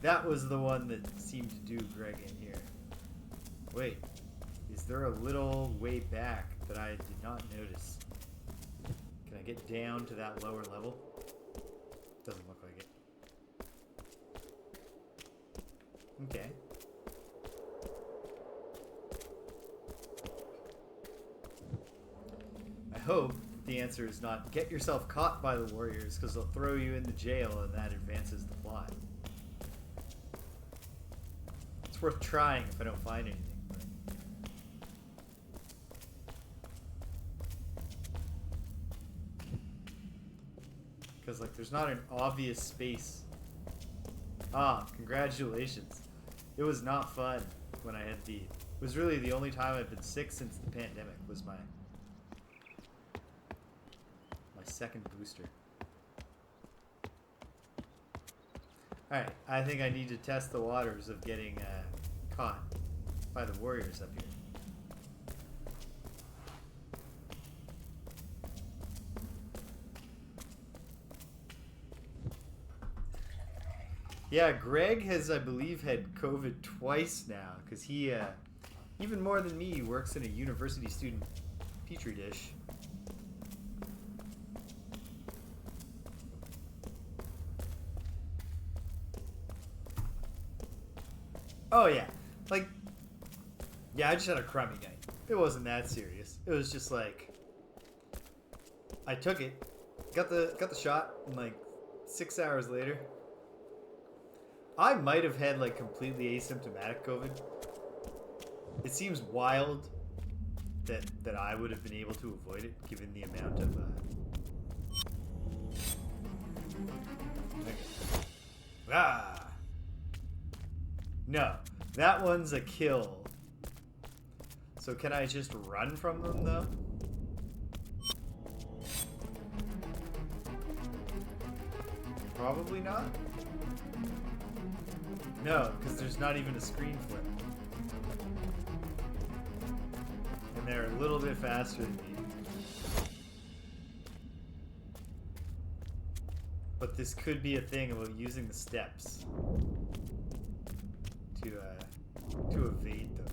that was the one that seemed to do Greg in here. Wait, is there a little way back that I did not notice? Can I get down to that lower level? Doesn't look like it. Okay. I hope the answer is not get yourself caught by the warriors because they'll throw you into jail and that advances the plot. It's worth trying if I don't find anything. Because like there's not an obvious space. Ah, congratulations. It was not fun when I had the... It was really the only time I've been sick since the pandemic was my second booster. Alright, I think I need to test the waters of getting caught by the warriors up here. Yeah, Greg has, I believe, had COVID twice now, because he, even more than me, works in a university student petri dish. Oh, yeah. Like, yeah, I just had a crummy night. It wasn't that serious. It was just like, I took it, got the shot, and like 6 hours later, I might have had like completely asymptomatic COVID. It seems wild that I would have been able to avoid it given the amount of no, that one's a kill. So can I just run from them though? Probably not. No, because there's not even a screen flip. And they're a little bit faster than me. But this could be a thing about using the steps to evade them.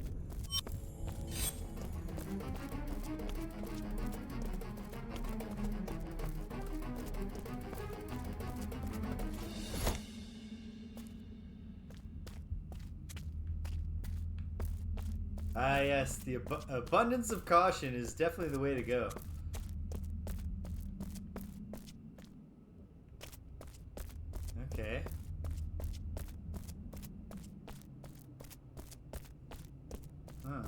Ah, yes, the abundance of caution is definitely the way to go. Okay. Huh.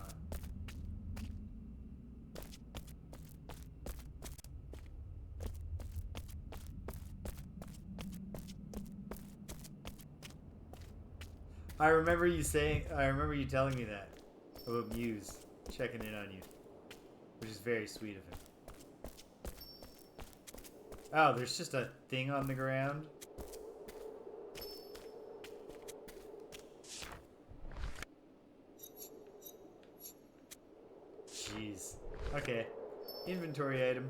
I remember you telling me that about Muse checking in on you, which is very sweet of him. Oh, there's just a thing on the ground. Jeez. Okay. Inventory item.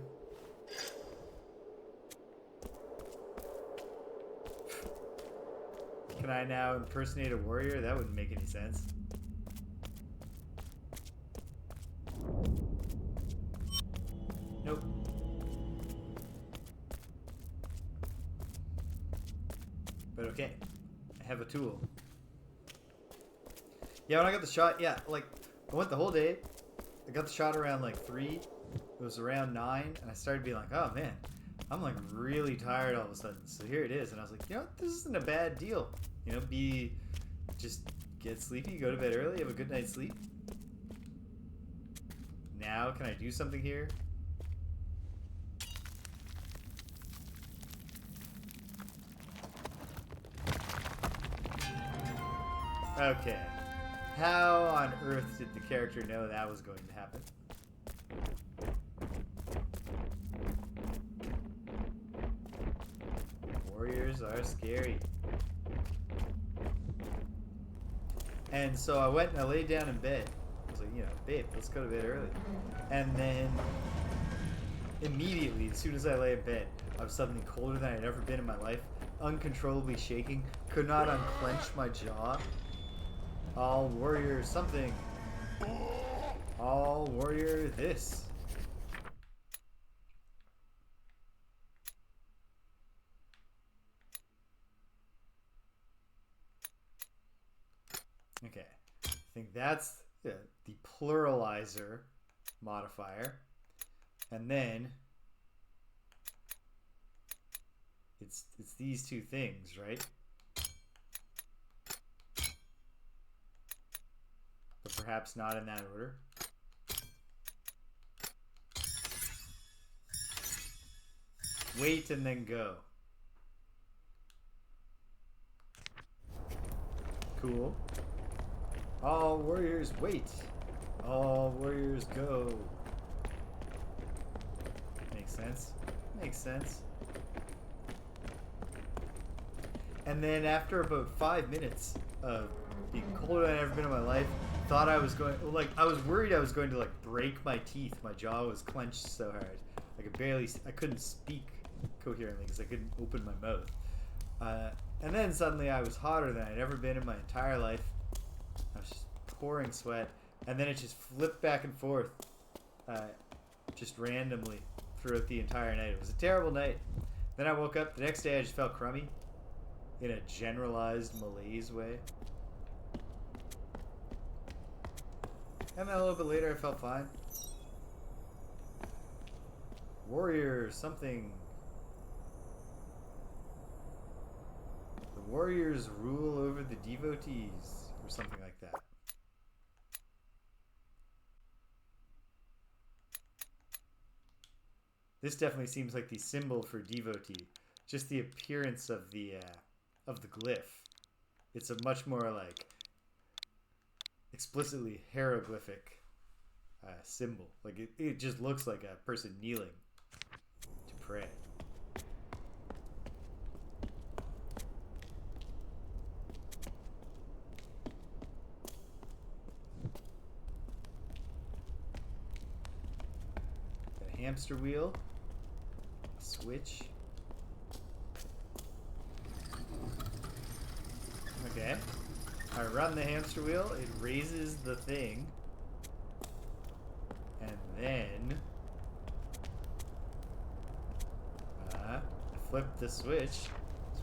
Can I now impersonate a warrior? That wouldn't make any sense. Nope. But okay. I have a tool. Yeah, when I got the shot, yeah, like, I went the whole day. I got the shot around like 3. It was around 9, and I started being like, oh man, I'm like really tired all of a sudden. So here it is, and I was like, you know what? This isn't a bad deal. You know, just get sleepy, go to bed early, have a good night's sleep. Now, can I do something here? Okay. How on earth did the character know that was going to happen? Warriors are scary. And so I went and I laid down in bed. I was like, babe, let's go to bed early. And then immediately, as soon as I lay in bed, I was suddenly colder than I'd ever been in my life, uncontrollably shaking, could not unclench my jaw. All warrior something. All warrior this. Okay, I think that's the pluralizer modifier. And then it's these two things, right? But perhaps not in that order. Wait and then go. Cool. All warriors wait. All warriors go. Makes sense. Makes sense. And then after about 5 minutes of being colder than I've ever been in my life, thought I was going, I was worried I was going to break my teeth. My jaw was clenched so hard. I couldn't speak coherently because I couldn't open my mouth. And then suddenly I was hotter than I'd ever been in my entire life. I was just pouring sweat. And then it just flipped back and forth just randomly throughout the entire night. It was a terrible night. Then I woke up. The next day I just felt crummy in a generalized malaise way. And then a little bit later I felt fine. Warrior something. The warriors rule over the devotees, or something like that. This definitely seems like the symbol for devotee. Just the appearance of the glyph. It's a much more explicitly hieroglyphic symbol. It just looks like a person kneeling to pray. Got a hamster wheel, a switch. Okay. I run the hamster wheel, it raises the thing, and then I flip the switch. So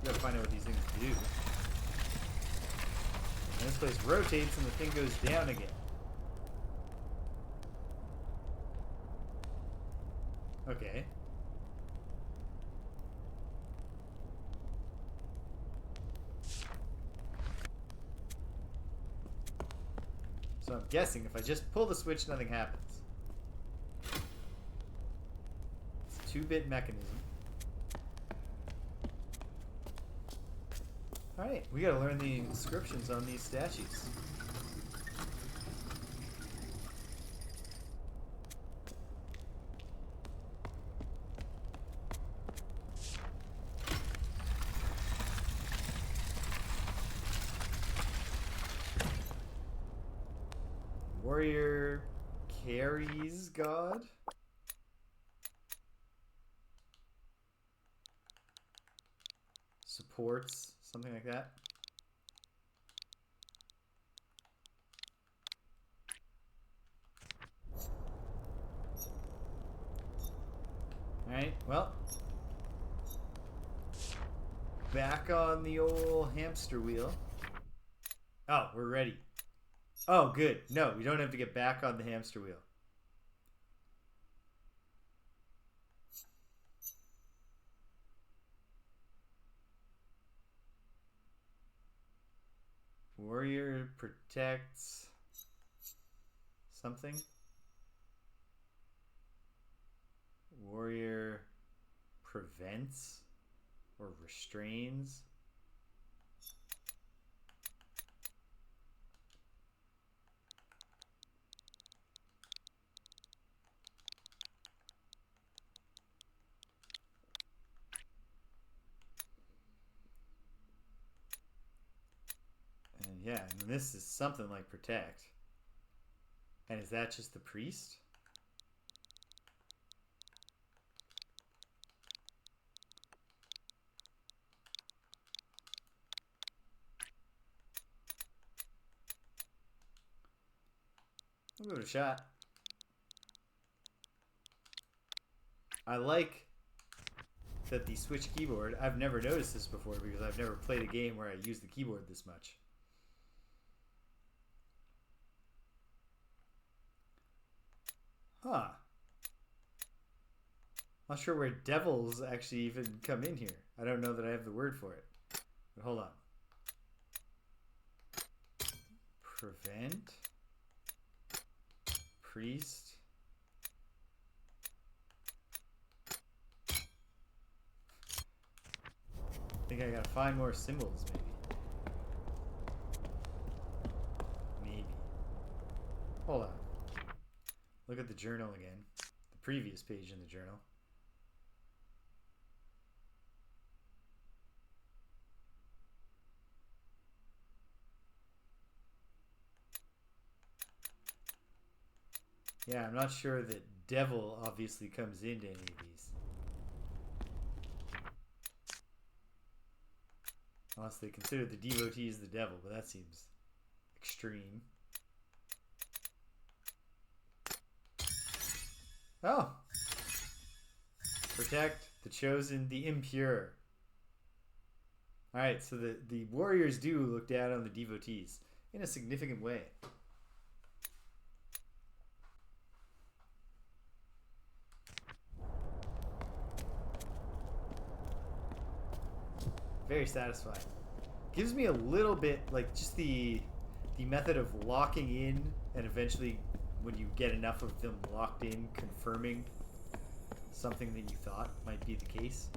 we gotta find out what these things do. And this place rotates and the thing goes down again. Okay. So I'm guessing if I just pull the switch, nothing happens. It's a 2-bit mechanism. Alright, we gotta learn the inscriptions on these statues. Warrior carries God. Supports, something like that. Alright, well. Back on the old hamster wheel. Oh, we're ready. Oh, good. No, we don't have to get back on the hamster wheel. Warrior protects something. Warrior prevents or restrains. And Yeah, and this is something like protect. And is that just the priest? I'll give it a shot. I like that the Switch keyboard, I've never noticed this before because I've never played a game where I use the keyboard this much. Huh. Not sure where devils actually even come in here. I don't know that I have the word for it. But hold on. Prevent. Priest. I think I gotta find more symbols, maybe. Hold on. Look at the journal again. The previous page in the journal. Yeah, I'm not sure that devil obviously comes into any of these. Unless they consider the devotees the devil, but that seems extreme. Oh! Protect the chosen, the impure. Alright, so the warriors do look down on the devotees in a significant way. Very satisfying. Gives me a little bit, like, just the method of locking in and eventually when you get enough of them locked in, confirming something that you thought might be the case.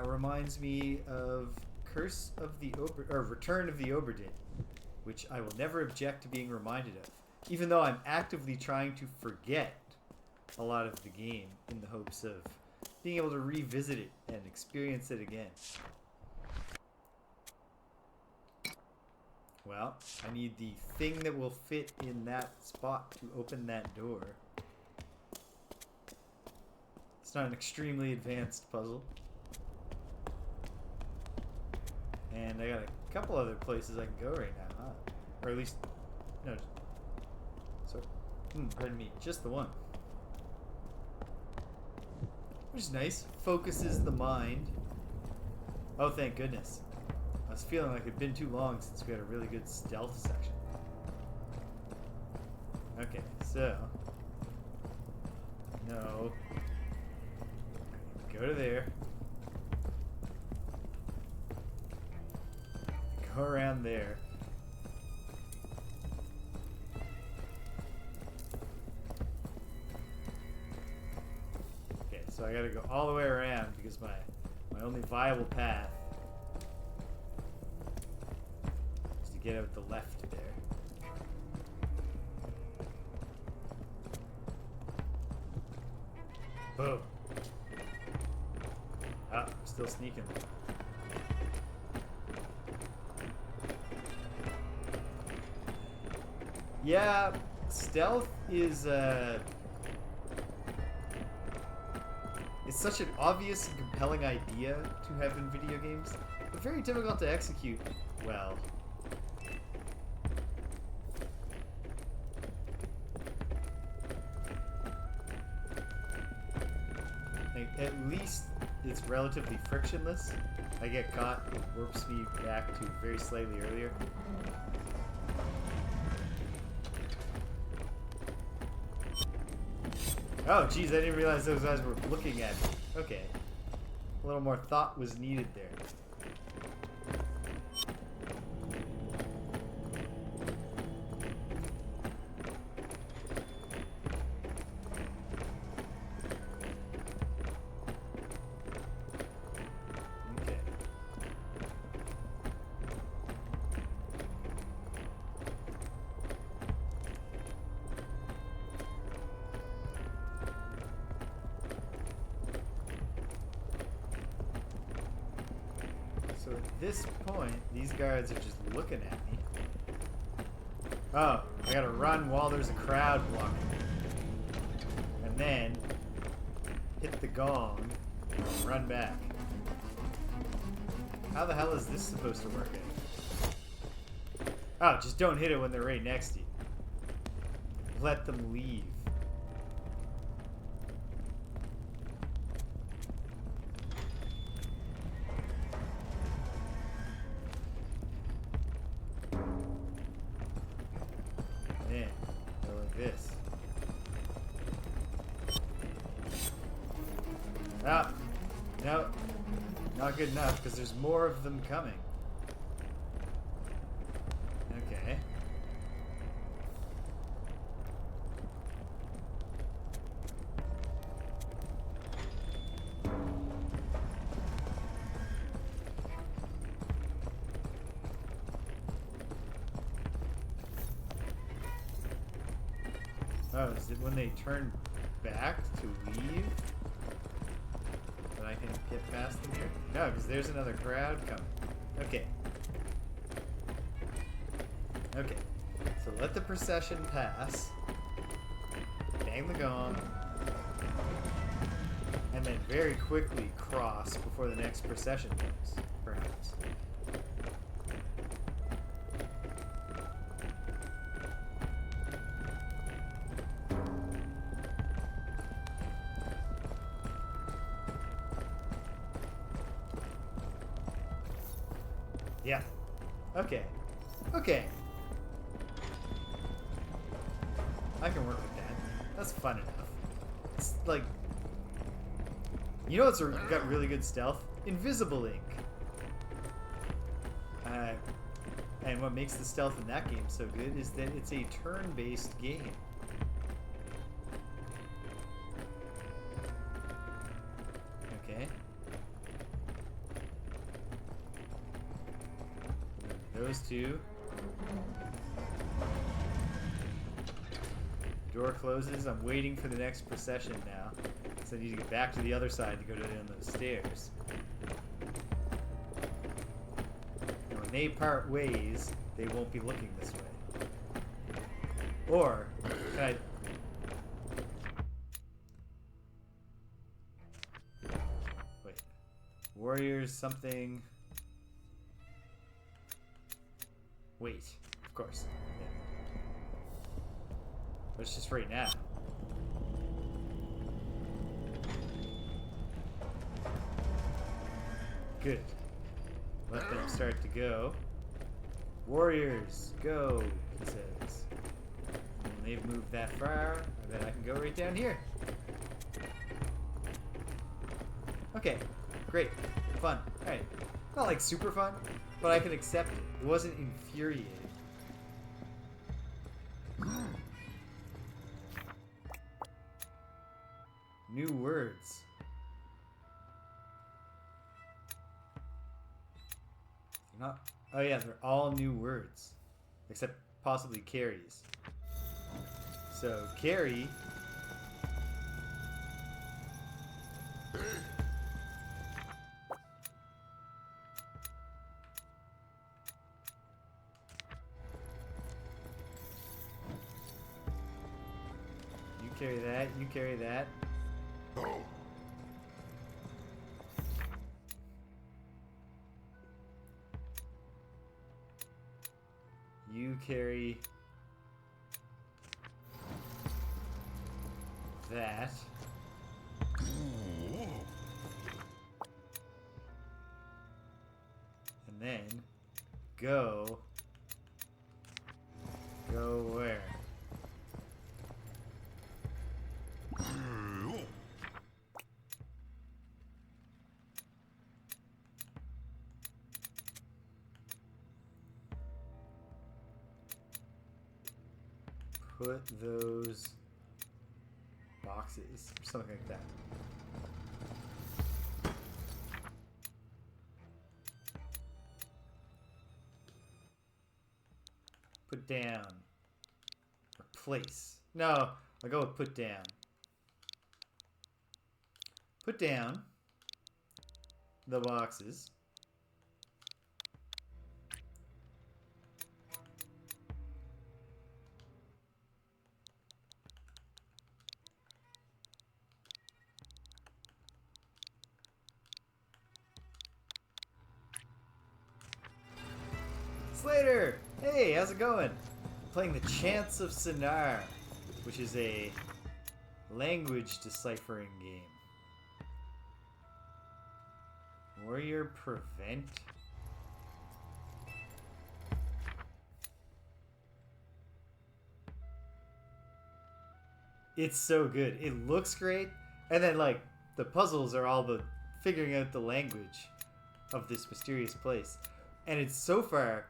Reminds me of Curse of the Return of the Oberdin, which I will never object to being reminded of, even though I'm actively trying to forget a lot of the game in the hopes of being able to revisit it and experience it again. Well, I need the thing that will fit in that spot to open that door. It's not an extremely advanced puzzle. And I got a couple other places I can go right now, huh? Or at least, no. So, pardon me, just the one. Which is nice. Focuses the mind. Oh, thank goodness. I was feeling like it'd been too long since we had a really good stealth section. Okay, so... No. Go to there. Go around there. Okay, so I gotta go all the way around because my only viable path is to get out the left there. Boom. Ah, I'm still sneaking. Yeah, stealth is it's such an obvious and compelling idea to have in video games, but very difficult to execute well. Like, at least it's relatively frictionless. I get caught, it warps me back to very slightly earlier. Oh, geez, I didn't realize those guys were looking at me. Okay. A little more thought was needed there. Okay. So at this point, these guards are just looking at me. Oh, I gotta run while there's a crowd blocking me. And then hit the gong and run back. How the hell is this supposed to work out? Oh, just don't hit it when they're right next to you. Let them leave. Man, go like this. Ah, no, not good enough because there's more of them coming. Okay. Oh, is it when they turn back to leave that I can get past them here? No, because there's another crowd coming. Okay. Okay. So let the procession pass. Bang the gong. And then very quickly cross before the next procession comes, perhaps. Yeah. Okay. Okay. I can work with that. That's fun enough. It's like... You know what's got really good stealth? Invisible ink. And what makes the stealth in that game so good is that it's a turn-based game. Okay. Those two. Door closes. I'm waiting for the next procession now. So I need to get back to the other side to go down those stairs. And when they part ways, they won't be looking this way. Or, can I... Wait. Warriors something... Wait, of course. Yeah. But it's just right now. Good. Let them start to go. Warriors, go, he says. And they've moved that far. I bet I can go right down here. Okay, great. Fun. Alright. Not like super fun, but I can accept it. It wasn't infuriating. New words. Not. Oh yeah, they're all new words, except possibly Carrie's. So Carrie. You carry that. You carry that. You carry that. And then go where? Put those boxes, or something like that. Put down. Or place. No, I'll go with put down. Put down the boxes. Slater! Hey, how's it going? I'm playing the Chants of Sennaar, which is a language deciphering game. Warrior Prevent? It's so good. It looks great. And then, like, the puzzles are all the figuring out the language of this mysterious place. And it's so far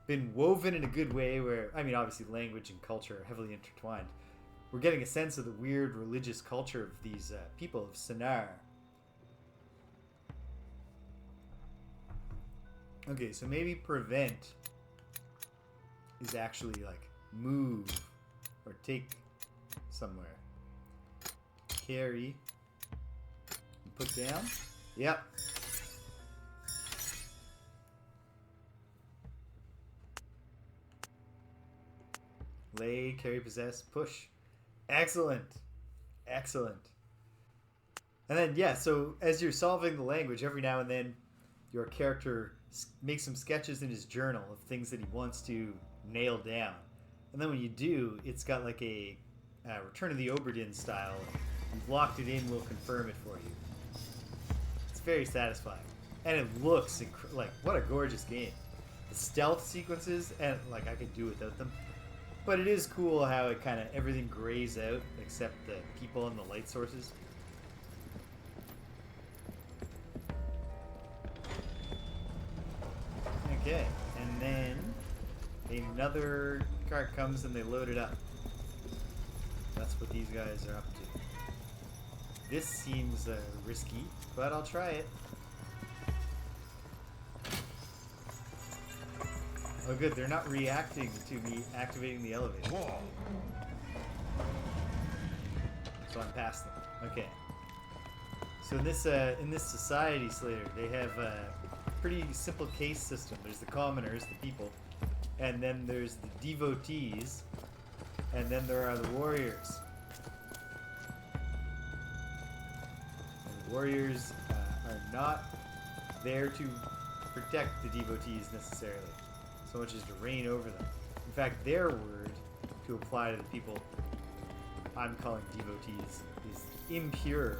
been woven in a good way where, I mean, obviously language and culture are heavily intertwined. We're getting a sense of the weird religious culture of these people of Sennaar. Okay, so maybe prevent is actually like move or take somewhere. Carry. And put down. Yep. Lay, carry, possess, push. Excellent. Excellent. And then, yeah, so as you're solving the language, every now and then your character makes some sketches in his journal of things that he wants to nail down. And then when you do, it's got like a Return of the Oberdin style. You've locked it in, we'll confirm it for you. It's very satisfying. And it looks like, what a gorgeous game. The stealth sequences, and like I could do without them. But it is cool how it kind of, everything grays out except the people and the light sources. Okay, and then another cart comes and they load it up. That's what these guys are up to. This seems risky, but I'll try it. Oh good, they're not reacting to me activating the elevator. So I'm past them. Okay. So in this society, Slater, they have a pretty simple case system. There's the commoners, the people, and then there's the devotees, and then there are the warriors. And the warriors are not there to protect the devotees necessarily, so much as to reign over them. In fact, their word to apply to the people I'm calling devotees is impure.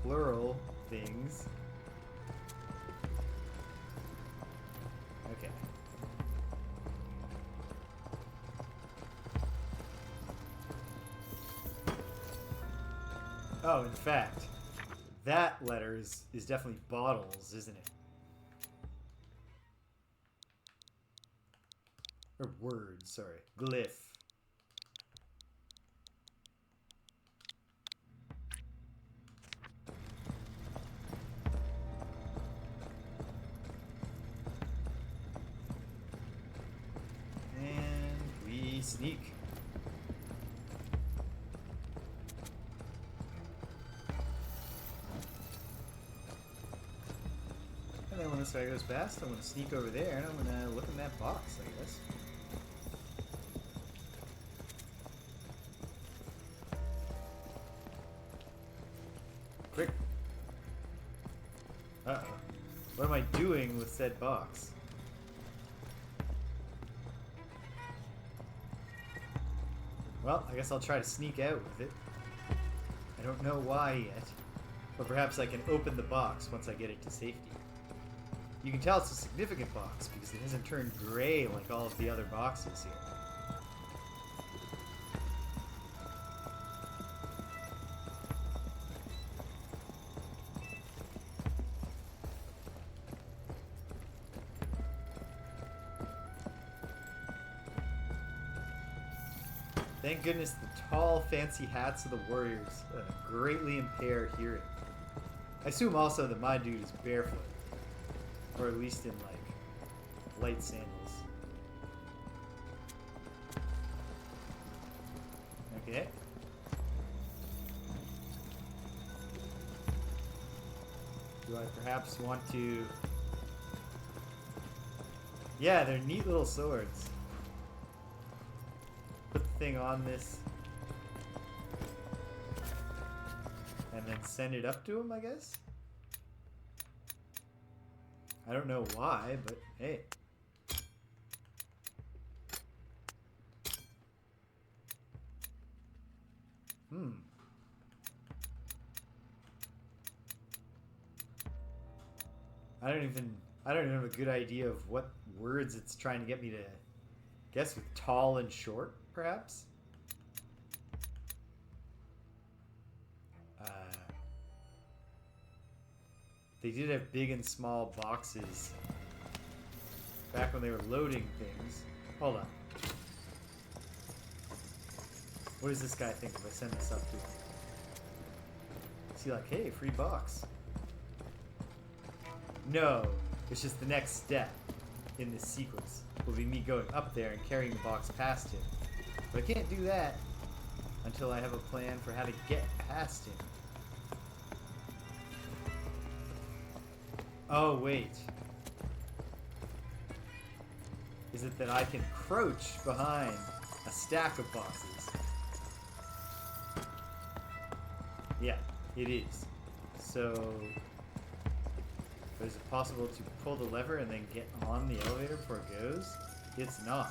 Plural things. Okay. Oh, in fact, that letter is definitely bottles, isn't it? Or words, sorry. Glyph. And we sneak. And then when this guy goes past, I'm going to sneak over there and I'm going to look in that box, I guess. Quick. Uh-oh. What am I doing with said box? Well, I guess I'll try to sneak out with it. I don't know why yet. But perhaps I can open the box once I get it to safety. You can tell it's a significant box because it hasn't turned gray like all of the other boxes here. Thank goodness the tall, fancy hats of the warriors greatly impair hearing. I assume also that my dude is barefoot. Or at least in, like, light sandals. Okay. Do I perhaps want to... Yeah, they're neat little swords. Put the thing on this. And then send it up to him, I guess? I don't know why, but hey. I don't even have a good idea of what words it's trying to get me to guess with tall and short, perhaps? They did have big and small boxes back when they were loading things. Hold on. What does this guy think if I send this up to him? Is he like, hey, free box? No, it's just the next step in this sequence will be me going up there and carrying the box past him. But I can't do that until I have a plan for how to get past him. Oh, wait. Is it that I can crouch behind a stack of boxes? Yeah, it is. So, is it possible to pull the lever and then get on the elevator before it goes? It's not.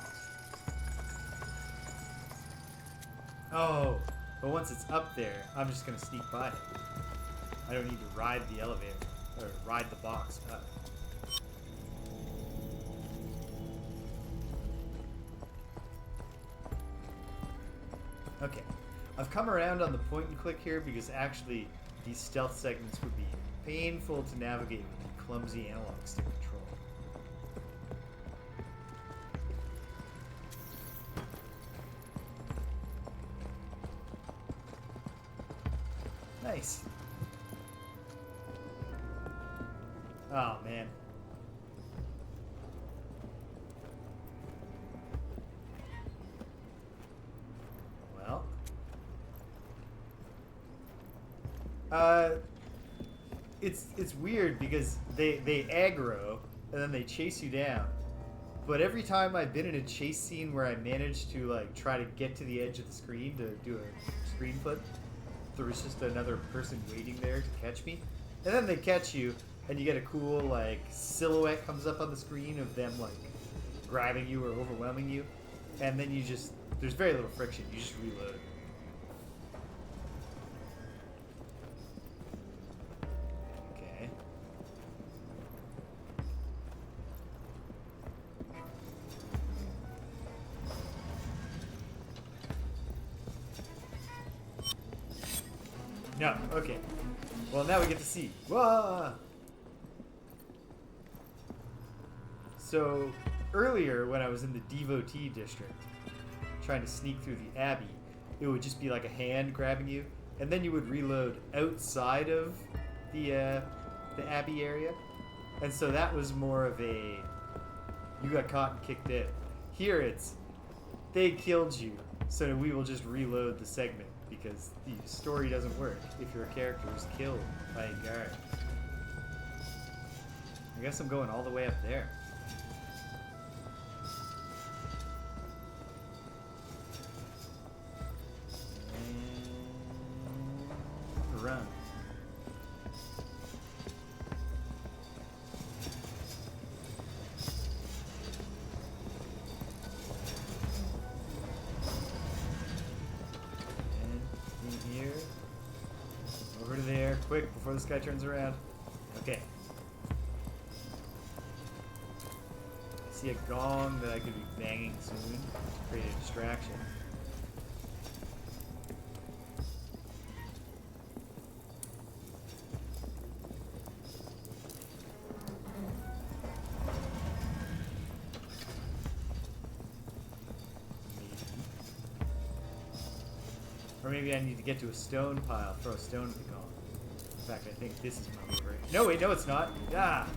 Oh, but once it's up there, I'm just going to sneak by it. I don't need to ride the elevator. Or ride the box up. Okay. I've come around on the point and click here because actually these stealth segments would be painful to navigate with the clumsy analog stick control. Nice. Oh, man. Well. It's weird because they aggro and then they chase you down. But every time I've been in a chase scene where I managed to like try to get to the edge of the screen to do a screen flip, there was just another person waiting there to catch me. And then they catch you. And you get a cool, like, silhouette comes up on the screen of them, like, grabbing you or overwhelming you. And then you just, there's very little friction. You just reload. Okay. No, okay. Well, now we get to see. Whoa! So, earlier when I was in the Devotee District, trying to sneak through the Abbey, it would just be like a hand grabbing you, and then you would reload outside of the Abbey area. And so that was more of a, you got caught and kicked out. Here it's, they killed you, so we will just reload the segment, because the story doesn't work if your character is killed by a guard. I guess I'm going all the way up there. And run. Quick, before this guy turns around. Okay. I see a gong that I could be banging soon to create a distraction. Or maybe I need to get to a stone pile, throw a stone at the gong. In fact, I think this is my move right. No, wait, no, it's not. Ah!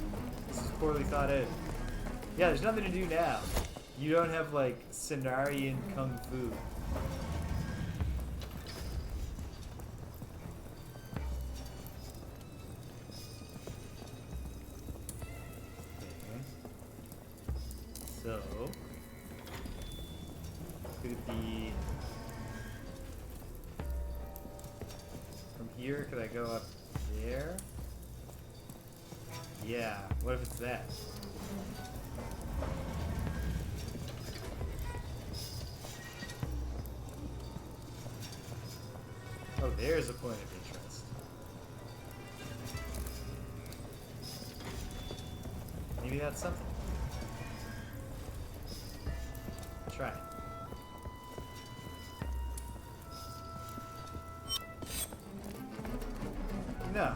This is poorly thought out. Yeah, there's nothing to do now. You don't have, like, Sennarian Kung Fu. Okay. So... could it be... from here, could I go up there? Yeah, what if it's that? Oh, there's a point of interest. Maybe that's something. Try it. No.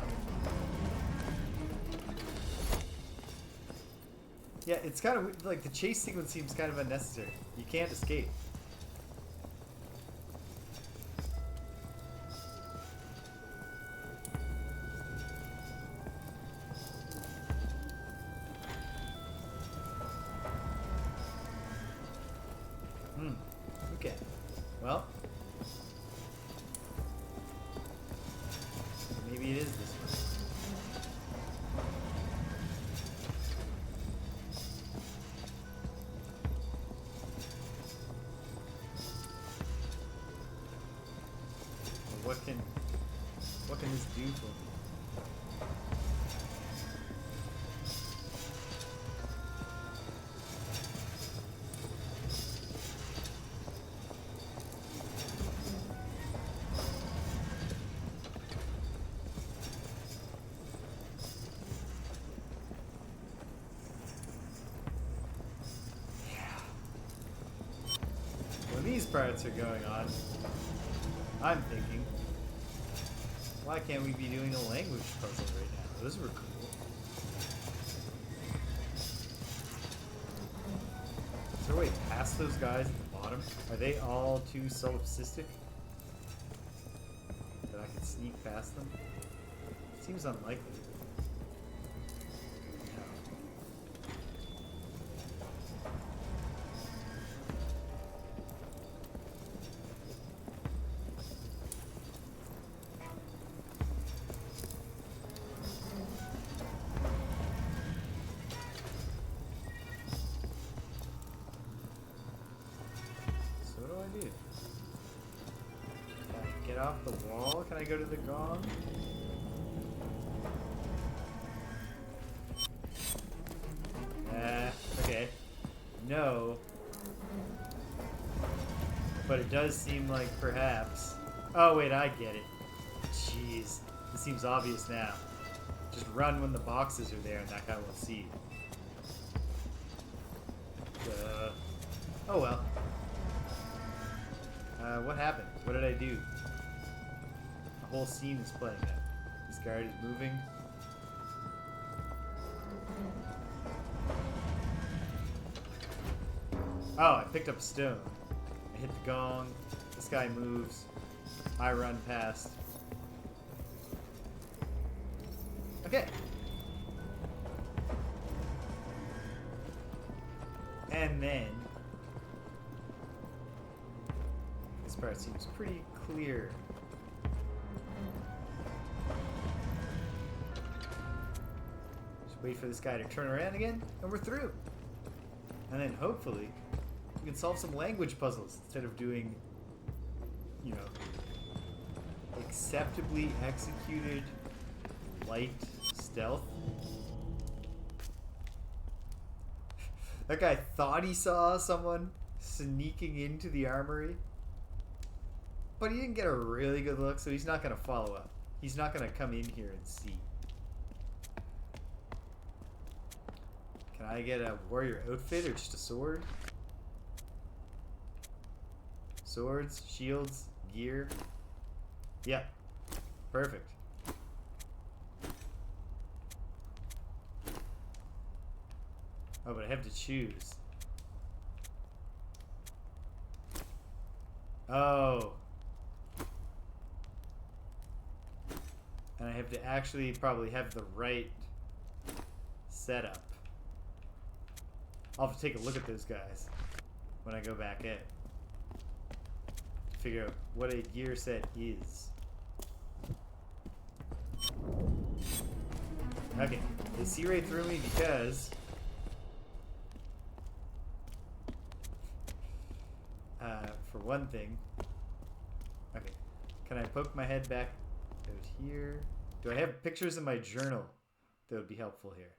Yeah, it's kind of like the chase sequence seems kind of unnecessary. You can't escape. Okay. Well, maybe it is this one. What can this do for me? When these parts are going on, I'm thinking, why can't we be doing a language puzzle right now? Those were cool. Is there a way past those guys at the bottom? Are they all too solipsistic that I can sneak past them? Seems unlikely. Off the wall? Can I go to the gong? Okay. No. But it does seem like perhaps... Oh, wait, I get it. Jeez. This seems obvious now. Just run when the boxes are there and that guy will see you. Oh, well. What happened? What did I do? The whole scene is playing out. This guard is moving. Oh, I picked up a stone. I hit the gong. This guy moves. I run past. Okay. And then... this part seems pretty clear. Wait for this guy to turn around again, and we're through. And then hopefully we can solve some language puzzles instead of doing, you know, acceptably executed light stealth. That guy thought he saw someone sneaking into the armory, but he didn't get a really good look, so he's not going to follow up. He's not going to come in here and see. Can I get a warrior outfit or just a sword? Swords, shields, gear. Yep. Perfect. Oh, but I have to choose. Oh. And I have to actually probably have the right setup. I'll have to take a look at those guys when I go back in. Figure out what a gear set is. Okay, they see right through me because... for one thing... Okay, can I poke my head back out here? Do I have pictures in my journal that would be helpful here?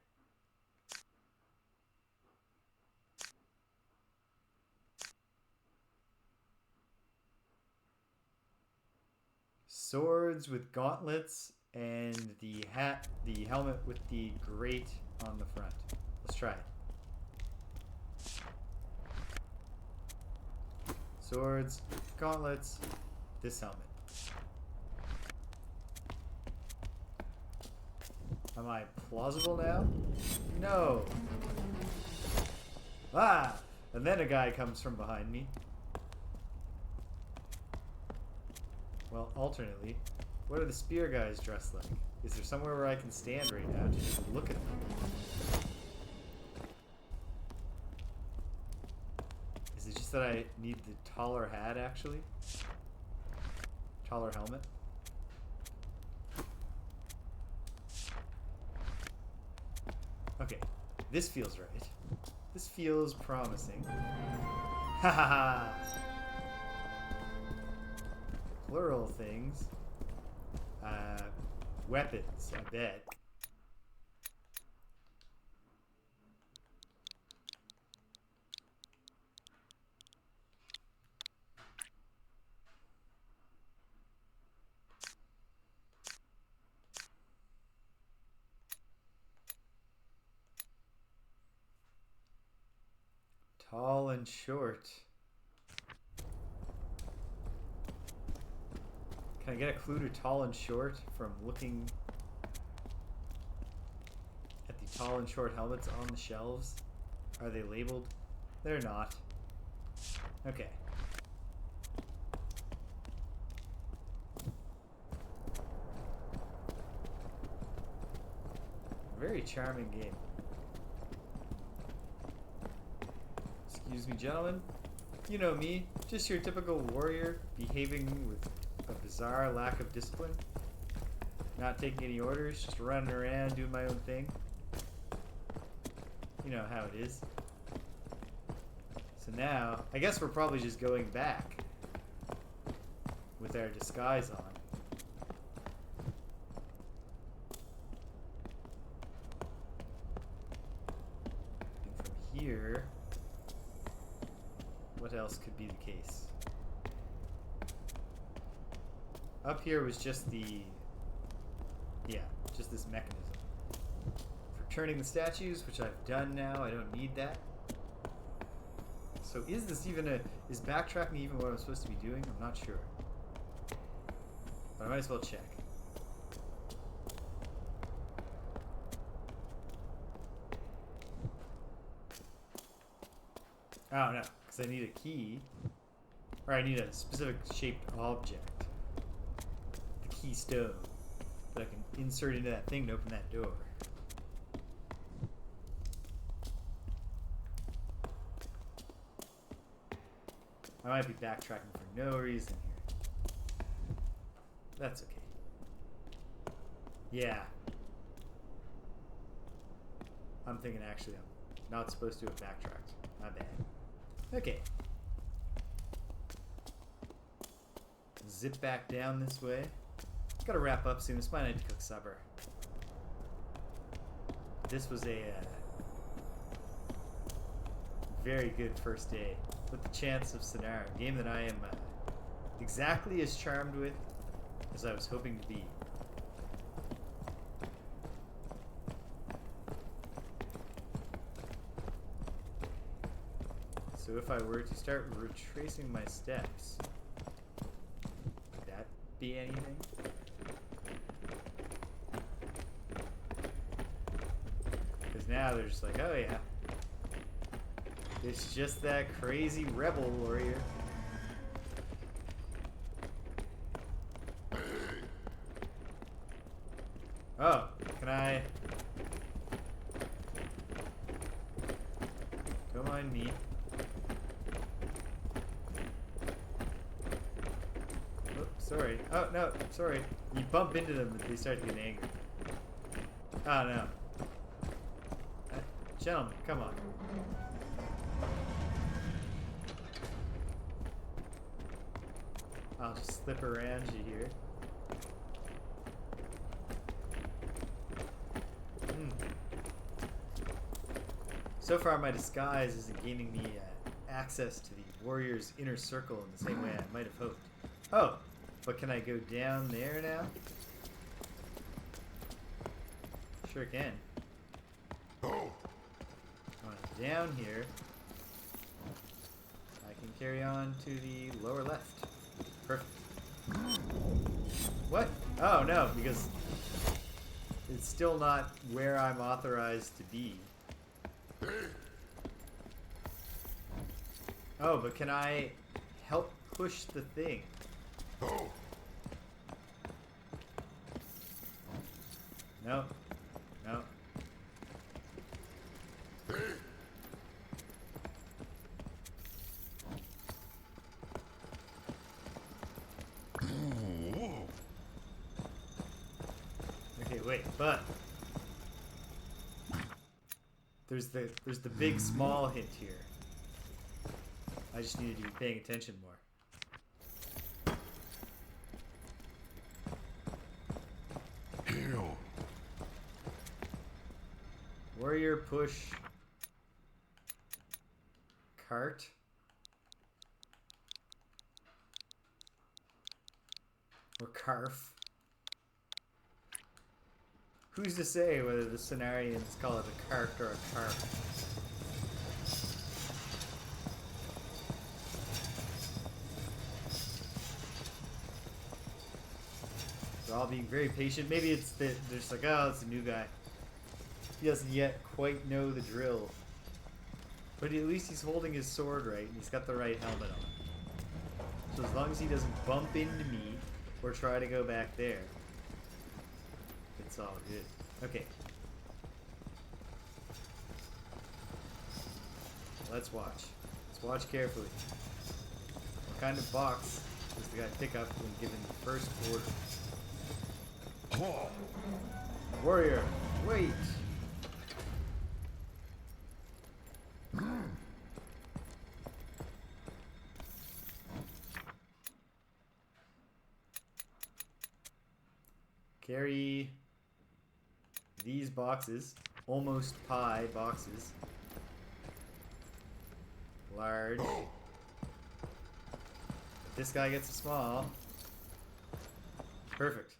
swords with gauntlets and the helmet with the grate on the front. Let's try it. Swords, gauntlets, this helmet. Am I plausible now? No. Ah! And then a guy comes from behind me. Well, alternately, what are the spear guys dressed like? Is there somewhere where I can stand right now to just look at them? Is it just that I need the taller hat, actually? Taller helmet? Okay, this feels right. This feels promising. Ha ha ha! Plural things. Weapons, I bet. Tall and short. Can I get a clue to tall and short from looking at the tall and short helmets on the shelves? Are they labeled? They're not. Okay. Very charming game. Excuse me, gentlemen. You know me, just your typical warrior behaving with a bizarre lack of discipline. Not taking any orders, just running around doing my own thing. You know how it is. So now, I guess we're probably just going back with our disguise on. And from here, what else could be the case? Up here was just just this mechanism. For turning the statues, which I've done now, I don't need that. So is backtracking even what I'm supposed to be doing? I'm not sure. But I might as well check. Oh no, because I need a key. Or I need a specific shaped object. The keystone. That I can insert into that thing to open that door. I might be backtracking for no reason here. That's okay. Yeah. I'm thinking actually I'm not supposed to have backtracked. My bad. Okay. Zip back down this way. Gotta wrap up soon. It's my night to cook supper. This was a very good first day with the Chants of Sennaar, a game that I am exactly as charmed with as I was hoping to be. So if I were to start retracing my steps, would that be anything? Because now they're just like, oh yeah, it's just that crazy rebel warrior. Oh, can I? Don't mind me. Oh, sorry. Oh, no, sorry. You bump into them and they start to get angry. Oh, no. Gentlemen, come on. I'll just slip around you here. So far, my disguise isn't gaining me access to the warrior's inner circle in the same way I might have hoped. Oh, But can I go down there now? Sure can. Down here, I can carry on to the lower left. Perfect. What? Oh no, because it's still not where I'm authorized to be. Oh, but can I help push the thing? No. No. Okay, wait, but there's the big small hint here. I just needed to be paying attention more. Warrior push cart. Or carf. Who's to say whether the Sennarians call it a cart or a carf? They're all being very patient. Maybe it's that they're just like, oh, it's a new guy. He doesn't yet quite know the drill. But at least he's holding his sword right, and he's got the right helmet on. So as long as he doesn't bump into me, or try to go back there, it's all good. Okay. Let's watch. Let's watch carefully. What kind of box does the guy pick up when given the first order? Warrior, wait! Carry these boxes, almost pie boxes. Large. This guy gets a small. Perfect.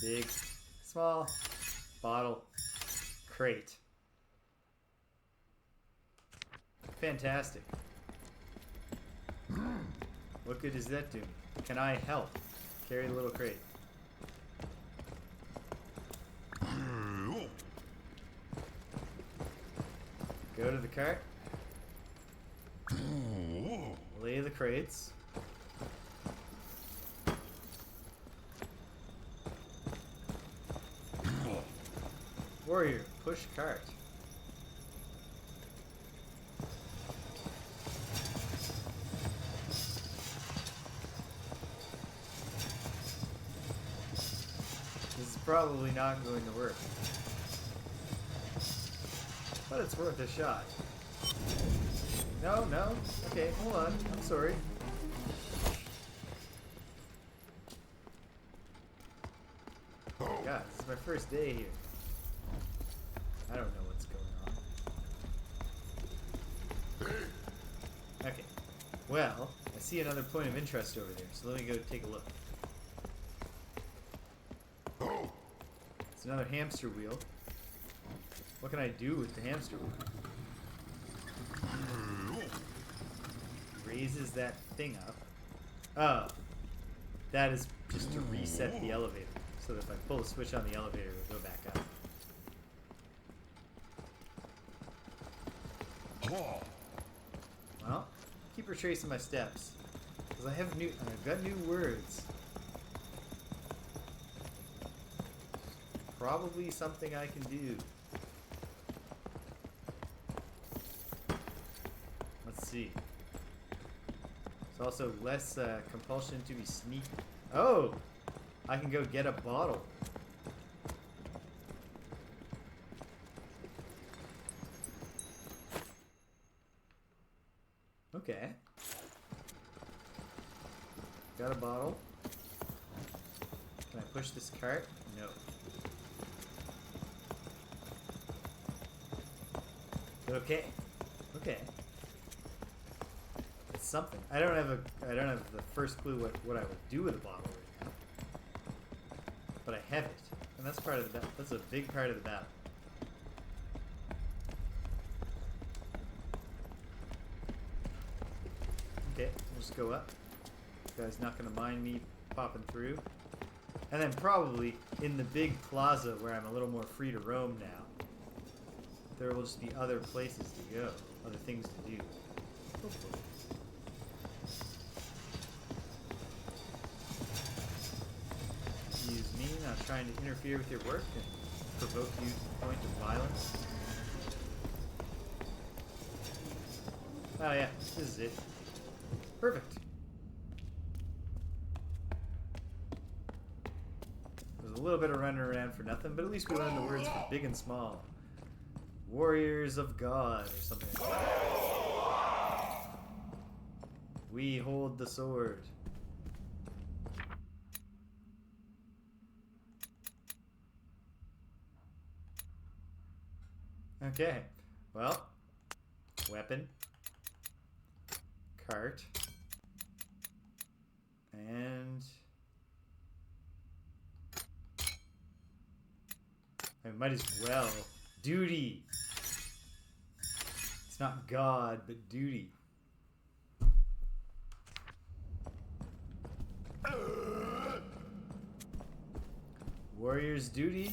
Big, small, bottle, crate. Fantastic. What good does that do me? Can I help carry the little crate? Go to the cart. Lay the crates. Warrior, push cart. This is probably not going to work. But it's worth a shot. No, no. Okay, hold on. I'm sorry. God, this is my first day here. I don't know what's going on. Okay. Well, I see another point of interest over there, so let me go take a look. It's another hamster wheel. What can I do with the hamster wheel? Raises that thing up. Oh. That is just to reset the elevator. So that if I pull a switch on the elevator, it'll go back up. Well, keep retracing my steps. Because I've got new words. Probably something I can do. Let's see. There's also less compulsion to be sneaky. Oh! I can go get a bottle. Okay. Got a bottle. Can I push this cart? No. Okay. Okay. It's something. I don't have the first clue what I would do with a bottle right now. But I have it. And that's part of the battle. That's a big part of the battle. Okay, we'll just go up. This guy's not gonna mind me popping through. And then probably in the big plaza where I'm a little more free to roam now, there will just be other places to go, other things to do. Hopefully. Excuse me, not trying to interfere with your work and provoke you to the point of violence. Oh yeah, this is it. Perfect. There's a little bit of running around for nothing, but at least we learned the words for big and small. Warriors of God, or something like that. We hold the sword. Okay, well, weapon, cart, and I might as well. Duty. It's not God, but duty. Warrior's duty.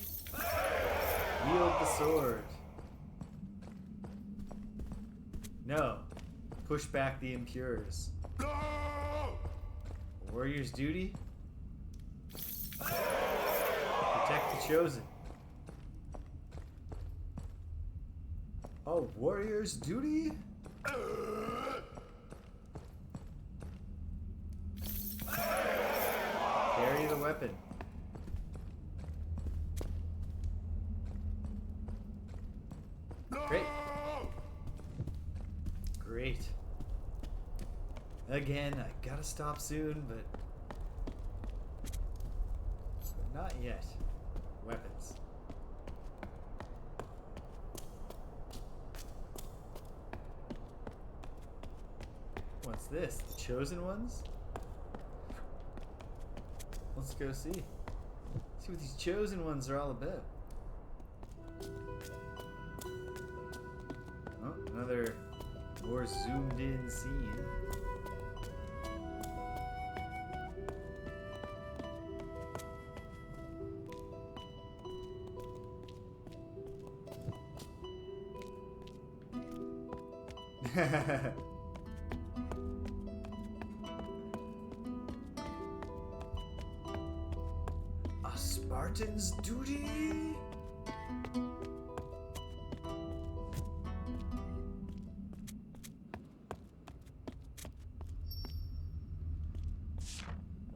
Wield the sword. No. Push back the impures. Warrior's duty. Protect the chosen. Oh, warrior's duty? Carry the weapon. Great. Great. Again, I gotta stop soon, but not yet. Weapons. What's this? The chosen ones? Let's go see. See what these chosen ones are all about. Oh, another more zoomed in scene. A Spartan's duty?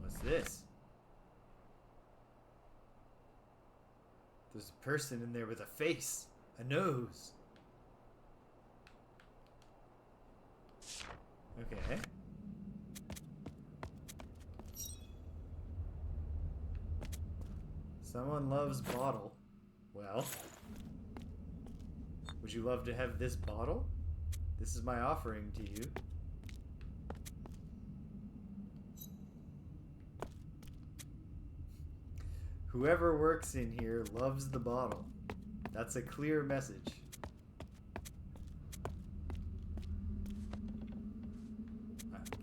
What's this? There's a person in there with a face, a nose. Okay. Someone loves bottle. Well, would you love to have this bottle? This is my offering to you. Whoever works in here loves the bottle. That's a clear message.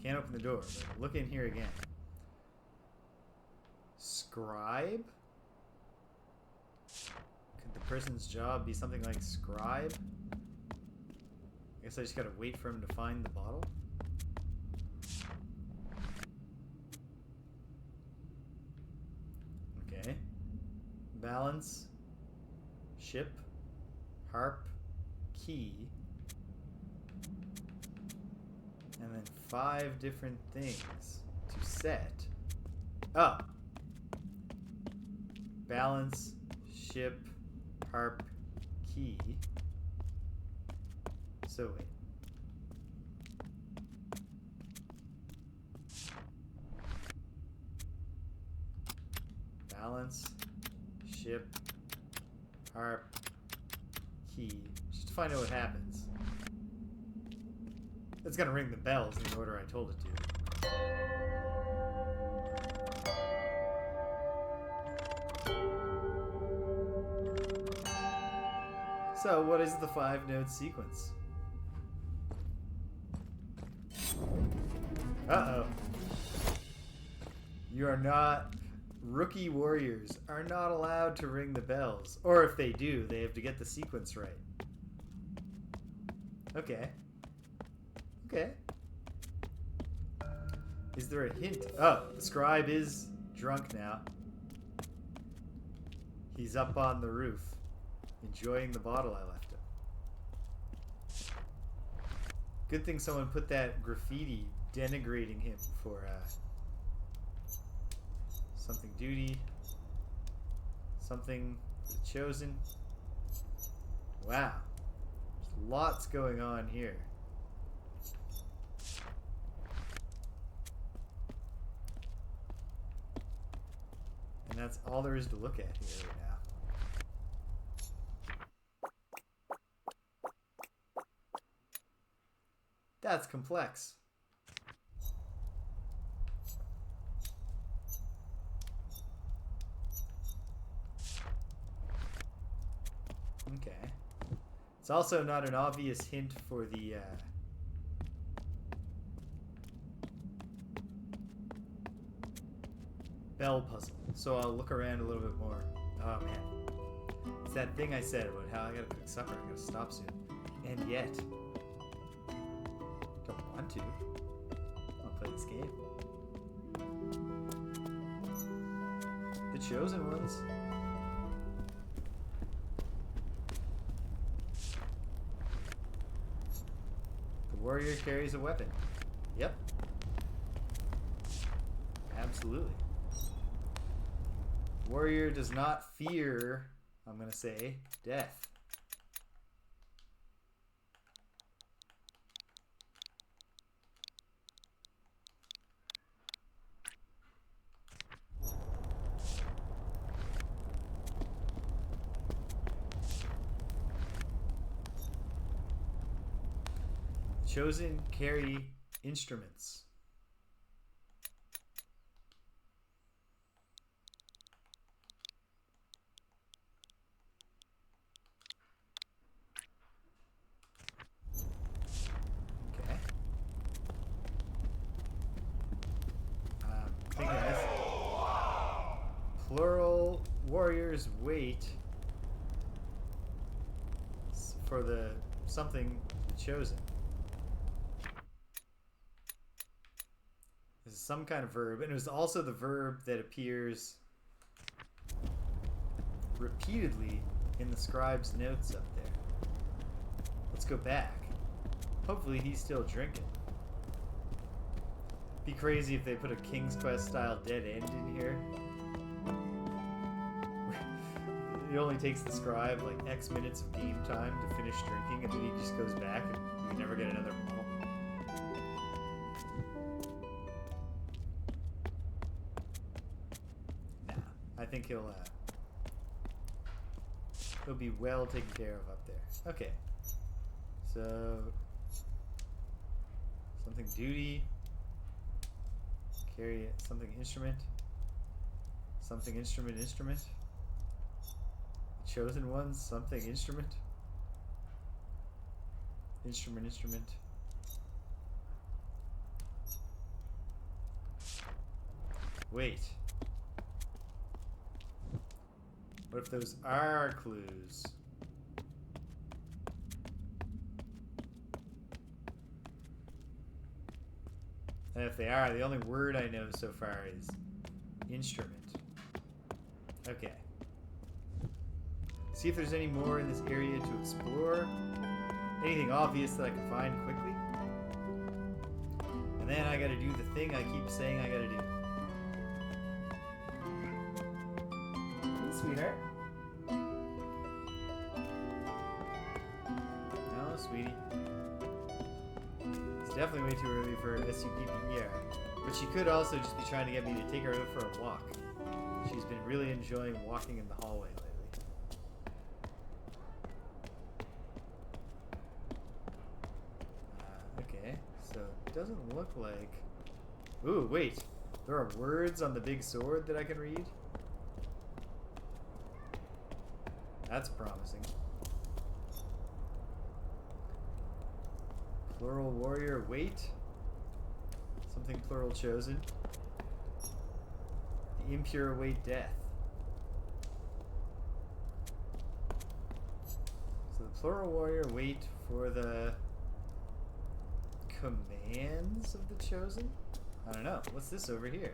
Can't open the door, but look in here again. Scribe? Could the person's job be something like scribe? I guess I just gotta wait for him to find the bottle. Okay. Balance. Ship. Harp. Key. And then 5 different things to set. Oh. Balance, ship, harp, key. So wait. Balance, ship, harp, key. Just to find out what happens. It's gonna ring the bells in the order I told it to. So, what is the 5-note sequence? Uh-oh. You are not... Rookie warriors are not allowed to ring the bells. Or if they do, they have to get the sequence right. Okay. Okay. Is there a hint? Oh, the scribe is drunk now. He's up on the roof, enjoying the bottle I left him. Good thing someone put that graffiti denigrating him for something duty, something for the chosen. Wow, there's lots going on here. And that's all there is to look at here right now. That's complex. Okay. It's also not an obvious hint for the bell puzzle. So I'll look around a little bit more. Oh man. It's that thing I said about how I gotta cook supper. I gotta stop soon. And yet, don't want to. I wanna play this game. The chosen ones. The warrior carries a weapon. Yep. Absolutely. Warrior does not fear, I'm going to say, death. Chosen carry instruments. Plural warriors wait for the something chosen. This is some kind of verb, and it was also the verb that appears repeatedly in the scribe's notes up there. Let's go back. Hopefully he's still drinking. Be crazy if they put a King's Quest style dead end in here. It only takes the scribe like X minutes of game time to finish drinking, and then he just goes back and we never get another ball. Nah, I think he'll be well taken care of up there. Okay, so something duty, carry something instrument, something instrument. Chosen ones, something instrument. Instrument. Wait. What if those are clues? And if they are, the only word I know so far is instrument. Okay. See if there's any more in this area to explore. Anything obvious that I can find quickly. And then I gotta do the thing I keep saying I gotta do. Hey, sweetheart. No, sweetie. It's definitely way too early for SUPPER. But she could also just be trying to get me to take her out for a walk. She's been really enjoying walking in the hallway lately. Okay, doesn't look like... Ooh, wait. There are words on the big sword that I can read? That's promising. Plural warrior, wait. Something plural chosen. The impure await death. So the plural warrior wait for the commands of the chosen? I don't know. What's this over here?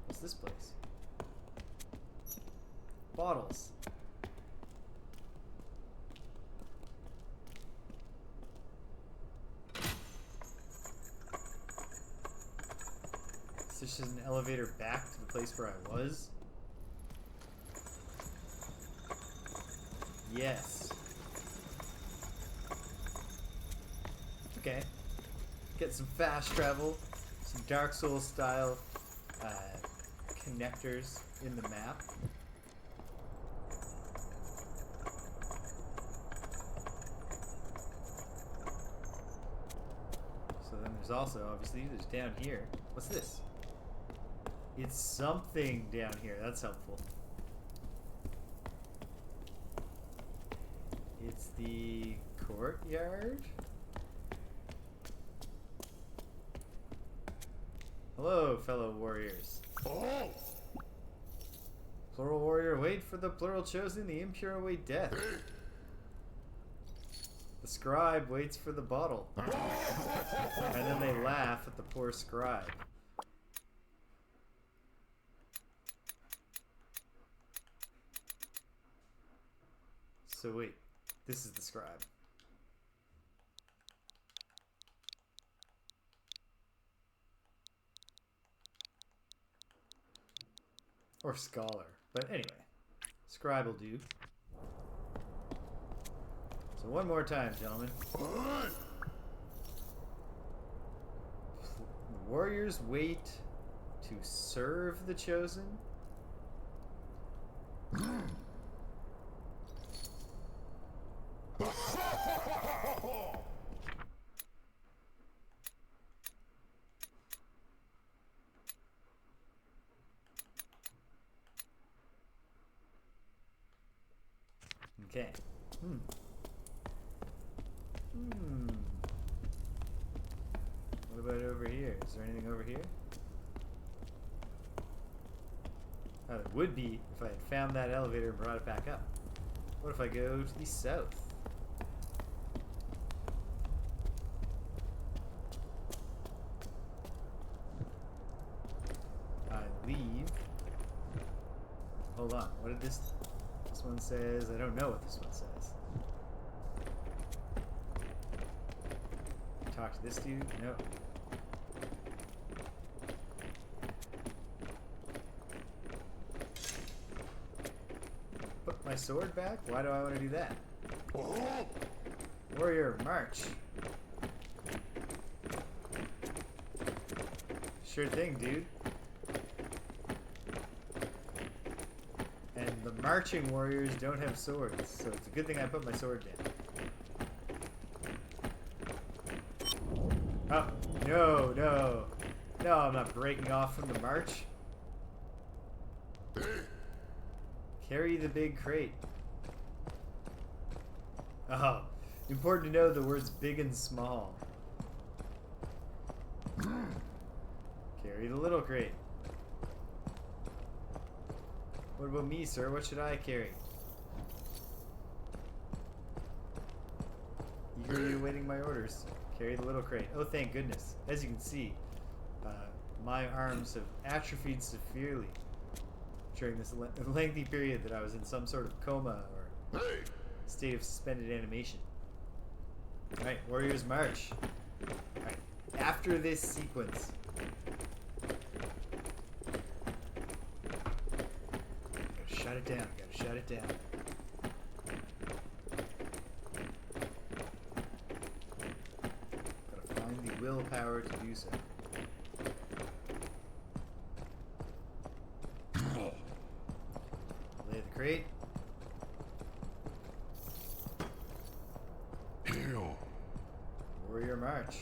What's this place? Bottles. Is this just an elevator back to the place where I was? Yes. Okay. Get some fast travel, some Dark Souls style connectors in the map. So then there's also, obviously, there's down here. What's this? It's something down here. That's helpful. It's the courtyard? Hello, fellow warriors. Oh! Plural warrior, wait for the plural chosen, the impure await death. The scribe waits for the bottle. And then they laugh at the poor scribe. So wait, this is the scribe. Or scholar. But anyway, scribe will do. So one more time, gentlemen. The warriors wait to serve the chosen. Okay. What about over here? Is there anything over here? Oh, there would be if I had found that elevator and brought it back up. What if I go to the south? I leave. Hold on. What did this one says? I don't know what this one says. Talk to this dude? No. Put my sword back? Why do I want to do that? Warrior, march. Sure thing, dude. And the marching warriors don't have swords, so it's a good thing I put my sword down. Oh, no, no. No, I'm not breaking off from the march. Carry the big crate. Oh, important to know the words big and small. Carry the little crate. What about me, sir? What should I carry? Eagerly awaiting my orders. Carry the little crate. Oh, thank goodness. As you can see, my arms have atrophied severely during this lengthy period that I was in some sort of coma or state of suspended animation. Alright, warriors march. Alright, after this sequence. Gotta shut it down, gotta shut it down. Gotta find the willpower to do so. Lay the crate. Hail. Warrior march.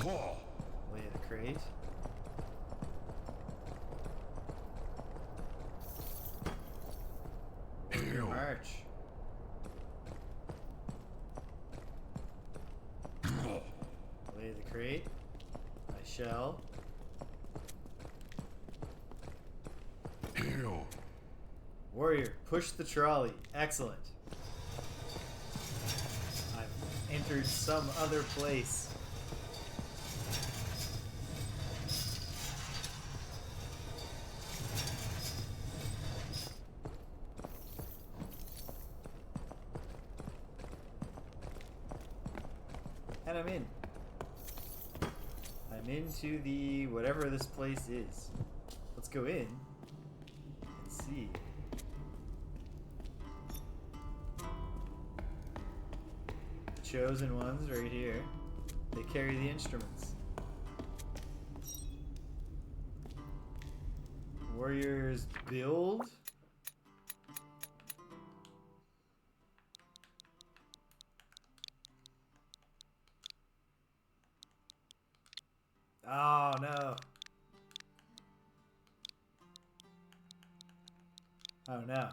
Lay the crate. March. Lay the crate. I shall. Warrior, push the trolley. Excellent. I've entered some other place. And I'm in. I'm into the whatever this place is. Let's go in and see. The chosen ones right here. They carry the instruments. Warriors build. Oh no. Oh no.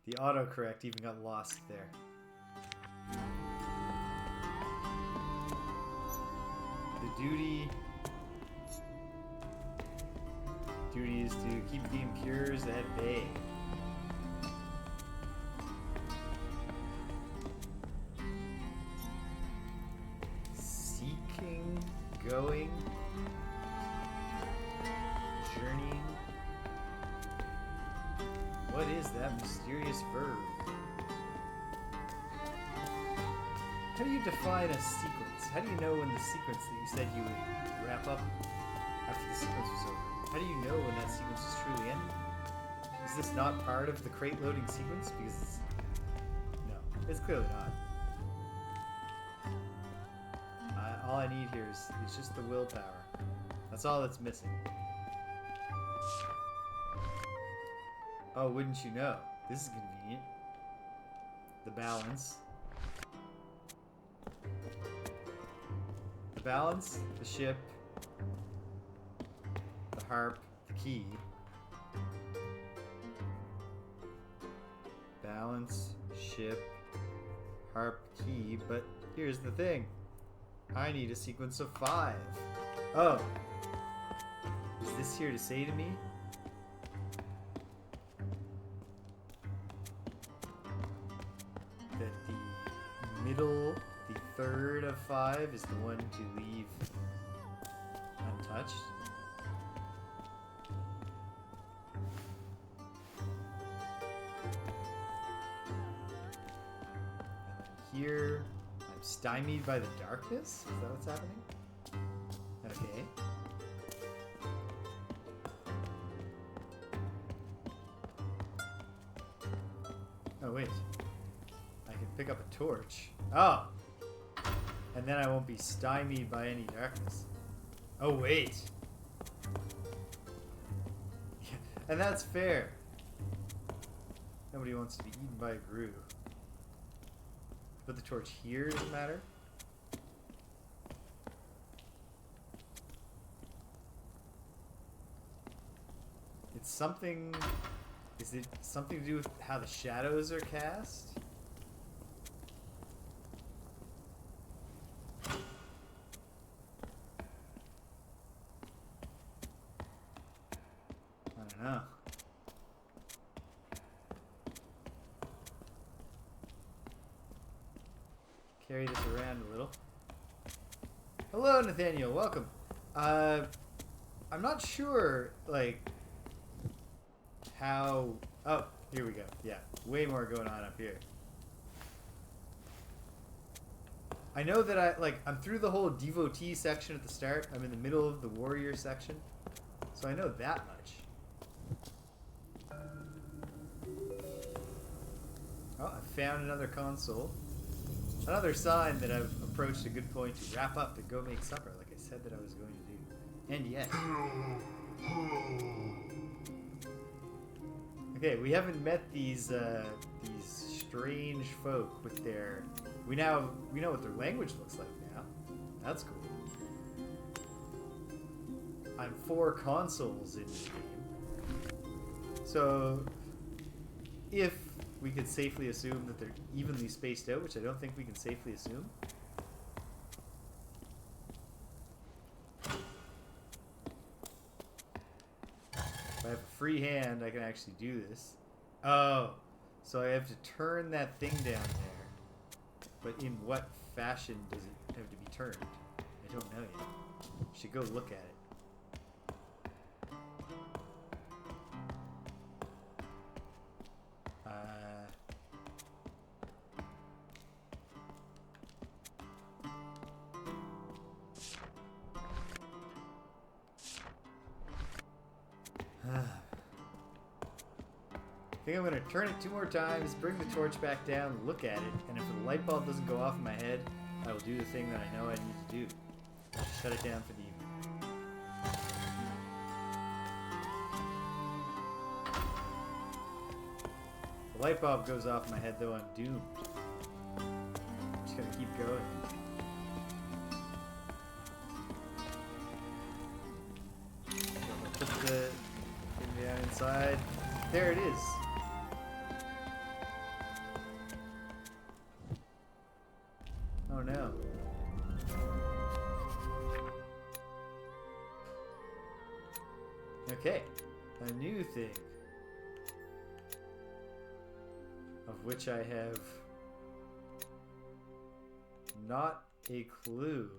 The autocorrect even got lost there. The duty is to keep the impures at bay. Seeking, going, journeying. What is that mysterious verb? How do you define a sequence? How do you know when the sequence that you said you would wrap up after the sequence was over? How do you know when that sequence is truly ended? Is this not part of the crate loading sequence? Because it's... No, it's clearly not. All I need here is just the willpower. That's all that's missing. Oh, wouldn't you know? This is convenient. The balance. The balance, the ship, the harp, the key. Balance, ship, harp, key, but here's the thing. I need a sequence of 5. Oh. Is this here to say to me? That the middle, the third of 5 is the one to leave untouched? Here, I'm stymied by the darkness? Is that what's happening? Okay. Oh, wait. I can pick up a torch. Oh! And then I won't be stymied by any darkness. Oh, wait. And that's fair. Nobody wants to be eaten by a grue. Put the torch here, doesn't matter. It's something... Is it something to do with how the shadows are cast? I don't know. Carry this around a little. Hello, Nathaniel. Welcome. I'm not sure, like, how... Oh, here we go. Yeah, way more going on up here. I know that I'm through the whole devotee section at the start. I'm in the middle of the warrior section. So I know that much. Oh, I found another console. Another sign that I've approached a good point to wrap up and go make supper, like I said that I was going to do. And yet. Okay, we haven't met these strange folk with their... We know what their language looks like now. That's cool. I'm 4 consoles in the game. So, if we could safely assume that they're evenly spaced out, which I don't think we can safely assume. If I have a free hand, I can actually do this. Oh, so I have to turn that thing down there. But in what fashion does it have to be turned? I don't know yet. Should go look at it. I think I'm going to turn it 2 more times, bring the torch back down, look at it, and if the light bulb doesn't go off in my head, I will do the thing that I know I need to do. Shut it down for the evening. If the light bulb goes off in my head, though, I'm doomed. I'm just going to keep going. Put the thing down inside. There it is. Oh no. Okay, a new thing. Of which I have not a clue.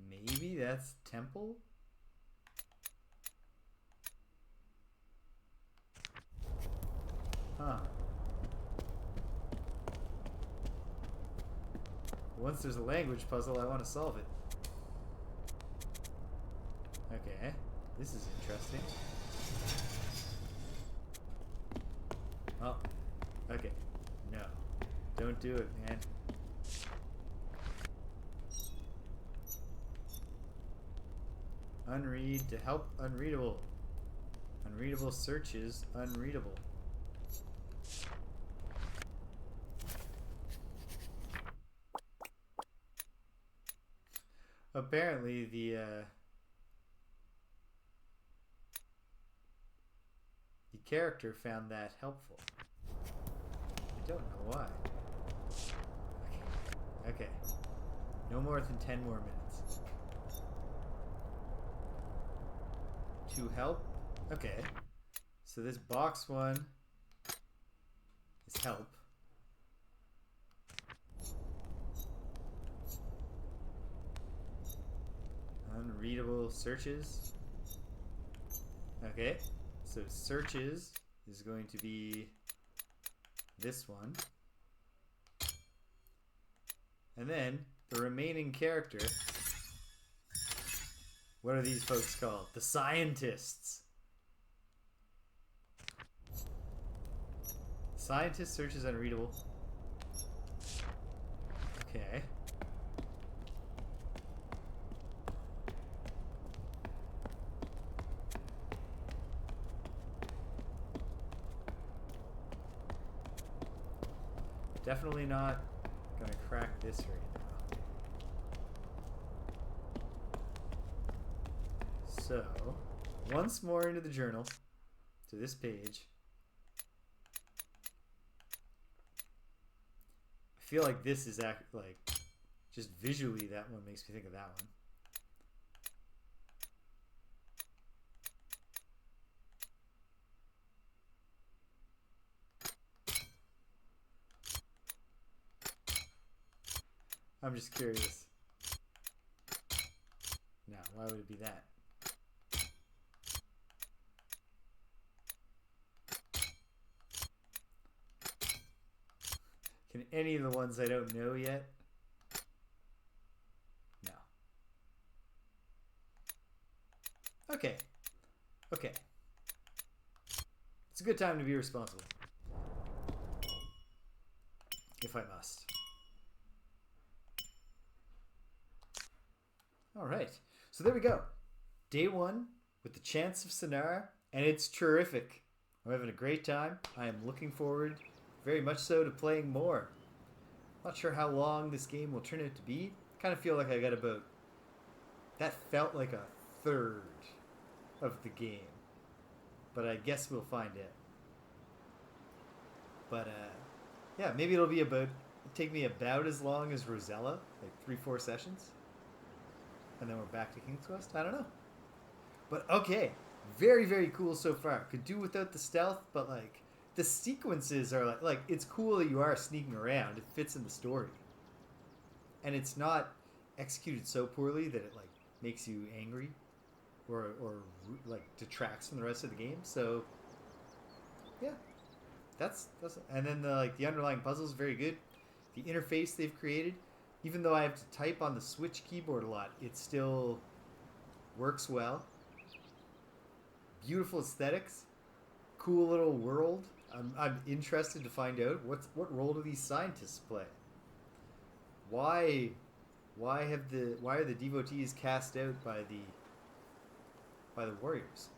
Maybe that's temple? Huh. Once there's a language puzzle, I want to solve it. Okay, this is interesting. Oh, okay. No. Don't do it, man. Unread to help unreadable. Unreadable searches unreadable. Apparently the character found that helpful. I don't know why. Okay. No more than 10 more minutes. To help? Okay. So this box one is help. Unreadable searches. Okay. So searches is going to be this one. And then the remaining character, what are these folks called? The scientists. Scientist searches unreadable. Okay. Definitely not gonna crack this right now. So, once more into the journal, to this page. I feel like this is like, just visually that one makes me think of that one. I'm just curious. Now, why would it be that? Can any of the ones I don't know yet? No. Okay. Okay. It's a good time to be responsible. If I must. Alright, so there we go. Day 1 with the Chants of Sennaar, and it's terrific. I'm having a great time. I am looking forward, very much so, to playing more. Not sure how long this game will turn out to be. kind of feel like I got about... That felt like a third of the game. But I guess we'll find out. But, yeah, maybe it'll take me about as long as Rosella, like 3-4 sessions. And then we're back to King's Quest? I don't know. But, okay. Very, very cool so far. Could do without the stealth, but, like, the sequences are, like, it's cool that you are sneaking around. It fits in the story. And it's not executed so poorly that it, like, makes you angry or like, detracts from the rest of the game. So, yeah. That's and then the underlying puzzle is very good. The interface they've created, even though I have to type on the Switch keyboard a lot, it still works well. Beautiful aesthetics, cool little world. I'm interested to find out what role do these scientists play. Why are the devotees cast out by the warriors?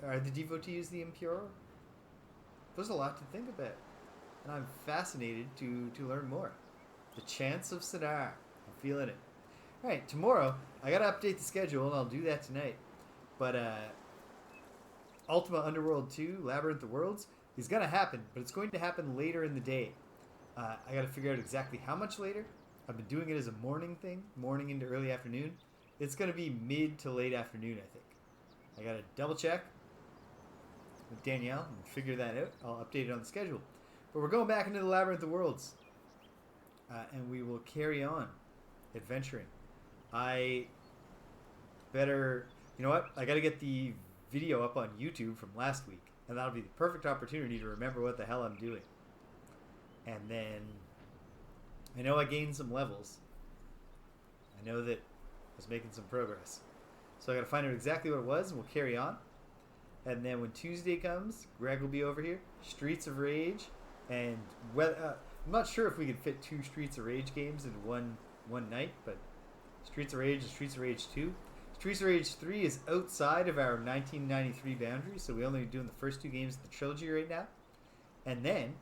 Are the devotees the impure? There's a lot to think about, and I'm fascinated to learn more. The Chants of Sennaar. I'm feeling it. All right, tomorrow I gotta update the schedule, and I'll do that tonight. But Ultima Underworld 2, Labyrinth of Worlds, is gonna happen, but it's going to happen later in the day. I gotta figure out exactly how much later. I've been doing it as a morning thing, morning into early afternoon. It's gonna be mid to late afternoon, I think. I gotta double check with Danielle and figure that out. I'll update it on the schedule. But we're going back into the Labyrinth of Worlds. And we will carry on adventuring. I better... You know what? I got to get the video up on YouTube from last week. And that'll be the perfect opportunity to remember what the hell I'm doing. And then... I know I gained some levels. I know that I was making some progress. So I got to find out exactly what it was, and we'll carry on. And then when Tuesday comes, Greg will be over here. Streets of Rage, and I'm not sure if we can fit 2 Streets of Rage games in one night, but Streets of Rage and Streets of Rage 2. Streets of Rage 3 is outside of our 1993 boundary, so we're only doing the first 2 games of the trilogy right now. And then,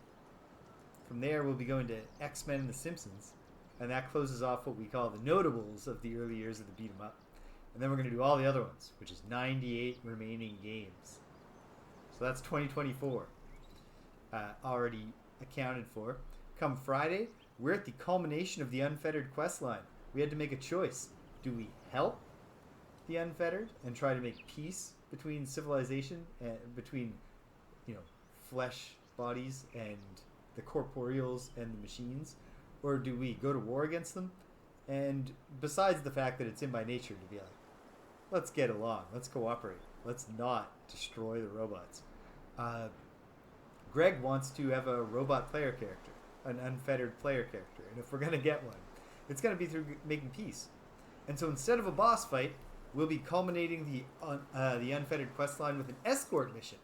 from there, we'll be going to X-Men and The Simpsons, and that closes off what we call the notables of the early years of the beat-em-up. And then we're going to do all the other ones, which is 98 remaining games. So that's 2024 already accounted for. Come Friday, we're at the culmination of the Unfettered quest line. We had to make a choice. Do we help the Unfettered and try to make peace between civilization, between flesh bodies and the corporeals and the machines? Or do we go to war against them? And besides the fact that it's in my nature to be like, let's get along, let's cooperate, let's not destroy the robots. Greg wants to have a robot player character, an unfettered player character, and if we're going to get one, it's going to be through making peace. And so instead of a boss fight, we'll be culminating the Unfettered questline with an escort mission,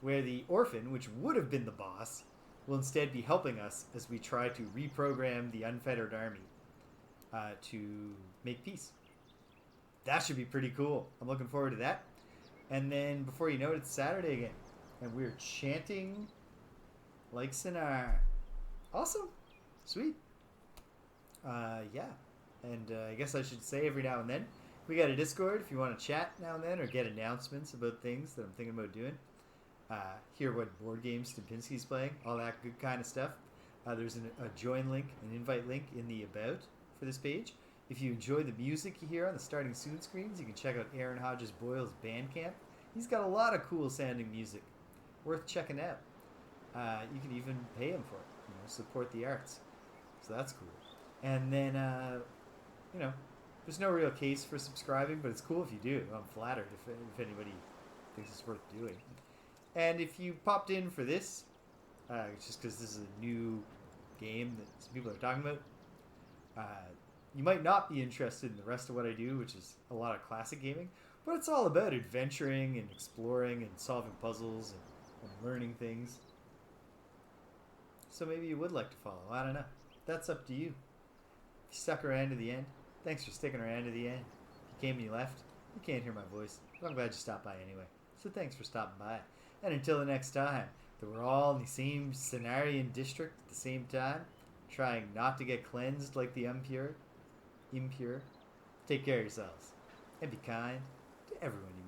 where the orphan, which would have been the boss, will instead be helping us as we try to reprogram the Unfettered army to make peace. That should be pretty cool. I'm looking forward to that. And then, before you know it, it's Saturday again. And we're chanting like Sennaar. Awesome. Sweet. Yeah. And I guess I should say every now and then, we got a Discord if you want to chat now and then or get announcements about things that I'm thinking about doing. Hear what board games Stempinski's playing, all that good kind of stuff. There's a join link, an invite link in the About for this page. If you enjoy the music you hear on the Starting Soon screens, you can check out Aaron Hodges-Boyle's Bandcamp. He's got a lot of cool sounding music. Worth checking out. You can even pay him for it. Support the arts. So that's cool. And then, there's no real case for subscribing, but it's cool if you do. I'm flattered if anybody thinks it's worth doing. And if you popped in for this, just because this is a new game that some people are talking about, you might not be interested in the rest of what I do, which is a lot of classic gaming, but it's all about adventuring and exploring and solving puzzles and learning things. So maybe you would like to follow. I don't know. That's up to you. If you stuck around to the end, thanks for sticking around to the end. If you came and you left, you can't hear my voice, but I'm glad you stopped by anyway. So thanks for stopping by. And until the next time, that we're all in the same Sennaarian district at the same time, trying not to get cleansed like the impure, impure. Take care of yourselves and be kind to everyone you